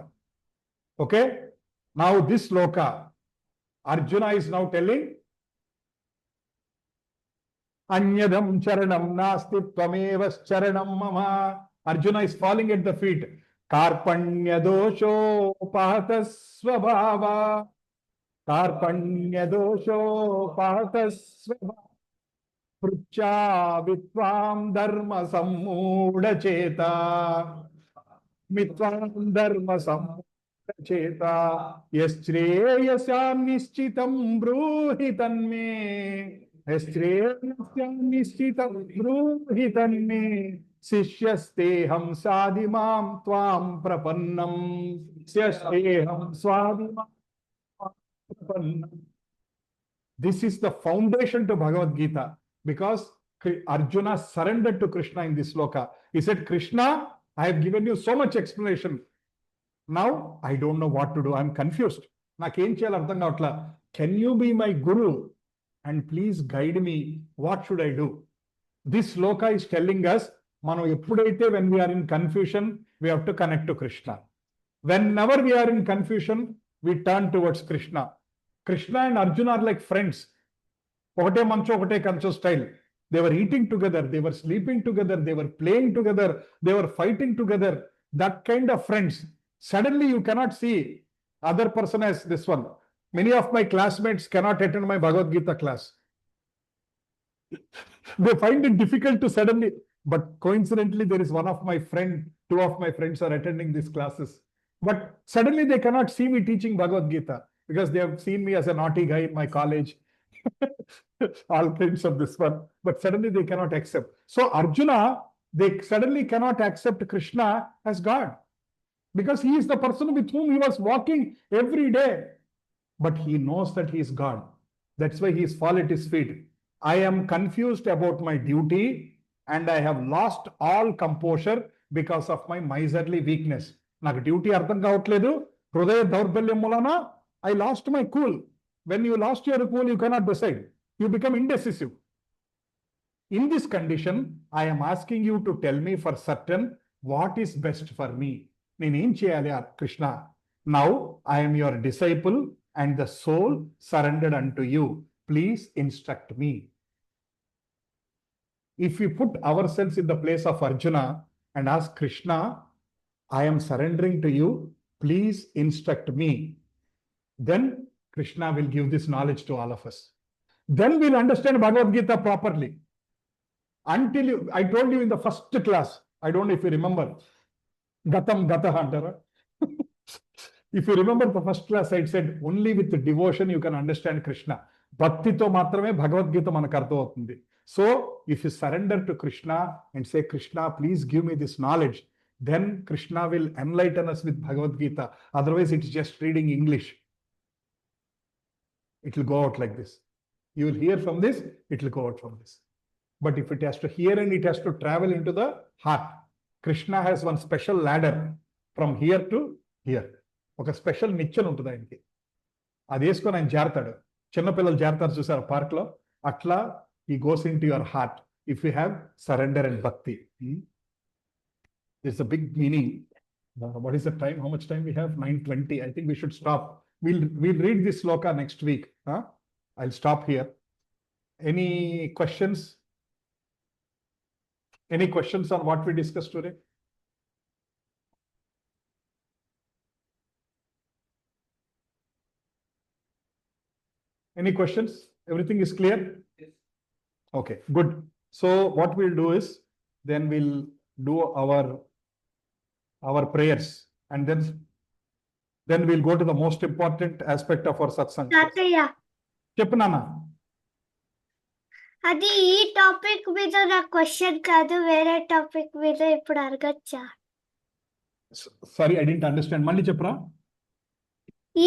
Okay. Now this sloka, Arjuna is now telling, Anyadam charanam nasti tvameva charanam mama. Arjuna is falling at the feet. Karpanya dosho pahatasvabhava. Karpanya dosho pahatasvabhava. Prucha vitvam dharma sammuda cheta. Mitvam dharma sammuda cheta. Yastreyasam nishchitam bruhi tanme. Yastreyasam nishchitam bruhi tanme. Sishyasteham sadimam tvam prapannam. Sishyasteham sadimam tvam prapannam. This is the foundation to Bhagavad Gita, because Arjuna surrendered to Krishna in this sloka. He said, Krishna, I have given you so much explanation. Now I don't know what to do. I'm confused. Can you be my guru and please guide me? What should I do? This sloka is telling us, when we are in confusion, we have to connect to Krishna. Whenever we are in confusion, we turn towards Krishna. Krishna and Arjuna are like friends. Okate mancho, okate kancho style. They were eating together, they were sleeping together, they were playing together, they were fighting together. That kind of friends. Suddenly you cannot see other person as this one. Many of my classmates cannot attend my Bhagavad Gita class. They find it difficult to suddenly, but coincidentally there is one of my friend, two of my friends are attending these classes. But suddenly they cannot see me teaching Bhagavad Gita, because they have seen me as a naughty guy in my college. All kinds of this one. But suddenly they cannot accept. So Arjuna, they suddenly cannot accept Krishna as God, because he is the person with whom he was walking every day. But he knows that he is God. That's why he is fall at his feet. I am confused about my duty and I have lost all composure because of my miserly weakness. Naku duty ardham kavatledu, hridaya daurbalyam mulana I lost my cool. When you lost your cool, you cannot decide. You become indecisive. In this condition, I am asking you to tell me for certain what is best for me. Nenu cheyali Krishna? Now I am your disciple and the soul surrendered unto you. Please instruct me. If we put ourselves in the place of Arjuna and ask Krishna, I am surrendering to you, please instruct me, then Krishna will give this knowledge to all of us. Then we'll understand Bhagavad Gita properly. Until I told you in the first class, I don't know if you remember, Gatam Gataha antara. If you remember the first class, I said only with devotion you can understand Krishna. Bhakti to matrame Bhagavad Gita manaku ardham avutundi. So if you surrender to Krishna and say, Krishna, please give me this knowledge, then Krishna will enlighten us with Bhagavad Gita. Otherwise it's just reading English. It will go out like this. You will hear from this, it will go out from this. But if it has to hear and it has to travel into the heart, Krishna has one special ladder from here to here. ఒక special నిచ్చెన ఉంటుంది ఆయనకి. అది వేసుకొని ఆయన జారుతాడు. చిన్నపిల్లలు జారుతారు చూసారు park లో, అట్లా he goes into your heart if you have surrender and bhakti. There's a big meaning. What is the time? How much time we have? 9:20. I think we should stop. We'll read this sloka next week. I'll stop here. Any questions? Any questions on what we discussed today? Any questions? Everything is clear? Okay, good. So what we'll do is then we'll do our prayers, and then we'll go to the most important aspect of our satsang. తాతయ్య చెప్పు నాన్న. అది ఈ topic మీద నా question కాదు, వేరే topic మీద ఇప్పుడు అడగచ్చా? Sorry, I don't understand. మళ్ళీ చెప్పురా.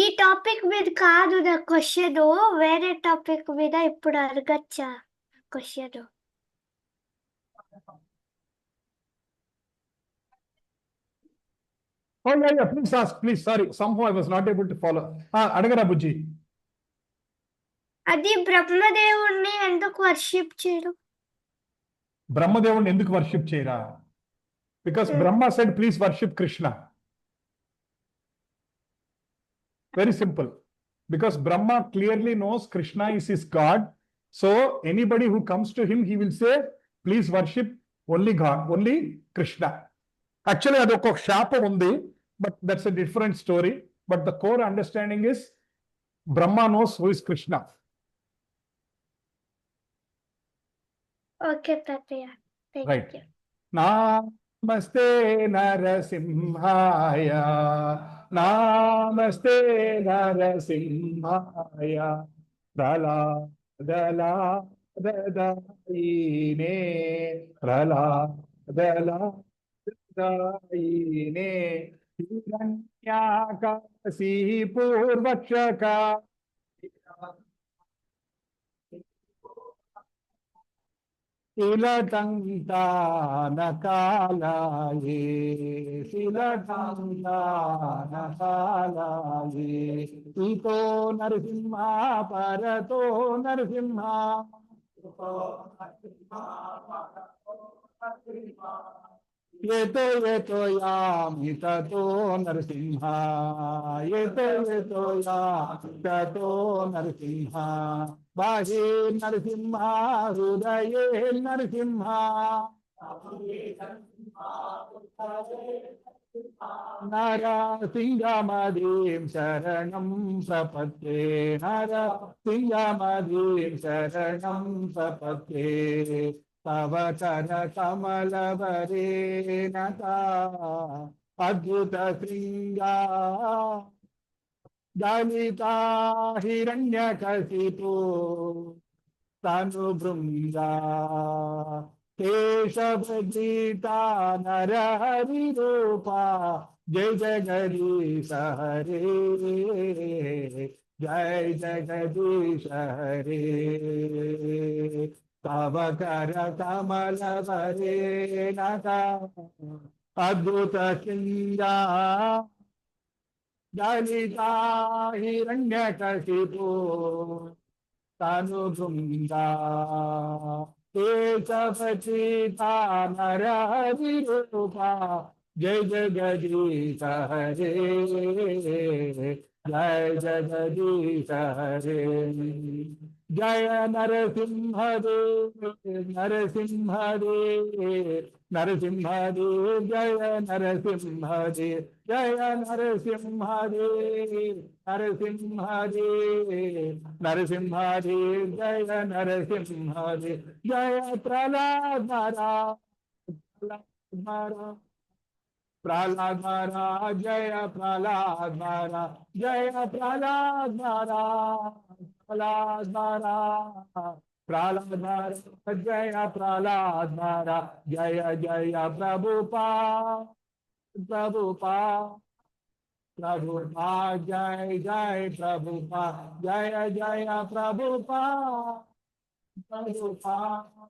ఈ టాపిక్ మీద కాదు నా క్వశ్చన్, వేరే టాపిక్ మీద ఇప్పుడు అడగచ్చా question? Oh, yeah, please ask, please. Sorry, somehow I was not able to follow. అడగరా బుజ్జి. అది బ్రహ్మదేవుణ్ణి ఎందుకు వర్షిప్ చేయరు? బ్రహ్మదేవుడిని ఎందుకు వర్షిప్ చేయరా? Because Brahma said, please worship Krishna. Very simple. Because Brahma clearly knows Krishna is his God. So anybody who comes to him, he will say, please worship only God, only Krishna. Actually, అదొక శాపం ఉంది, but that's a different story. But the core understanding is Brahma knows who is Krishna. Okay తాతయ్య, Right. Thank you. Namaste Narasimhaya. Namaste Narasimhaya. Praladalaine. Praladalaine. Hiranyakasi Purvakshaka. Silatangtanakalaye, silatangtanakalaye, ito Narasimha, parato Narasimha. Yeto yami tato Narasimha, yeto yami tato Narasimha, bahe Narasimha, hudaye Narasimha. Narasimhadim sharanam prapatye, Narasimhadim sharanam prapatye. Tava kara kamala varenata adbhuta shringa dalita hiranyakasipu tanubhrunga keshavajita narahari rupa jai jagadisha hare jai jagadisha hare. Tava kara kamala varenata adbhuta shringa dalita hiranyakasipu tanubhrunga keshavajita narahari rupa jai jagadisha hare jai jagadisha hare. Jaya Narasimhadev, Narasimhadev, Narasimhadev, Jaya Narasimhadev, Jaya Narasimhadev, Narasimhadev, Narasimhadev, Jaya Narasimhadev, Jaya Prahlad Maharaj, Prahlad Maharaj, Jaya Prahlad Maharaj, Jaya Prahlad Maharaj, Prahlad Maharaj, Prahlad Maharaj, Jaya Prahlad Maharaj, Jaya Jaya Prabhupada, Prabhupada, Prabhupada, Jai Jai Prabhupada, Jaya Jaya Prabhupada, Prabhupada.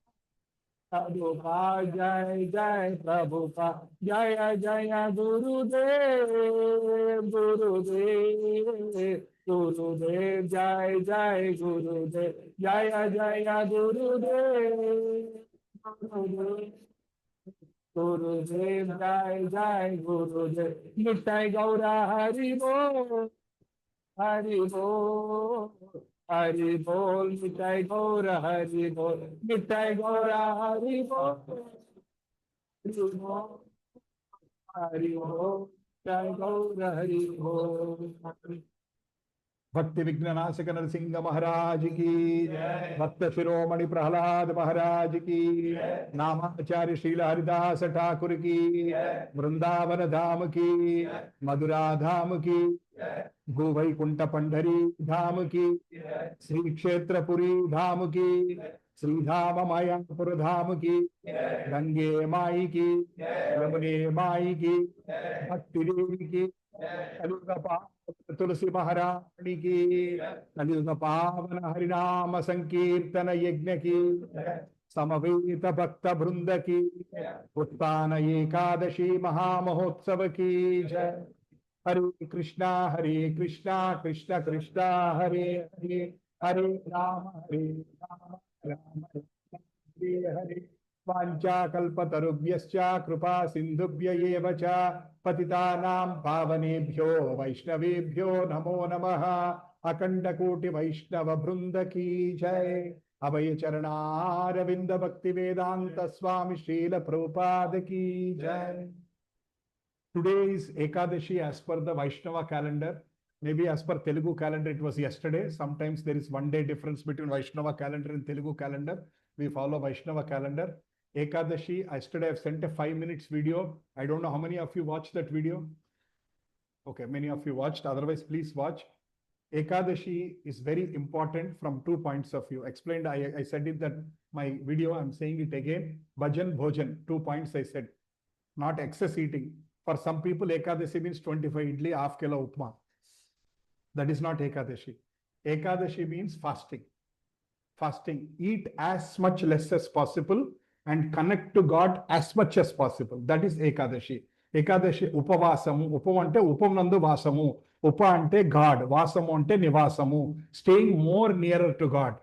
Prabhupada, Jai Jai Prabhupada, Jaya Jaya Gurudev, Gurudev, Gurudev, Jai Jai Gurudev, Jaya Jaya Gurudev, Gurudev, Gurudev, Jai Jai Gurudev, Nittai Gaura Hari Bol, Hari Bol. Hari Bol, Nittai Gaura Hari Bol, Nittai Gaura Hari Bol, Hari Bol, Hari Bol, Nittai Gaura Hari Bol. भक्ति विघ्ननाशक नरसिंह महाराज की, भक्त शिरोमणि प्रहलाद महाराज की, नामाचार्य श्रील हरिदास ठाकुर की, वृंदावन धाम की, मधुरा धाम की, गोवैकुंठ पंढरी धाम की, श्री क्षेत्रपुरी धाम की, श्रीधाम मायापुर धाम की, गंगे माई की, यमुने माई की, भक्ति देवी की, कलियुग पावन तुलसी महारानी की, कलियुग पावन हरिनाम संकीर्तन यज्ञ की, समवेत भक्त वृंद की, उत्तान एकादशी महामहोत्सव की जय। हरे कृष्णा कृष्ण कृष्णा हरे हरे, हरे राम राम राम हरे हरे। वाञ्छाकल्पतरुभ्यश्च कृपा सिन्धुभ्य एव च पतितानां पावनेभ्यो वैष्णवेभ्यो नमो नमः। अखंडकोटि वैष्णव वृंद की जय। अभय चरणारविंद भक्ति वेदांत स्वामी श्रील प्रभुपाद की जय। Today is Ekadashi as per the Vaishnava calendar. Maybe as per Telugu calendar, it was yesterday. Sometimes there is one day difference between Vaishnava calendar and Telugu calendar. We follow Vaishnava calendar. Ekadashi, yesterday I've sent a 5 minutes video. I don't know how many of you watched that video. Okay, many of you watched. Otherwise, please watch. Ekadashi is very important from 2 points of view. Explained, I said it that my video, I'm saying it again. Bhajan, Bhojan, 2 points I said. Not excess eating. For some people, Ekadashi means 25 idli, half kilo upma. That is not Ekadashi. Ekadashi means fasting. Fasting. Eat as much less as possible and connect to God as much as possible. That is Ekadashi. Ekadashi upavasamu. Upam ante upamanandu vasamu. Upa ante God. Vasamu ante nivasamu. Staying more nearer to God.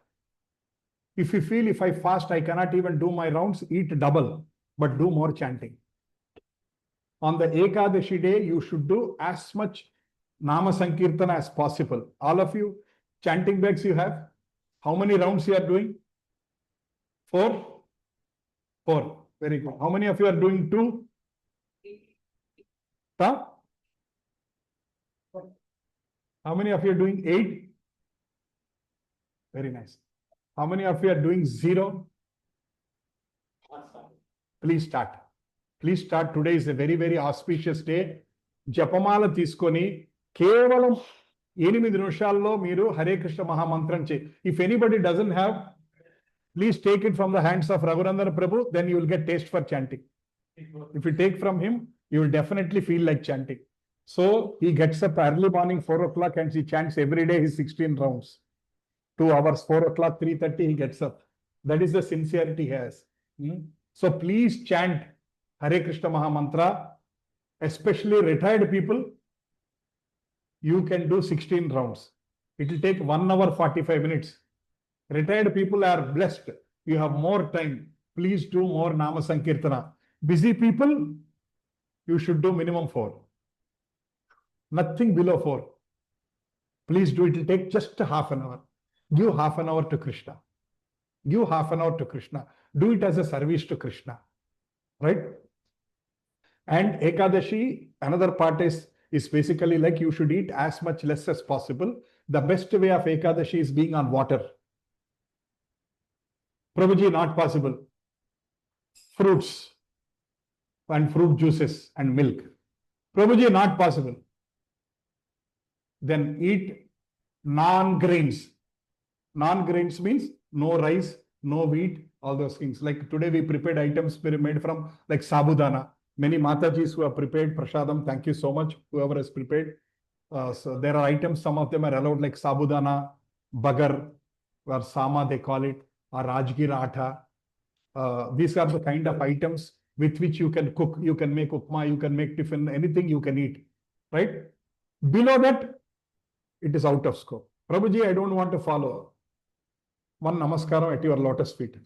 If you feel if I fast, I cannot even do my rounds, eat double, but do more chanting. On the Ekadashi day, you should do as much Nama Sankirtana as possible. All of you, chanting bags you have? How many rounds you are doing? 4? 4. Very good. How many of you are doing 2? Huh? How many of you are doing 8? Very nice. How many of you are doing 0? Please start. Please start. Today is a very, very auspicious day. జపమాల తీసుకొని కేవలం 8 నిమిషాల్లో మీరు హరే కృష్ణ మహామంత్రం చేయి. If anybody doesn't have, please take it from the hands of Raghunandan Prabhu, then you will get taste for chanting. If you take from him, you will definitely feel like chanting. So he gets up early morning 4 o'clock and he chants every day his 16 rounds. 2 hours, 4 o'clock, 3:30 he gets up. That is the sincerity he has. So please chant Hare Krishna Mahamantra, especially retired people. You can do 16 rounds. It will take 1 hour 45 minutes. Retired people are blessed. You have more time. Please do more Nama Sankirtana. Busy people, you should do minimum 4. Nothing below 4. Please do it. It will take just half an hour. Give half an hour to Krishna. Give half an hour to Krishna. Do it as a service to Krishna. Right? And Ekadashi, another part is basically like you should eat as much less as possible. The best way of Ekadashi is being on water. Prabhuji, not possible. Fruits and fruit juices and milk. Prabhuji, not possible. Then eat non-grains. Non-grains means no rice, no wheat, all those things. Like today we prepared items made from like sabudana. Many Matajis who have prepared prasadam, thank you so much, whoever has prepared. So there are items, some of them are allowed like sabudana, bagar, or sama they call it, or rajgir atta. These are the kind of items with which you can cook. You can make upma, you can make tiffin, anything you can eat, right? Below that, it is out of scope. Prabhuji, I don't want to follow. One namaskaram at your lotus feet.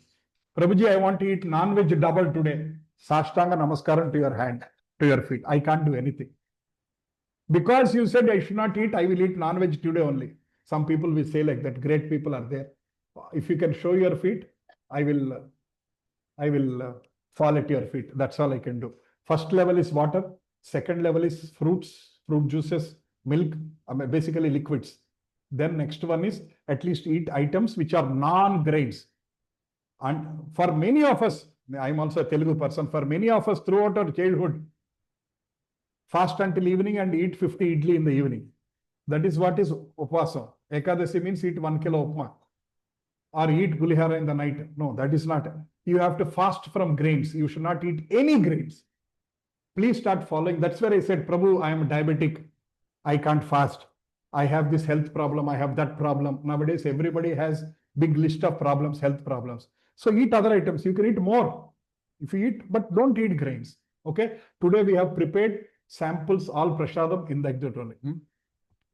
Prabhuji, I want to eat non-veg double today. Sashtanga namaskaram to your hand, to your feet. I can't do anything. Because you said I should not eat, I will eat non-veg today only. Some people will say like that. Great people are there. If you can show your feet, I will fall at your feet. That's all I can do. First level is water. Second level is fruits, fruit juices, milk, basically liquids. Then next one is at least eat items which are non-grains. And for many of us, I am also a Telugu person, for many of us throughout our childhood, fast until evening and eat 50 idli in the evening. That is what is upvasa. Ekadasi means eat 1 kilo upma or eat gulihara in the night. No, that is not. You have to fast from grains. You should not eat any grains. Please start following. That's where I said, Prabhu, I am diabetic. I can't fast. I have this health problem. I have that problem. Nowadays, everybody has big list of problems, health problems. So eat other items. You can eat more if you eat, but don't eat grains. Okay. Today we have prepared samples, all prasadam in the exit only.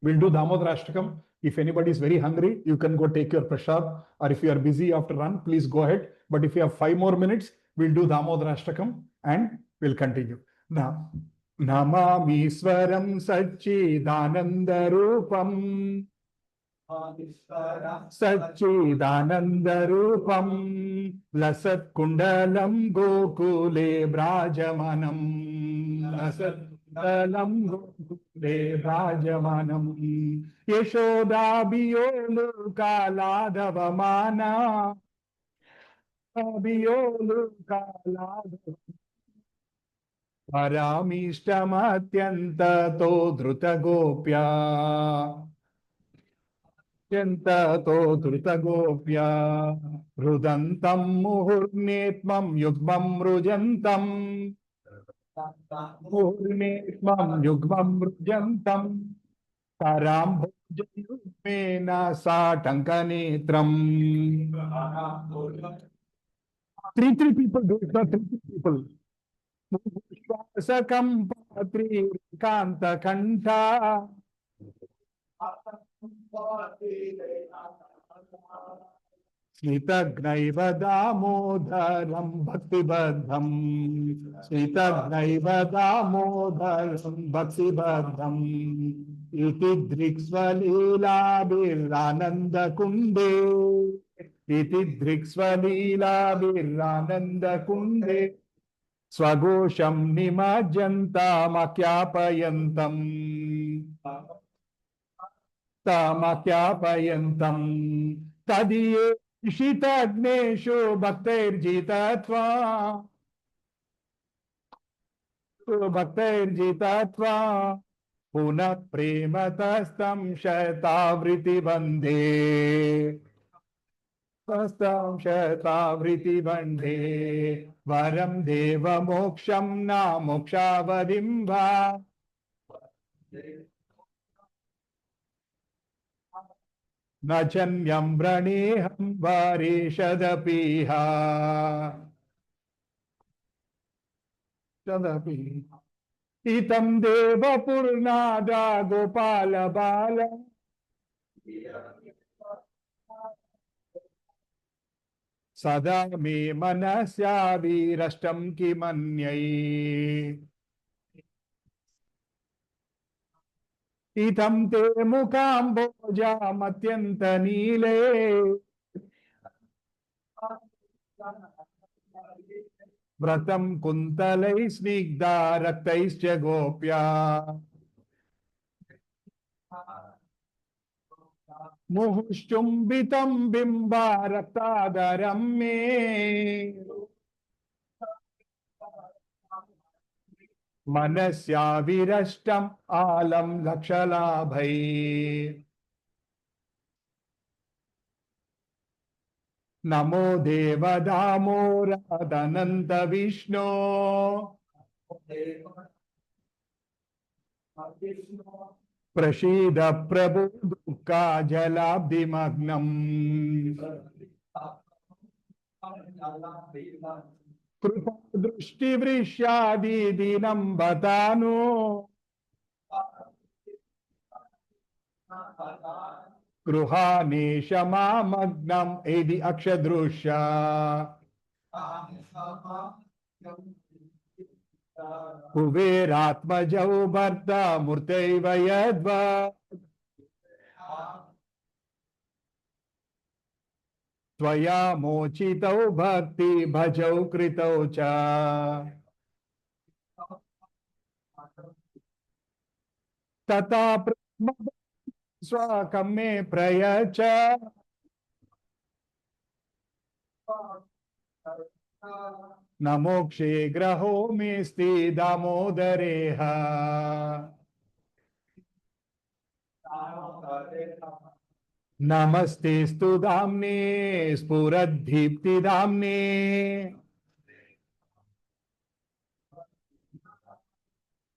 We'll do Damodarashtakam. If anybody is very hungry, you can go take your prasad. Or if you are busy after run, please go ahead. But if you have 5 more minutes, we'll do Damodarashtakam and we'll continue. Now, Namamishwaram Satchidanandarupam Satchidanandarupam Lasat Kundalam Gokule Brajamanam Lasat Kundalam Gokule Brajamanam Yashodabiyolu Kaladavamana Abiyolu Kaladavamana Paramishtamatyanta to Drutagopya Yanta to Drutagopya Rudantam Muhurnetmam Yugmam Rujantam Muhurnetmam Yugmam Rujantam Taram Bhojayumena Satankanetram. Three people do it, not three people. Sakam Patri Kanta Kanta Snitagnaiva Damodaram Bhaktibadham Snitagnaiva Damodaram Bhaktibadham Iti Driksvalila Birananda Kunde Iti Driksvalila Birananda Kunde Swagosham Nimajanta Makyapayantam Tamakyapayantam Tadiye Ishitagneshu Bhaktairjitatva Bhaktairjitatva Puna Prematastam Shatavriti Vande Tastam Shatavriti Vande Varam Deva Moksham Na Mokshavadimva Nachanyam Vraneham Varishadapiha Shadapi Itam Deva Purnada Gopala Bala Sada me manasya virashtam kimanyai Itam te mukamboja matyanta nile Vratam kuntalai snigdha raktaischa gopya Muhushchumbitam bimba raktadaram me Manasya virashtam alam lakshalabhai Namo deva damora dananta vishno Prashida prabhu dukha jalabdi magnam Krupa drushti vrishyadi dinam batano Gruhani shama magnam edi akshadrusha Kuveratmajau bharta murtaiva yadva Tvaya mochitau bhakti bhajau kritau cha Tata स्वाकं मे प्रयच्छ न मोक्षे ग्रहो मेऽस्ति दामोदरेह नमस्तेस्तु धाम्ने स्फुरद्दीप्तिधाम्ने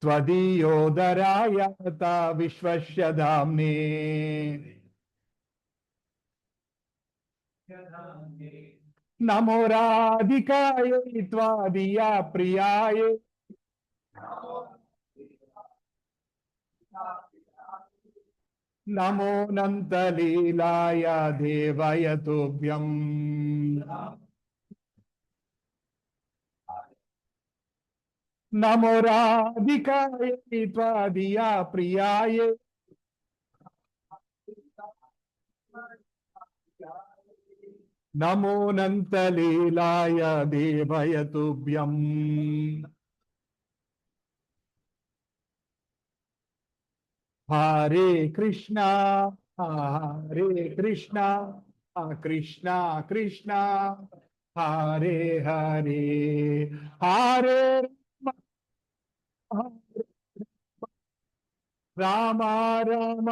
त्वदीयोदरायता विश्वस्य धाम्ने नमो राधिकाय त्वादिया प्रियाय नमो नन्तलीलाय देवाय तुभ्यम् नमो राधिकाय त्वादिया प्रियाय नमो नन्तलीलाय देवाय तुभ्यम् हरे कृष्णा हरे कृष्णा कृष्णा कृष्णा हरे हरे हरे राम राम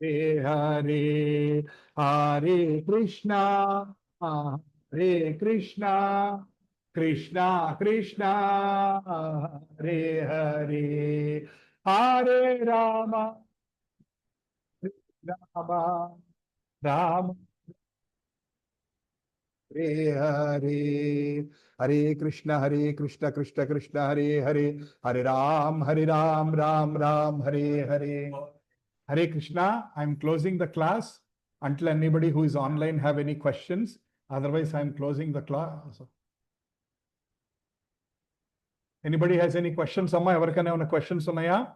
हरे हरे हरे कृष्णा हरे Krishna Krishna Krishna Hare Hare Hare Ram Ram Ram Hare Hare Hare Krishna Krishna Krishna Hare Hare Hare Ram Ram Ram Hare Hare Hare Krishna. I'm closing the class until anybody who is online have any questions. Otherwise, I'm closing the class. Anybody has any questions? Amma, evarkane una questions unnaya?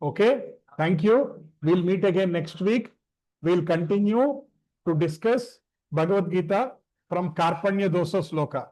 Okay. Thank you. We'll meet again next week. We'll continue to discuss Bhagavad Gita from Karpanya Dosa Sloka.